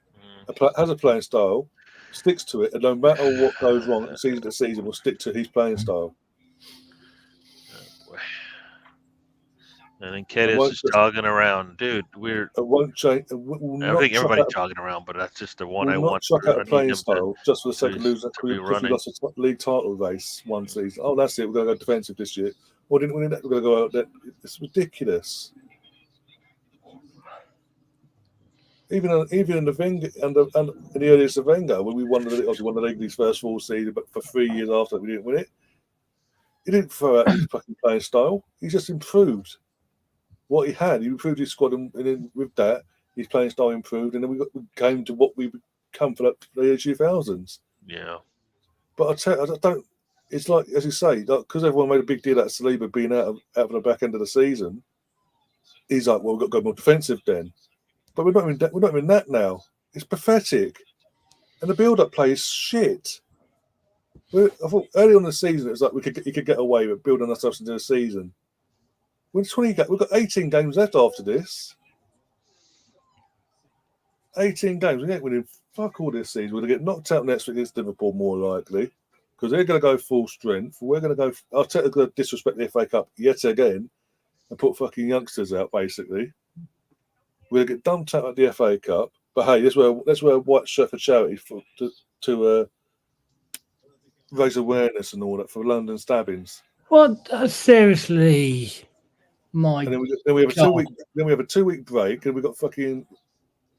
has a playing style, sticks to it, and no matter what goes wrong season to season, will stick to his playing style. And then Ked is just jogging around, dude. It won't change. I think everybody's jogging around, but that's just the one I want. Chuck out a playing style just for the sake of losing. We lost a league title race one season. Oh, that's it. We're going to go defensive this year. Or didn't we? We're going to go out there. It's ridiculous. Even in the Wenger and in the earliest of Wenger, when we won the league his first full season, but for 3 years after we didn't win it, he didn't throw out his fucking playing style. He just improved what he had. He improved his squad, and then with that, his playing style improved, and then we came to what we become for the year 2000s. Yeah. But I don't. It's like, as you say, because everyone made a big deal out of Saliba being out of the back end of the season. He's like, well, we've got to go more defensive then. But we're not even that now. It's pathetic, and the build-up play is shit. I thought early on in the season it was like you could get away with building ourselves into the season. We've got 18 games left after this. 18 games. We ain't winning fuck all this season. We're going to get knocked out next week against Liverpool, more likely, because they're going to go full strength. We're going to go. I'll take the disrespect the FA Cup yet again and put fucking youngsters out, basically. We're going to get dumped out at the FA Cup. But hey, that's where White Shirt for Charity to raise awareness and all that for London stabbings. What? Seriously, my. And then we have a 2 week break, and we've got fucking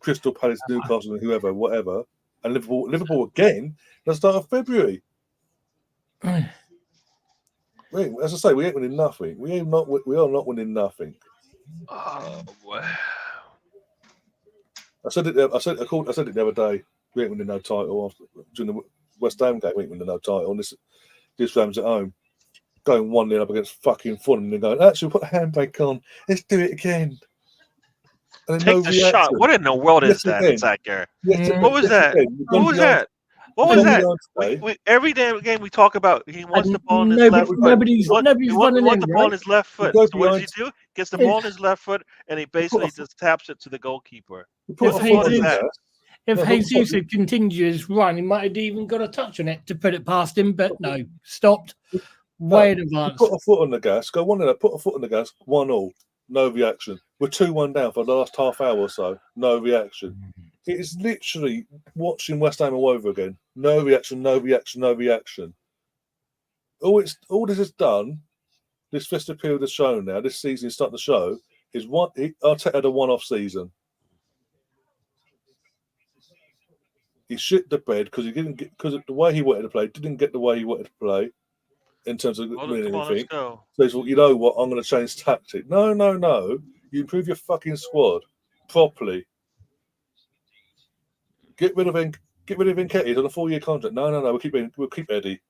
Crystal Palace, Newcastle, and whoever, whatever, and Liverpool again. At the start of February. As I say, we ain't winning nothing. We are not winning nothing. Oh, wow. I said it the other day. We ain't winning no title during the West Ham game. We ain't winning no title. And this Rams at home, going 1-0 up against fucking Fulham, and going, actually, put the handbrake on. Let's do it again. And Take the shot. What in the world is that, Zach? What was that? What was that? What was that? Every damn game we talk about, he wants the ball in his left foot. Nobody's running the ball in his left foot. So what does he do? Gets the ball in his left foot, and he basically just taps it to the goalkeeper. If Jesus had continued his run, he might have even got a touch on it to put it past him, but no, stopped way in advance. Put a foot on the gas, go 1-0, put a foot on the gas, 1-1, no reaction. We're 2-1 down for the last half hour or so, no reaction. It is literally watching West Ham all over again. No reaction, no reaction, no reaction. All this has done, this festive period has shown now, this season is starting to show, is Arteta had a one-off season. He shit the bed because the way he wanted to play didn't get the way he wanted to play in terms of winning anything. So he's thought, you know what, I'm going to change tactic. No. You improve your fucking squad properly. Get rid of Nketiah. He's on a 4-year contract. No. We'll keep Eddie.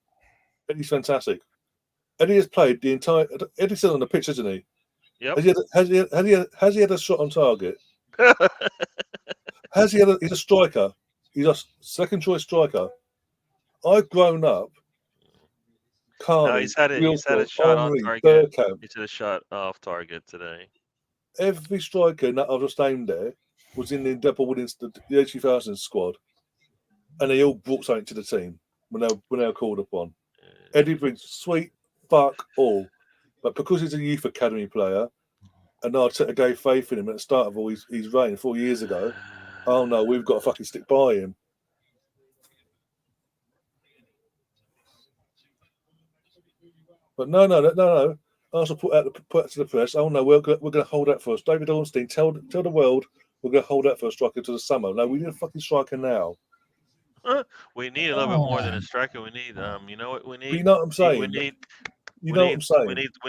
Eddie's fantastic. Eddie has played the entire. Eddie's still on the pitch, isn't he? Yep. Has he had a shot on target? He's a striker. He's a second choice striker. I've grown up. No, he's had a shot on target. He's had a shot off target today. Every striker that I've just named there was in the double winning the 2000 squad, and they all brought something to the team when they were called upon. Eddie brings sweet fuck all, but because he's a youth academy player, and Arteta gave faith in him at the start of all his reign 4 years ago. Oh no, we've got to fucking stick by him. But no. Arsenal put out to the press. Oh no, we're going to hold out for us. David Ornstein, tell the world we're going to hold out for a striker to the summer. No, we need a fucking striker now. We need a little bit more than a striker. We need, you know what we need? You know what I'm saying? We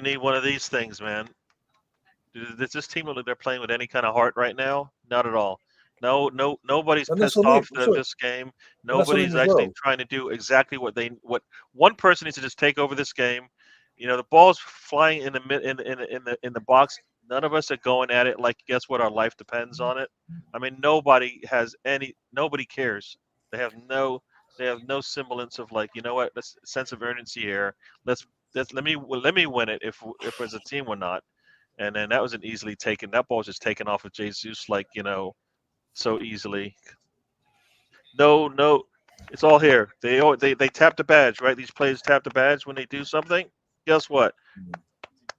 need one of these things, man. Does this team look like they're playing with any kind of heart right now? Not at all. No, nobody's pissed off this game. Nobody's actually trying to do exactly what one person needs to just take over this game. You know, the ball's flying in the box. None of us are going at it like, guess what? Our life depends on it. I mean, nobody cares. They have no semblance of like, you know what? This sense of urgency here. Let me win it if as a team we're not. And then that wasn't easily taken. That ball was just taken off of Jesus, like, you know, so easily. No, it's all here. They tap the badge, right? These players tap the badge when they do something. Guess what?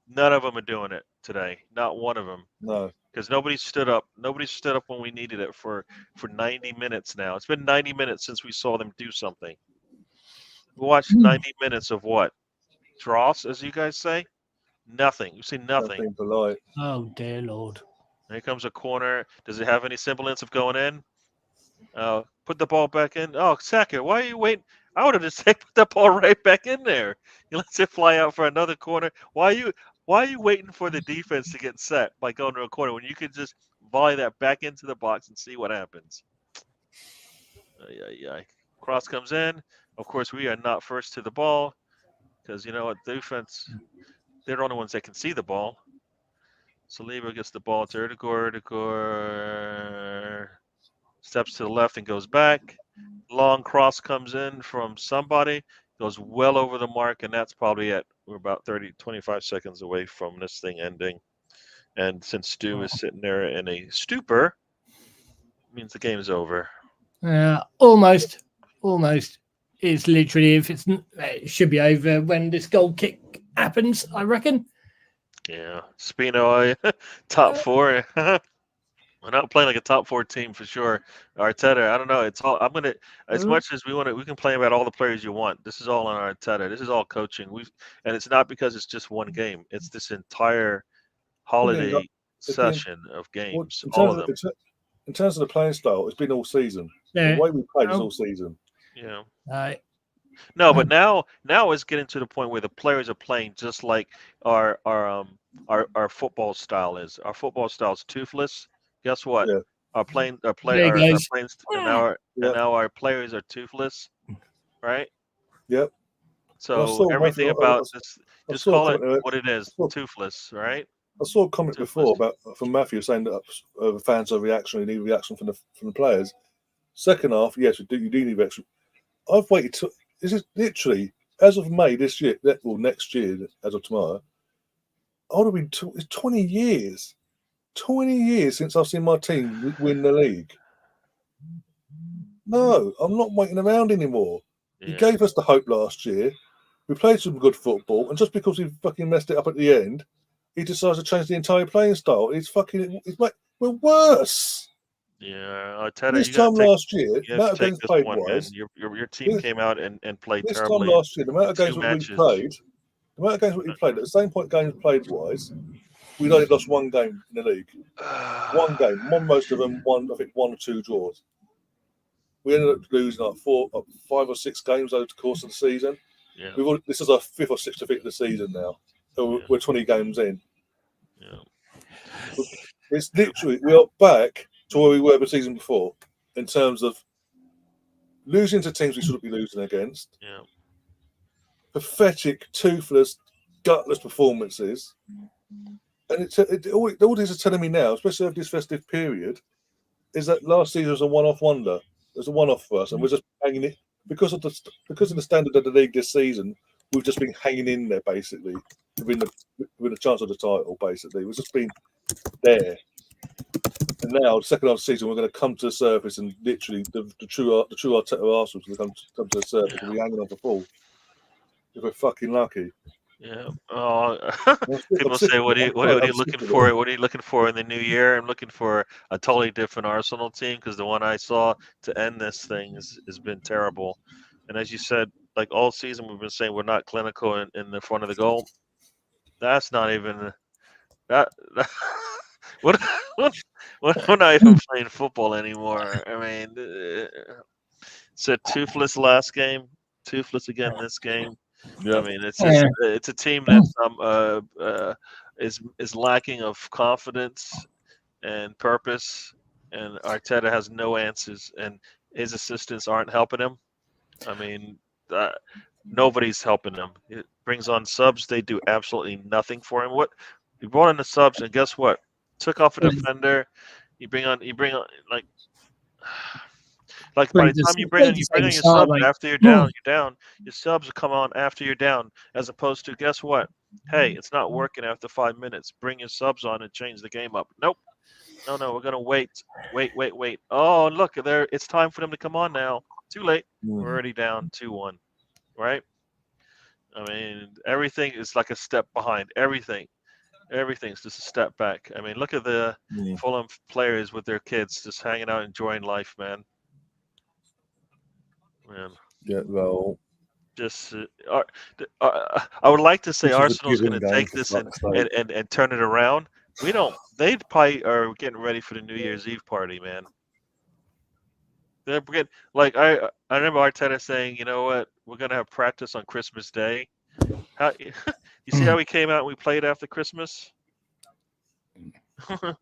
None of them are doing it today. Not one of them. No. Because nobody stood up. Nobody stood up when we needed it for 90 minutes now. It's been 90 minutes since we saw them do something. We watched 90 minutes of what? Dross, as you guys say? Nothing. You've seen nothing. Polite. Oh, dear Lord. Here comes a corner. Does it have any semblance of going in? Put the ball back in. Oh, Saka, why are you waiting? I would have just put the ball right back in there. You let it fly out for another corner. Why are you waiting for the defense to get set by going to a corner when you could just volley that back into the box and see what happens? Cross comes in. Of course, we are not first to the ball because you know what? Defense, they're the only ones that can see the ball. Saliba gets the ball to Erdegaard. Erdegaard steps to the left and goes back. Long cross comes in from somebody, goes well over the mark, and that's probably it. We're about 25 seconds away from this thing ending. And since Stu is sitting there in a stupor, it means the game is over. Almost. It's literally, it should be over when this goal kick happens, I reckon. Yeah. Spino, top four. We're not playing like a top 4 team for sure. Arteta, I don't know. It's all as much as we can play about all the players you want. This is all on Arteta. This is all coaching. And it's not because it's just one game. It's this entire holiday session of games. All of them. In terms of the playing style, it's been all season. Yeah. The way we played is all season. Yeah. No, but now it's getting to the point where the players are playing just like our football style is. Our football style is toothless. Guess what? Yeah. Our players are toothless, right? Yep. So everything about this, just call it what it is, toothless, right? I saw a comment before from Matthew saying that fans are reactionary, need reaction from the players. Second half, yes, you do need reaction. I've waited to. This is literally as of May this year, next year, as of tomorrow. I would have been 20 years. 20 years since I've seen my team win the league. No, I'm not waiting around anymore. Yeah. He gave us the hope last year. We played some good football, and just because he fucking messed it up at the end, he decides to change the entire playing style. We're worse. Yeah, Arteta. This time last year, the amount of games played wise. Your team came out and played this terribly. This time last year, the amount of games we played, at the same point games played wise, we'd only lost one game in the league. One game. Most of them won, I think, 1 or 2 draws. We ended up losing like 5 or 6 games over the course of the season. Yeah. This is our 5th or 6th of the season now. So we're 20 games in. Yeah. It's literally, we are back to where we were the season before in terms of losing to teams we shouldn't be losing against. Yeah. Pathetic, toothless, gutless performances. And all these are telling me now, especially over this festive period, is that last season was a one-off wonder. It was a one-off for us, and we're just hanging it because of the standard of the league this season. We've just been hanging in there basically, with a chance of the title. Basically, we've just been there. And now, the second half of the season, we're going to come to the surface, and literally the true Arteta Arsenal is going to come to the surface. We'll be hanging on for full if we're fucking lucky. Yeah. People say, "What are you looking for? What are you looking for in the new year?" I'm looking for a totally different Arsenal team because the one I saw to end this thing has been terrible. And as you said, like all season, we've been saying we're not clinical in the front of the goal. That's not even that. We're not even playing football anymore. I mean, it's a toothless last game, toothless again this game. Yeah. I mean, it's a team that is lacking of confidence and purpose, and Arteta has no answers, and his assistants aren't helping him. I mean, nobody's helping him. It brings on subs; they do absolutely nothing for him. He brought in the subs, and guess what? Took off a defender. You bring on like by the time you bring on your subs after you're down, your subs will come on after you're down, as opposed to guess what? Hey, it's not working after 5 minutes. Bring your subs on and change the game up. Nope. No, we're gonna wait. Oh, look, it's time for them to come on now. Too late. We're already down 2-1. Right? I mean, everything is like a step behind. Everything's just a step back. I mean, look at the Fulham players with their kids just hanging out, enjoying life, man. Yeah, well, just I would like to say Arsenal's going to take this and turn it around, We don't. They probably are getting ready for the New Year's Eve party, man. They're getting like I remember Arteta saying, you know what, we're gonna have practice on Christmas Day. How you see how we came out and we played after Christmas? And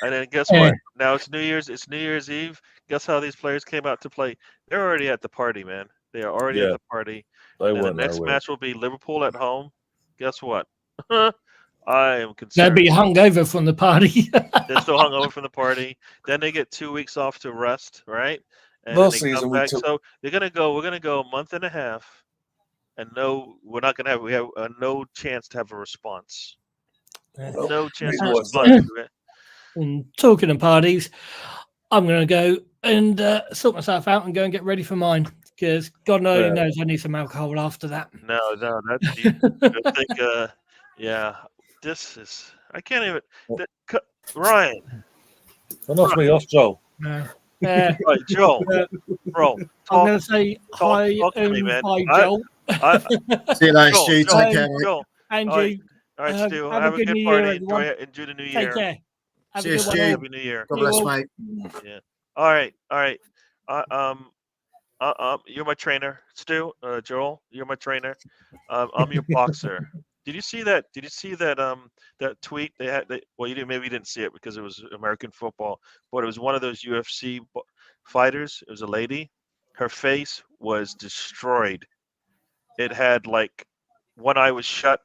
then guess what? Now it's New Year's. It's New Year's Eve. Guess how these players came out to play? They're already at the party, man. They are already at the party. They And then the weren't next nowhere. match will be Liverpool at home. Guess what? I am They'll concerned. be hungover from the party. They're still hungover from the party. Then they get 2 weeks off to rest, right? And Last then they come season we back. took. So we're gonna go a month and a half, and we're not gonna have we have no chance to have a response. No chance to respond to it. And talking of parties, I'm going to go and sort myself out and go and get ready for mine because God knows I need some alcohol after that. No, that's you. I think, yeah, this is. I can't even. Ryan. That's me, off Joel. Right, Joel, bro. I'm going to say hi to me, man. Hi, Joel. See you later, Stu. Take care, mate. Joel. Andrew. All right, Stu. Have a good New party. Year, Enjoy the new Take year. care. Have See a you, good one. Stu. Happy New Year. God bless, mate. Yeah. All right. You're my trainer, Stu. Joel, you're my trainer. I'm your boxer. Did you see that? That tweet they had? Well, maybe you didn't see it because it was American football, but it was one of those UFC fighters. It was a lady. Her face was destroyed. It had like one eye was shut,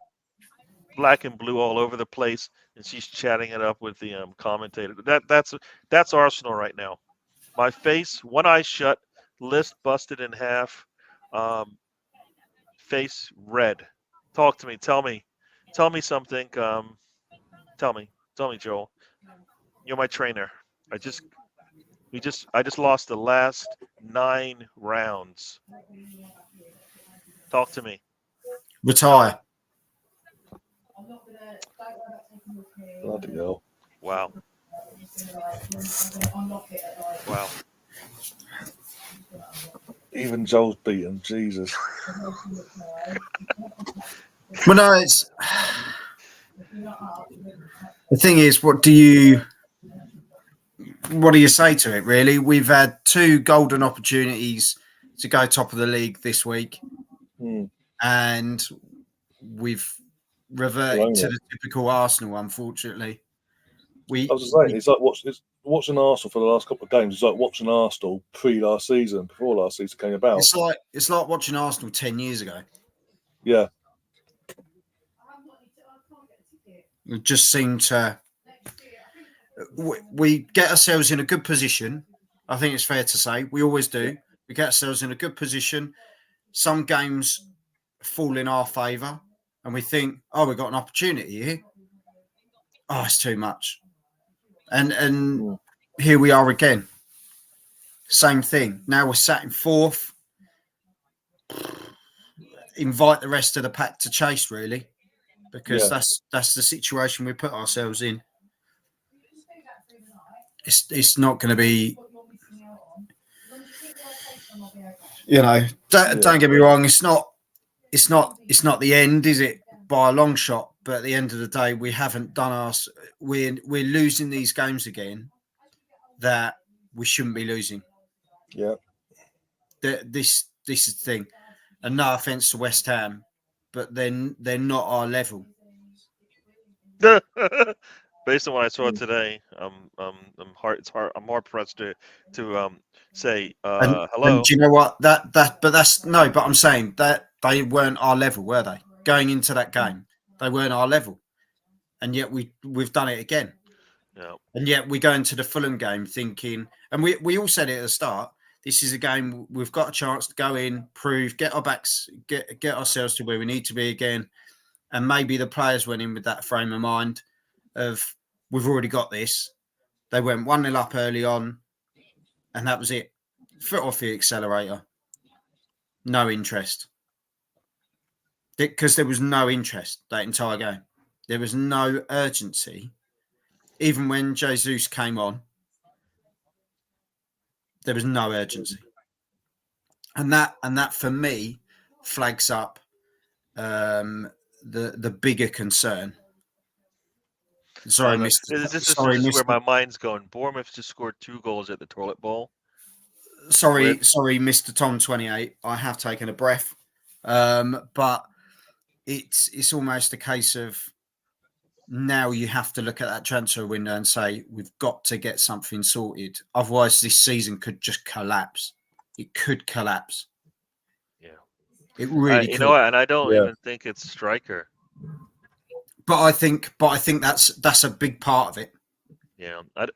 black and blue all over the place, and she's chatting it up with the commentator. That's Arsenal right now. My face, one eye shut, list busted in half, face red. Talk to me. Tell me something. Tell me, Joel. You're my trainer. I just lost the last 9 rounds. Talk to me. Retire. Bloody hell. Wow. Even Joel's beaten. Jesus. Well, no, it's the thing is, what do you say to it? Really, we've had 2 golden opportunities to go top of the league this week, and we've reverted to the typical Arsenal. Unfortunately, I was just saying, it's like watching Arsenal for the last couple of games. It's like watching Arsenal last season, before last season came about. It's like watching Arsenal 10 years ago. Yeah. We just seem to we get ourselves in a good position. I think it's fair to say we always do. We get ourselves in a good position. Some games fall in our favour, and we think, "Oh, we've got an opportunity here." Oh, it's too much, and here we are again. Same thing. Now we're sat in 4th. Invite the rest of the pack to chase, really, because that's the situation we put ourselves in. It's not going to be, don't get me wrong. It's not the end, is it? By a long shot. But at the end of the day, we haven't done we're losing these games again that we shouldn't be losing. Yeah. This is the thing. And no offense to West Ham, but they're not our level. Based on what I saw today, I'm more pressed to say hello. And do you know what? But I'm saying that they weren't our level, were they? Going into that game, they weren't our level, and yet we've done it again. Yeah. And yet we go into the Fulham game thinking, and we all said it at the start. This is a game we've got a chance to go in, prove, get our backs, get ourselves to where we need to be again, and maybe the players went in with that frame of mind of we've already got this. They went 1-0 up early on, and that was it. Foot off the accelerator. No interest. Because there was no interest that entire game. There was no urgency. Even when Jesus came on, there was no urgency. And that for me flags up the bigger concern. Sorry, This is where my mind's going. Bournemouth just scored 2 goals at the toilet bowl. Sorry, Mr. Tom 28. I have taken a breath, but it's almost a case of now you have to look at that transfer window and say we've got to get something sorted. Otherwise, this season could just collapse. It could collapse. Yeah, it really. You know what? And I don't even think it's striker. But I think that's a big part of it. Yeah, I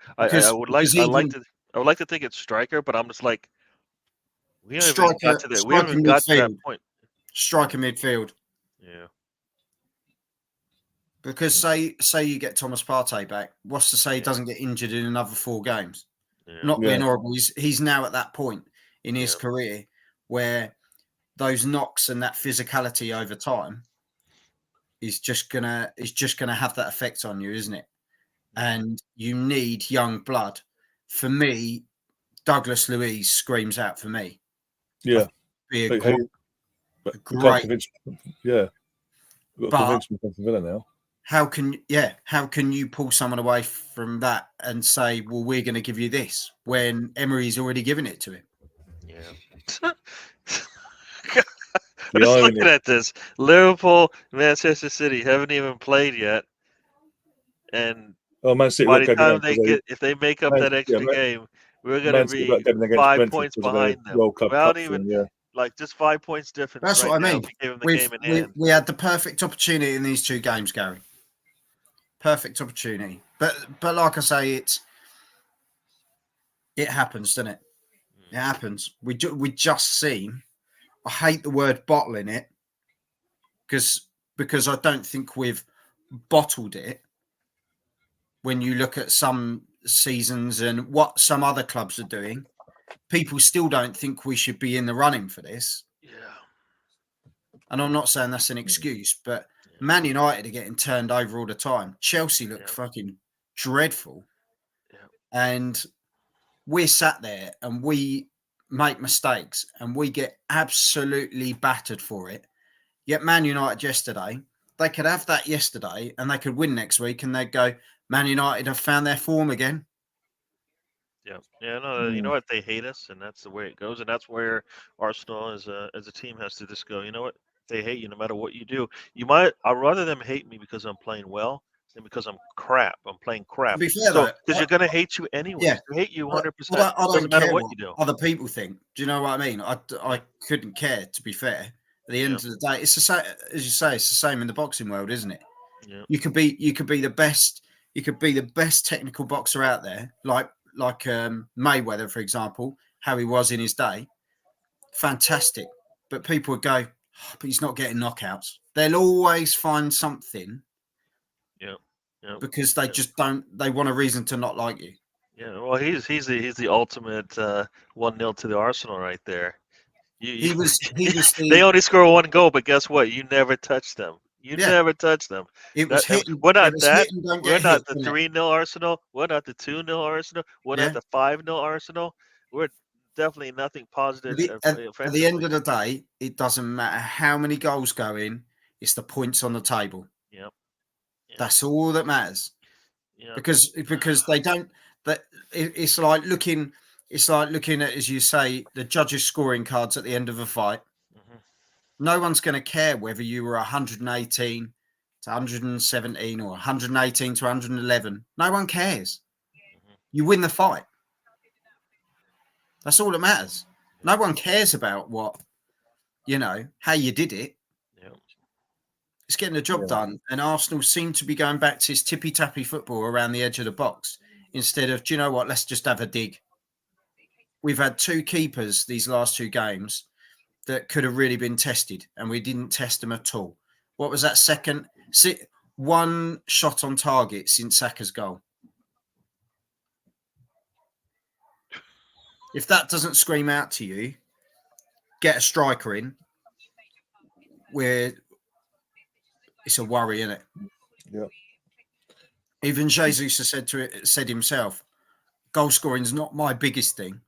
would like to think it's striker, but I'm just like, we haven't even got to that. We haven't even got to that point. Striker midfield. Yeah. Because say you get Thomas Partey back, what's to say he doesn't get injured in another 4 games? Yeah. Not being horrible, he's now at that point in his career where those knocks and that physicality over time is just gonna have that effect on you, isn't it? And you need young blood. For me, Douglas Luiz screams out for me. Yeah, be a great. Yeah, we've got to convince me from Villa now. How can you pull someone away from that and say, well, we're going to give you this when Emery's already given it to him? Yeah. I'm just looking at this. Liverpool, Manchester City haven't even played yet, and Man City, by the time if they make up that extra game, we're going to be 5 points behind them. Without even just 5 points difference. That's what I mean. We had the perfect opportunity in these 2 games, Gary. Perfect opportunity, but like I say, it happens, doesn't it? It happens. We just seem. I hate the word bottling it because I don't think we've bottled it. When you look at some seasons and what some other clubs are doing, people still don't think we should be in the running for this. Yeah. And I'm not saying that's an excuse, but Man United are getting turned over all the time. Chelsea look fucking dreadful. Yeah. And we're sat there and we make mistakes and we get absolutely battered for it. Yet Man United yesterday, they could have that yesterday and they could win next week and they'd go, Man United have found their form again. Yeah. Yeah, no, you know what? They hate us, and that's the way it goes. And that's where Arsenal as a team has to just go, you know what? They hate you no matter what you do. I'd rather them hate me because I'm playing well than because I'm crap. I'm playing crap. To be fair, because you're going to hate you anyway. Yeah. They hate you 100%. I don't doesn't matter care what you do. Other people think. Do you know what I mean? I couldn't care, to be fair. At the end of the day, it's the same, as you say, it's the same in the boxing world, isn't it? Yeah. You could be the best. You could be the best technical boxer out there, like Mayweather, for example, how he was in his day. Fantastic. But people would go, but he's not getting knockouts. They'll always find something. Yeah. Because they just don't. They want a reason to not like you. Yeah. Well, he's the ultimate 1-0 to the Arsenal right there. He was. They only score 1 goal, but guess what? You never touch them. You never touch them. It was hitting. We're not that. We're not the 3-0 Arsenal. We're not the 2-0 Arsenal. We're not the 5-0 Arsenal. We're definitely nothing positive. At the end of the day, it doesn't matter how many goals go in. It's the points on the table. Yep. That's all that matters. Yeah. Because they don't. That it's like looking. It's like looking at, as you say, the judges' scoring cards at the end of a fight. Mm-hmm. No one's going to care whether you were 118 to 117 or 118 to 111. No one cares. Mm-hmm. You win the fight. That's all that matters. No one cares about how you did it. Yeah. It's getting the job done. And Arsenal seem to be going back to his tippy-tappy football around the edge of the box instead of, do you know what, let's just have a dig. We've had 2 keepers these last 2 games that could have really been tested, and we didn't test them at all. What was that second? 1 shot on target since Saka's goal. If that doesn't scream out to you, get a striker in where it's a worry, isn't it? Yeah. Even Jesus has said himself, goal scoring is not my biggest thing.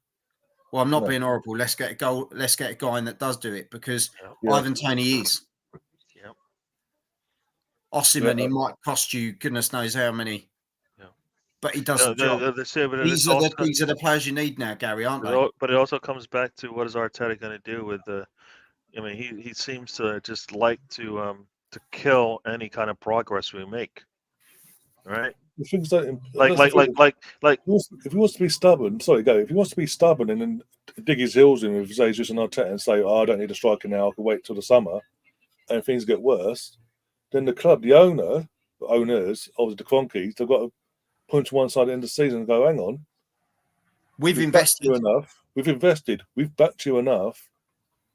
Well, I'm not being horrible. Let's get a goal. Let's get a guy in that does do it because Ivan Toney is. Yep. Osimhen, he might cost you goodness knows how many but he does the job. These are the players you need now, Gary, aren't they? But it also comes back to what is Arteta going to do with the. I mean, he seems to just like to kill any kind of progress we make. Right? The things that, like if he wants to be stubborn, if he wants to be stubborn and then dig his heels in with Jesus and Arteta and say, "Oh, I don't need a striker now. I can wait till the summer," and things get worse, then the club, the owners, obviously the Cronkies, they've got to punch one side at the end of the season and go, "Hang on, we've invested enough. We've invested. We've backed you enough.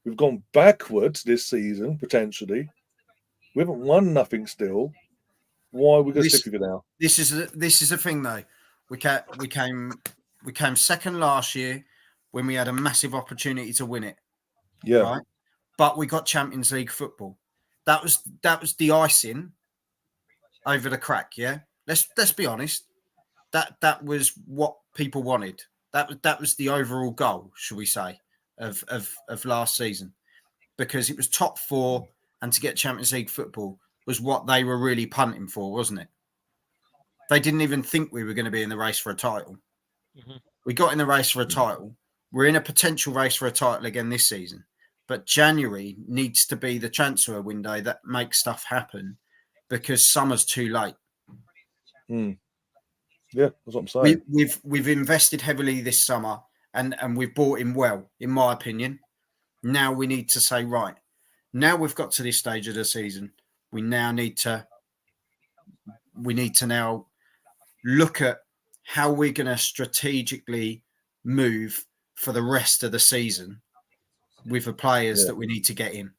We've gone backwards this season potentially. We haven't won nothing still. Why are we going to stick with it now?" This is a thing though. We came second last year when we had a massive opportunity to win it. Yeah. Right? But we got Champions League football. That was the icing over the crack. Yeah. Let's be honest. That was what people wanted. That was the overall goal, should we say, of last season, because it was top 4 and to get Champions League football was what they were really punting for, wasn't it? They didn't even think we were going to be in the race for a title. Mm-hmm. We got in the race for a title. We're in a potential race for a title again this season. But January needs to be the transfer window that makes stuff happen, because summer's too late. Yeah, that's what I'm saying. We've invested heavily this summer and we've bought in well, in my opinion. Now we need to say, right, now we've got to this stage of the season. We need to now look at how we're going to strategically move for the rest of the season with the players that we need to get in.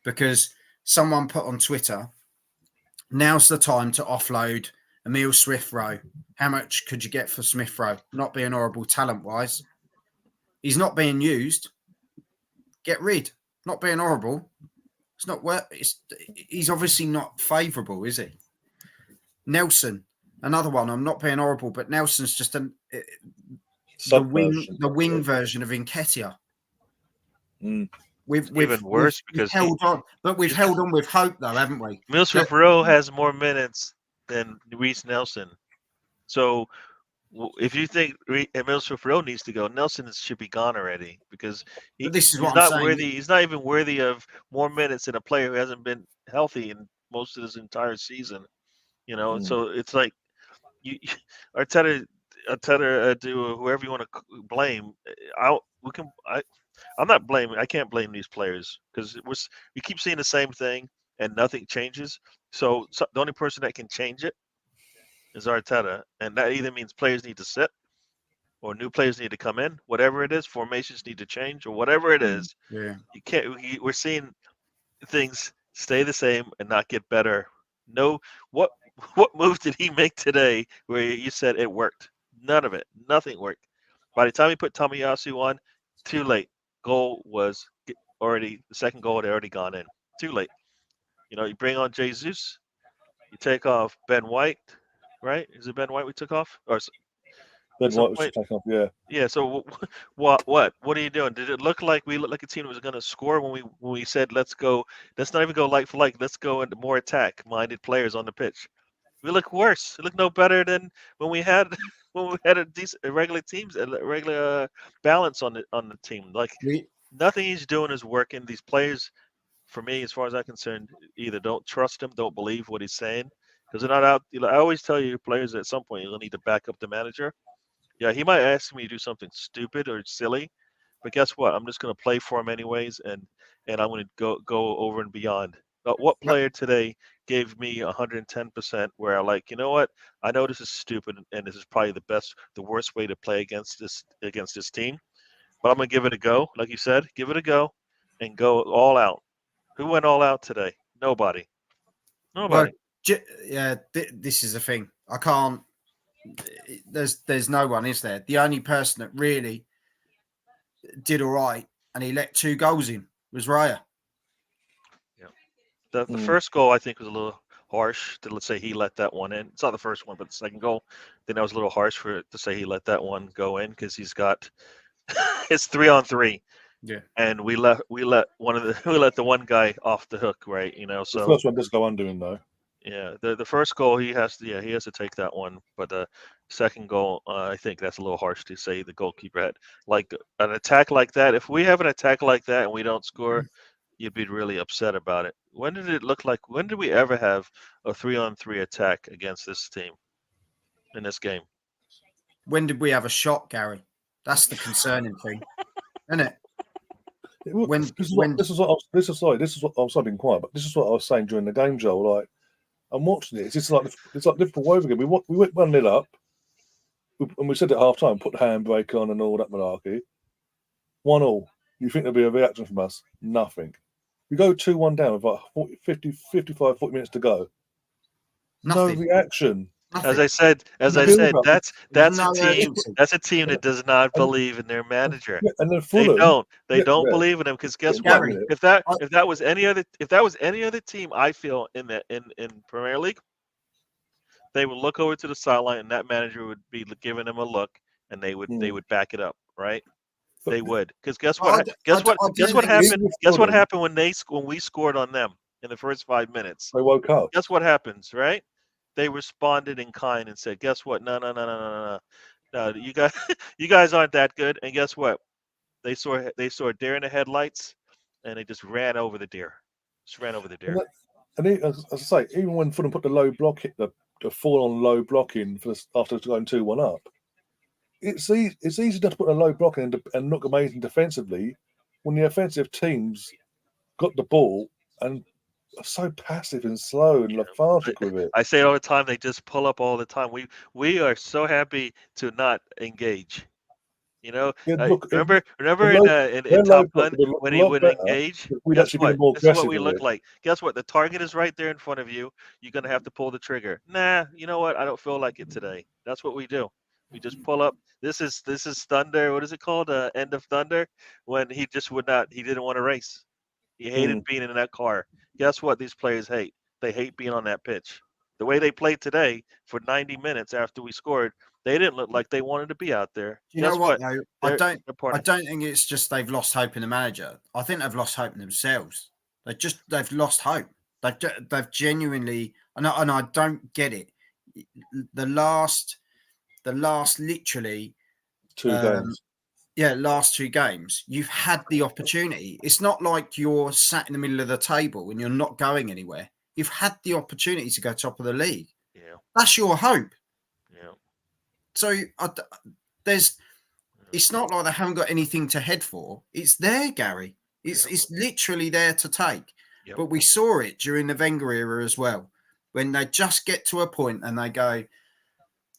Because someone put on Twitter, now's the time to offload Emil Smith-Rowe. How much could you get for Smith-Rowe? Not being horrible talent-wise. He's not being used. Get rid. Not being horrible. It's not worth. He's obviously not favourable, is he? Nelson, another one. I'm not being horrible, but Nelson's just the wing version of Nketiah. We've even worse because held on, but we've held on with hope, though, haven't we? Emil Smith-Rowe has more minutes than Reece Nelson. So if you think Emil Smith-Rowe needs to go, Nelson should be gone already, because he's not worthy. He's not even worthy of more minutes than a player who hasn't been healthy in most of his entire season. So it's like Arteta, do whoever you want to blame. I'm not blaming. I can't blame these players, because we keep seeing the same thing and nothing changes. So the only person that can change it is Arteta, and that either means players need to sit, or new players need to come in. Whatever it is, formations need to change, or whatever it is. Yeah, you can't. We're seeing things stay the same and not get better. No, what move did he make today where you said it worked? None of it. Nothing worked. By the time he put Tomiyasu on, too late. Goal was already, the second goal had already gone in. Too late. You bring on Jesus, you take off Ben White, right? Is it Ben White we took off? Or Ben White was taken off, yeah. Yeah. So what are you doing? Did it look like we looked like a team that was going to score when we said let's go? Let's not even go like for like. Let's go into more attack-minded players on the pitch. We look worse. We look no better than when we had a decent regular teams, a regular balance on the team. Like nothing he's doing is working. These players, for me, as far as I'm concerned, either don't trust him, don't believe what he's saying, because they're not out. I always tell you, players at some point you'll need to back up the manager. Yeah, he might ask me to do something stupid or silly, but guess what? I'm just going to play for him anyways, and I'm going to go over and beyond. What player today gave me 110% where I'm like, you know what? I know this is stupid, and this is probably the worst way to play against this team, but I'm going to give it a go. Like you said, give it a go and go all out. Who went all out today? Nobody. Well, this is the thing. I can't. There's no one, is there? The only person that really did all right and he let 2 goals in was Raya. Yeah. The first goal I think was a little harsh to, let's say, he let that one in. It's not the first one, but the second goal, I think that was a little harsh to say he let that one go in, because he's got it's 3-on-3. Yeah. And we let the one guy off the hook, right? So the first one does go under him though. Yeah, the first goal he has to take that one, but the second goal, I think that's a little harsh to say the goalkeeper had like an attack like that. If we have an attack like that and we don't score, you'd be really upset about it. When did it look like? When did we ever have a 3-on-3 attack against this team in this game? When did we have a shot, Gary? That's the concerning thing, isn't it? This is what I was being quiet, but this is what I was saying during the game, Joel. Like, I'm watching it. It's like Liverpool over again. We went 1-0 up, and we said at half time, put the handbrake on and all that malarkey. 1-1. You think there'll be a reaction from us? Nothing. We go 2-1 down with like 40 minutes to go. Nothing. No reaction. Nothing. As I said, that's No a team. urgency. That's a team that does not believe in their manager. Yeah, and then Fulham, They don't believe in him because guess what? Gary, If that was any other team, I feel in Premier League, they would look over to the sideline and that manager would be giving them a look and they would back it up, right? They would, because guess what? Guess what happened? Guess what happened when we scored on them in the first 5 minutes? They woke up. Guess what happens, right? They responded in kind and said, "Guess what? No. You guys aren't that good." And guess what? They saw a deer in the headlights, and they just ran over the deer. And as I say, even when Fulham put the low block, the full-on low block in after going 2-1 up, it's easy to put a low block in and look amazing defensively when the offensive teams got the ball and are so passive and slow and lethargic with it. I say it all the time. They just pull up all the time. We are so happy to not engage. You know, remember in Top Gun when he would engage. Guess what? This is what we look like. Guess what? The target is right there in front of you. You're gonna have to pull the trigger. Nah, you know what? I don't feel like it today. That's what we do. We just pull up. This is Thunder. What is it called? End of Thunder. When he just would not. He didn't want to race. He hated being in that car. Guess what? These players hate. They hate being on that pitch. The way they played today for 90 minutes after we scored, they didn't look like they wanted to be out there. You know what, though? I don't think it's just they've lost hope in the manager. I think they've lost hope in themselves. They've lost hope. They've genuinely, and I don't get it. The last literally 2 games. Yeah, last 2 games, you've had the opportunity. It's not like you're sat in the middle of the table and you're not going anywhere. You've had the opportunity to go top of the league. Yeah, that's your hope. Yeah. So it's not like they haven't got anything to head for. It's there, Gary. It's literally there to take. Yep. But we saw it during the Wenger era as well, when they just get to a point and they go,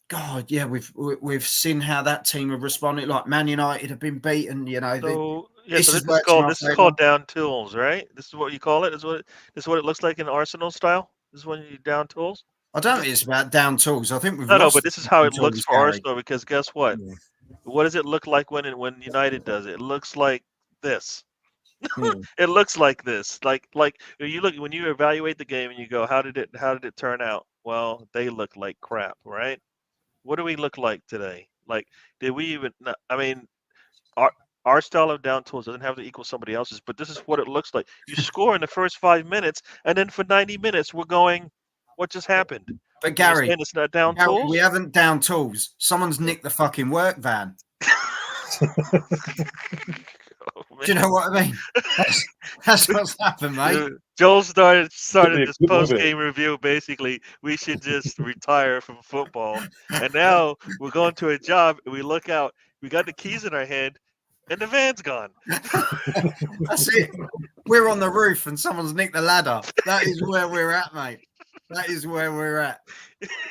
God, yeah, we've seen how that team have responded. Like Man United have been beaten, you know. So this is called down tools, right? This is what you call it. This is what it looks like in Arsenal style. This is when you down tools. I don't think it's about down tools. I think we've no, but this is how it looks for Gary. Arsenal, because guess what? Yeah. What does it look like when United does it? It looks like this. It looks like this. Like when you evaluate the game and you go, how did it turn out? Well, they look like crap, right? What do we look like today? Like, did we even? I mean, our style of down tools doesn't have to equal somebody else's, but this is what it looks like. You score in the first 5 minutes, and then for 90 minutes, we're going, what just happened? But Gary, it's not down tools. We haven't down tools. Someone's nicked the fucking work van. Do you know what I mean? That's what's happened, mate. Joel started this post-game review. Basically, we should just retire from football. And now we're going to a job, and we look out. We got the keys in our hand, and the van's gone. That's it. We're on the roof, and someone's nicked the ladder. That is where we're at, mate. That is where we're at.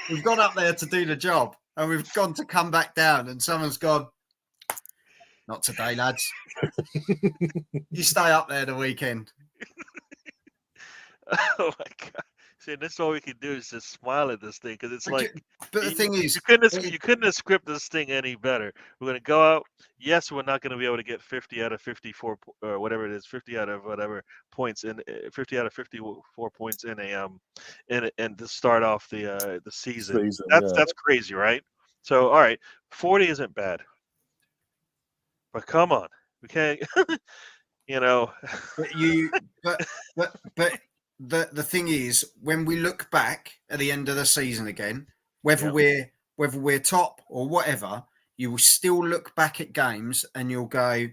We've gone up there to do the job, and we've gone to come back down, and someone's gone, not today, lads. You stay up there the weekend. Oh my God! See, that's all we can do is just smile at this thing, because it's like. But the thing is, you couldn't have scripted this thing any better. We're going to go out. Yes, we're not going to be able to get 50 out of 54 or whatever it is, 50 out of whatever points in 50 out of 54 points in and to start off the season. That's crazy, right? So all right, 40 isn't bad. But come on, we can't, you know. But the thing is, when we look back at the end of the season again, whether we're top or whatever, you will still look back at games and you'll go,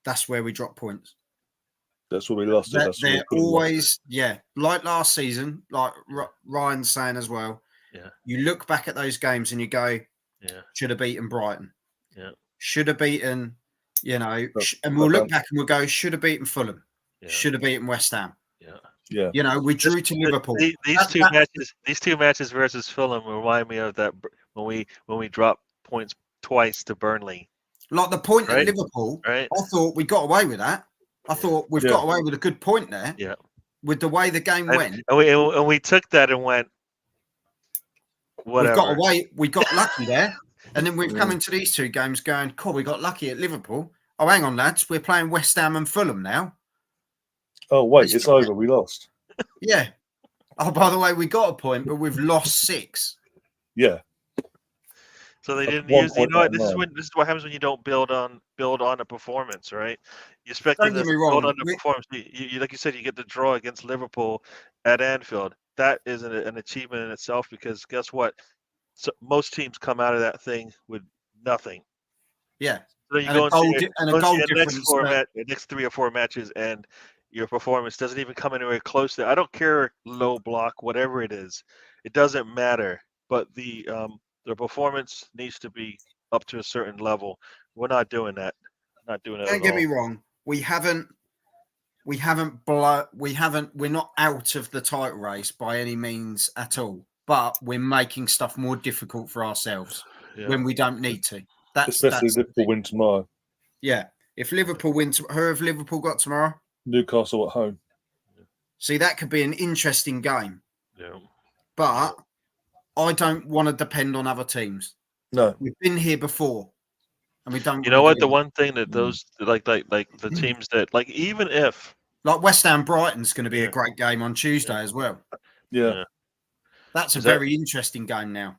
that's where we drop points. That's what we lost. They're always, like last season, like Ryan's saying as well. Yeah. You look back at those games and you go, should have beaten Brighton. Yeah. Should have beaten, and we'll look back and we'll go, should have beaten Fulham. Yeah. Should have beaten West Ham. Yeah. We drew to Liverpool. These two matches versus Fulham remind me of that when we dropped points twice to Burnley. Like the point at Liverpool, I thought we got away with that. I thought we've got away with a good point there. Yeah. With the way the game went. And we took that and went, whatever. We got lucky there. And then we've come into these two games going, cool, we got lucky at Liverpool. Oh, hang on, lads. We're playing West Ham and Fulham now. Oh, wait, it's over. We lost. Yeah. Oh, by the way, we got a point, but we've lost 6. Yeah. So they didn't use. You know what? This is what happens when you don't build on a performance, right? You expect to build on the performance. You like you said, you get the draw against Liverpool at Anfield. That is an achievement in itself because guess what? So most teams come out of that thing with nothing. Yeah. So you go into the next 3 or 4 matches, and your performance doesn't even come anywhere close to. I don't care low block, whatever it is, it doesn't matter. But the performance needs to be up to a certain level. We're not doing that. Don't get me wrong. We're not out of the title race by any means at all. But we're making stuff more difficult for ourselves when we don't need to. Especially if Liverpool win tomorrow. Yeah. If Liverpool win, who have Liverpool got tomorrow? Newcastle at home. See, that could be an interesting game. Yeah. But I don't want to depend on other teams. No. We've been here before. And we don't. You know what? The one thing that those like the teams that even if West Ham Brighton's going to be a great game on Tuesday as well. Yeah. That's a very interesting game now.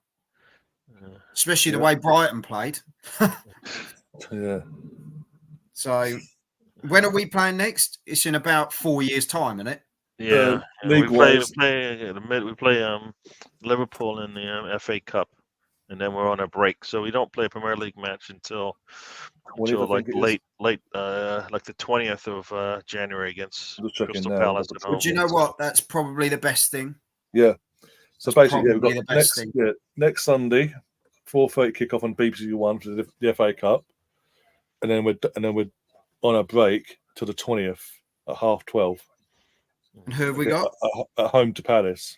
Especially the way Brighton played. Yeah. So when are we playing next? It's in about 4 years' time, isn't it? Yeah. We play Liverpool in the FA Cup, and then we're on a break. So we don't play a Premier League match until like the 20th of January against Crystal Palace at home. But you know what? That's probably the best thing. Yeah. So basically, we've got next Sunday, 4:30 kickoff on BBC One for the FA Cup, and then we're on a break till the 20th at 12:30. And who have we got? At home to Palace.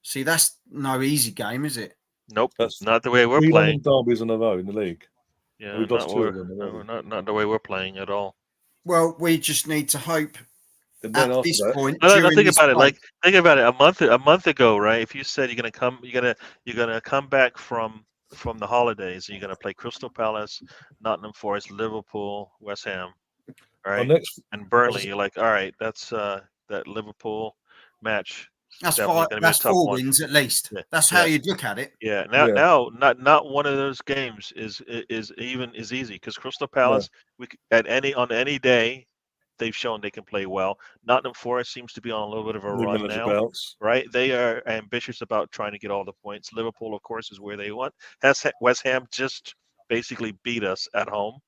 See, that's no easy game, is it? Nope, that's not the way we're playing. Derbies in a row in the league. Yeah, not the way we're playing at all. Well, we just need to hope. At this point, think about it. A month ago, right? If you said you're gonna come back from the holidays, and you're gonna play Crystal Palace, Nottingham Forest, Liverpool, West Ham, right? And Burnley, you're like, all right, that's that Liverpool match. That's 5. That's 4 wins at least. Yeah. That's how you'd look at it. Yeah. Now, not one of those games is easy because Crystal Palace, on any day, they've shown they can play well. Nottingham Forest seems to be on a little bit of a run now, right? They are ambitious about trying to get all the points. Liverpool, of course, is where they want. West Ham just basically beat us at home.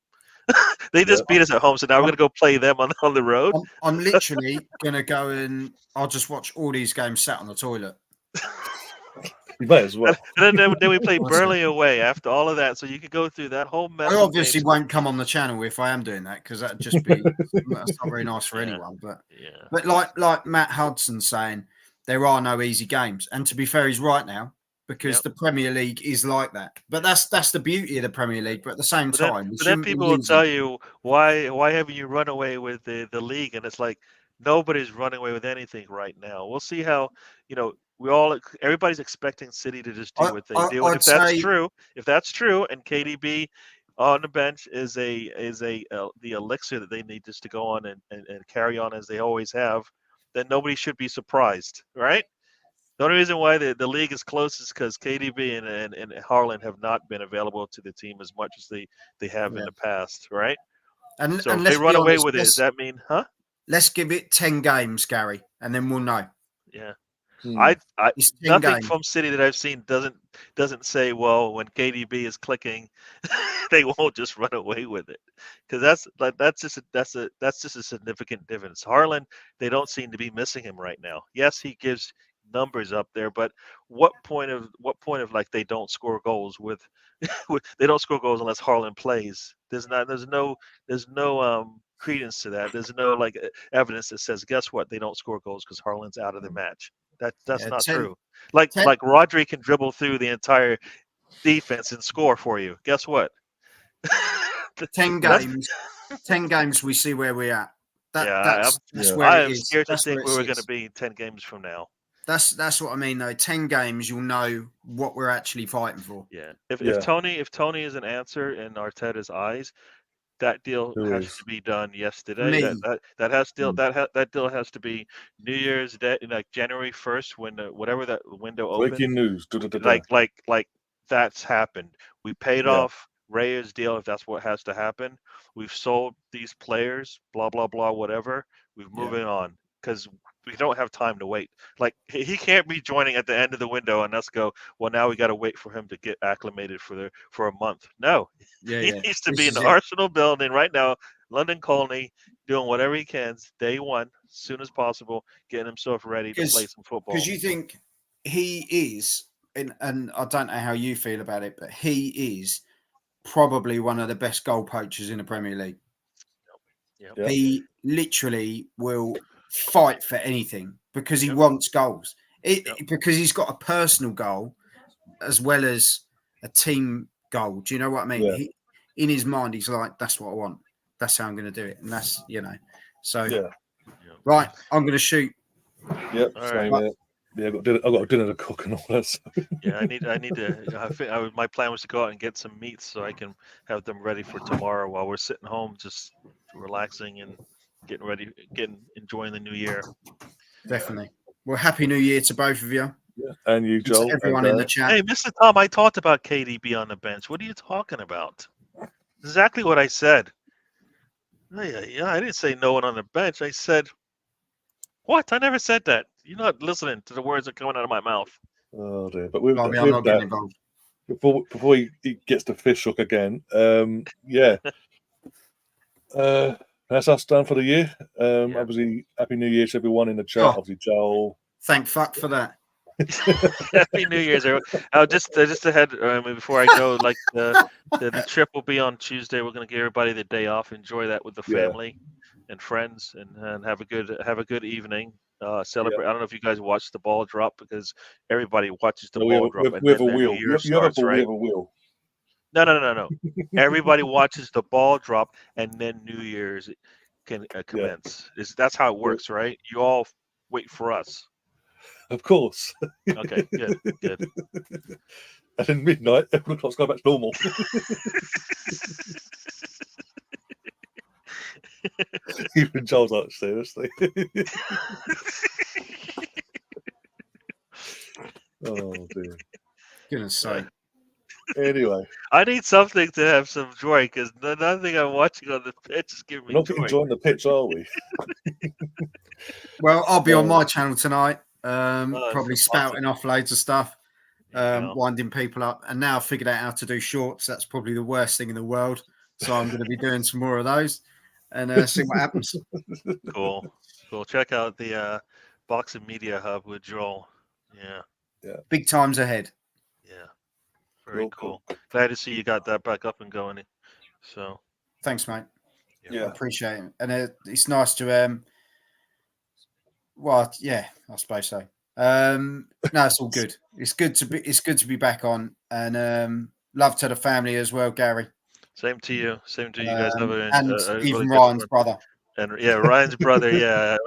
They just beat us at home, so now we're going to go play them on the road. I'm literally going to go and I'll just watch all these games sat on the toilet. You might as well. And then we play Burnley away after all of that, so you could go through that whole mess. I obviously won't come on the channel if I am doing that because that'd just be that's not very nice for anyone. But like Matt Hudson's saying, there are no easy games, and to be fair, he's right now. Because the Premier League is like that, but that's the beauty of the Premier League. But at the same time, then people will tell you why haven't you run away with the league? And it's like nobody's running away with anything right now. We'll see how everybody's expecting City to just do what they do. And if that's true, and KDB on the bench is the elixir that they need just to go on and carry on as they always have, then nobody should be surprised, right? The only reason why the league is close is because KDB and Haaland have not been available to the team as much as they have in the past, right? And so if they run away with it, does that mean, huh? let's give it 10 games, Gary, and then we'll know. Yeah. Hmm. It's 10 Nothing games. from City that I've seen doesn't say, well, when KDB is clicking, they won't just run away with it, because that's just a significant difference. Haaland, they don't seem to be missing him right now. Yes, he gives numbers up there, but what point of like they don't score goals with they don't score goals unless Haaland plays. There's no credence to that. There's no like evidence that says, guess what, they don't score goals because Haaland's out of the match. That's not 10 true. Like Rodri can dribble through the entire defense and score for you. Guess what? 10 games. 10 games. We see where we're at. That's where I it am is. scared to That's think where it where we're sits. going to be 10 games from now. That's what I mean, though. 10 games, you'll know what we're actually fighting for. Yeah. If Tony is an answer in Arteta's eyes, that deal has to be done yesterday. That deal has to be New Year's Day, like January 1st, when whatever that window opens. Breaking news. Like that's happened. We paid off Reyes' deal if that's what has to happen. We've sold these players, blah blah blah, whatever. We're moving on because we don't have time to wait. Like he can't be joining at the end of the window and us go, well, now we got to wait for him to get acclimated for a month. No, he needs to be in the Arsenal building right now, London Colney, doing whatever he can, day one, as soon as possible, getting himself ready to play some football. Because you think he is, and I don't know how you feel about it, but he is probably one of the best goal poachers in the Premier League. Yep. He literally will fight for anything because he wants goals. Because he's got a personal goal as well as a team goal. Do you know what I mean? Yeah. In his mind, he's like, that's what I want. That's how I'm going to do it. And that's, so, right, I'm going to shoot. Yep. Right. Yeah, I've got dinner to cook and all that stuff. Yeah, I need to. My plan was to go out and get some meats so I can have them ready for tomorrow while we're sitting home, just relaxing and enjoying the new year. Definitely. Well, happy New Year to both of you. Yeah, and you, Joel. Everyone in the chat. Hey, Mr. Tom, I talked about KDB on the bench. What are you talking about? Exactly what I said. Yeah, I didn't say no one on the bench. I said, what? I never said that. You're not listening to the words that are coming out of my mouth. Oh dear! But with I'm not getting involved. Before he gets the fish hook again, that's us done for the year. Obviously, Happy New Year to everyone in the chat. Obviously, Joel. Thank fuck for that. Happy New Year's, everyone. Just ahead before I go, like the trip will be on Tuesday. We're going to give everybody the day off. Enjoy that with the family and friends, and have a good evening. Celebrate. I don't know if you guys watch the ball drop, because everybody watches the ball drop. We have a wheel. You have a ball, we have a wheel. No. Everybody watches the ball drop, and then New Year's can commence. That's how it works, right? You all wait for us. Of course. Okay, good. And then midnight, everyone clocks go back to normal. Even Joel's like, seriously. Oh dear. Goodness sake. Anyway, I need something to have some joy, because nothing I'm watching on the pitch is giving me we're not joy. enjoying the pitch, are we? Well, I'll be on my channel tonight, probably spouting off loads of stuff, winding people up. And now I've figured out how to do shorts. That's probably the worst thing in the world. So I'm going to be doing some more of those and see what happens. Cool. Check out the Boxing Media Hub with Joel. Yeah. Big times ahead. Yeah. Very cool. Glad to see you got that back up and going. So thanks, mate. Yeah, I appreciate it, and it's nice to Well, yeah, I suppose so. No, it's all good. It's good to be back on, and love to the family as well, Gary. Same to you. You guys have and even Ryan's brother. And Ryan's brother. Yeah,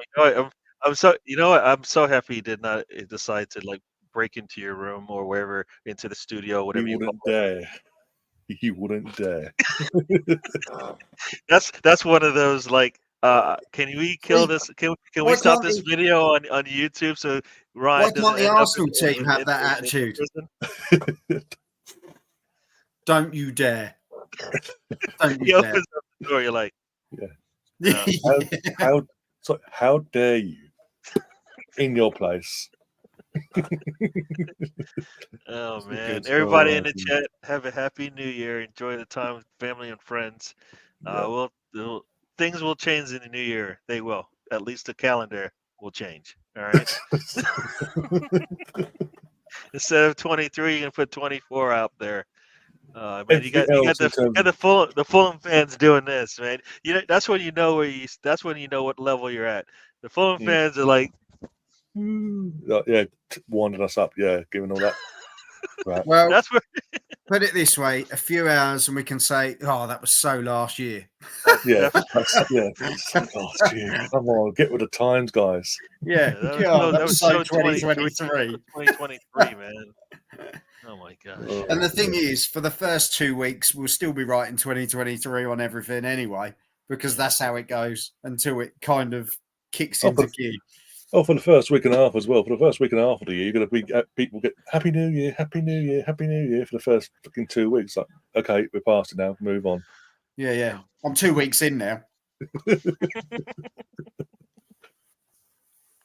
I'm so happy he did not decide to like break into your room or wherever, into the studio, whatever you wouldn't dare. He wouldn't dare. That's one of those like. Can we kill this? Can we stop this video on YouTube so Ryan? Why can't the Arsenal team have that attitude? Don't you dare! Don't you dare! Opens up the door. You're like, how So how dare you in your place? Oh man! good. Everybody in Oh, the chat, have a happy New Year. Enjoy the time with family and friends. yeah. Things will change in the new year. They will. At least the calendar will change. All right. Instead of 23, you can put 24 out there. Man, you Everything got else in terms of the Fulham fans doing this, man. You know that's when you know that's when you know what level you're at. The Fulham fans are like, winding us up, giving all that. Right. Well, that's where put it this way: a few hours, and we can say, "Oh, that was so last year." Yeah, last year. Come on, get with the times, guys. Yeah, that was so 2023. 2023, man. Oh my gosh. And the thing is, for the first 2 weeks, we'll still be writing 2023 on everything anyway, because that's how it goes until it kind of kicks into gear. Oh, for the first week and a half as well. For the first week and a half of the year, you're going to be people get Happy New Year, Happy New Year, Happy New Year for the first fucking 2 weeks. Like, okay, we're past it now. Move on. Yeah. I'm 2 weeks in now.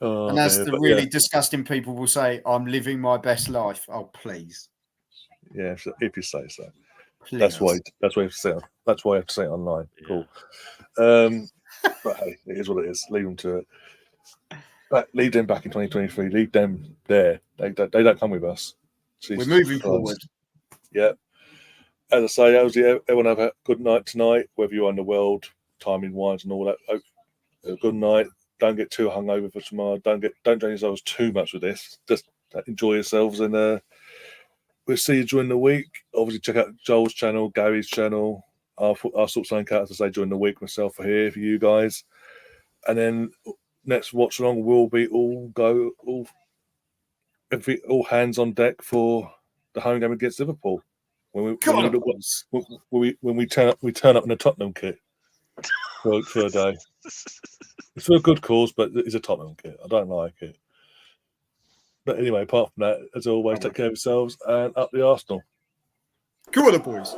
And as the really disgusting people will say, I'm living my best life. Oh, please. Yeah, if you say so. Please. That's why I have to say it. That's why I have to say it online. Yeah. Cool. But hey, it is what it is. Leave them to it. Leave them back in 2023. Leave them there. They don't come with us. We're moving forward. Yeah. As I say, everyone have a good night tonight, wherever you are in the world, timing wise and all that. A good night. Don't get too hungover for tomorrow. Don't drain yourselves too much with this. Just enjoy yourselves, and we'll see you during the week. Obviously, check out Joel's channel, Gary's channel. I'll sort something out to say during the week myself for here for you guys, and then next watch along will be all hands on deck for the home game against Liverpool. When we turn up in a Tottenham kit for a day. It's for a good cause, but it's a Tottenham kit. I don't like it. But anyway, apart from that, as always, take care of yourselves and up the Arsenal. Come on, boys.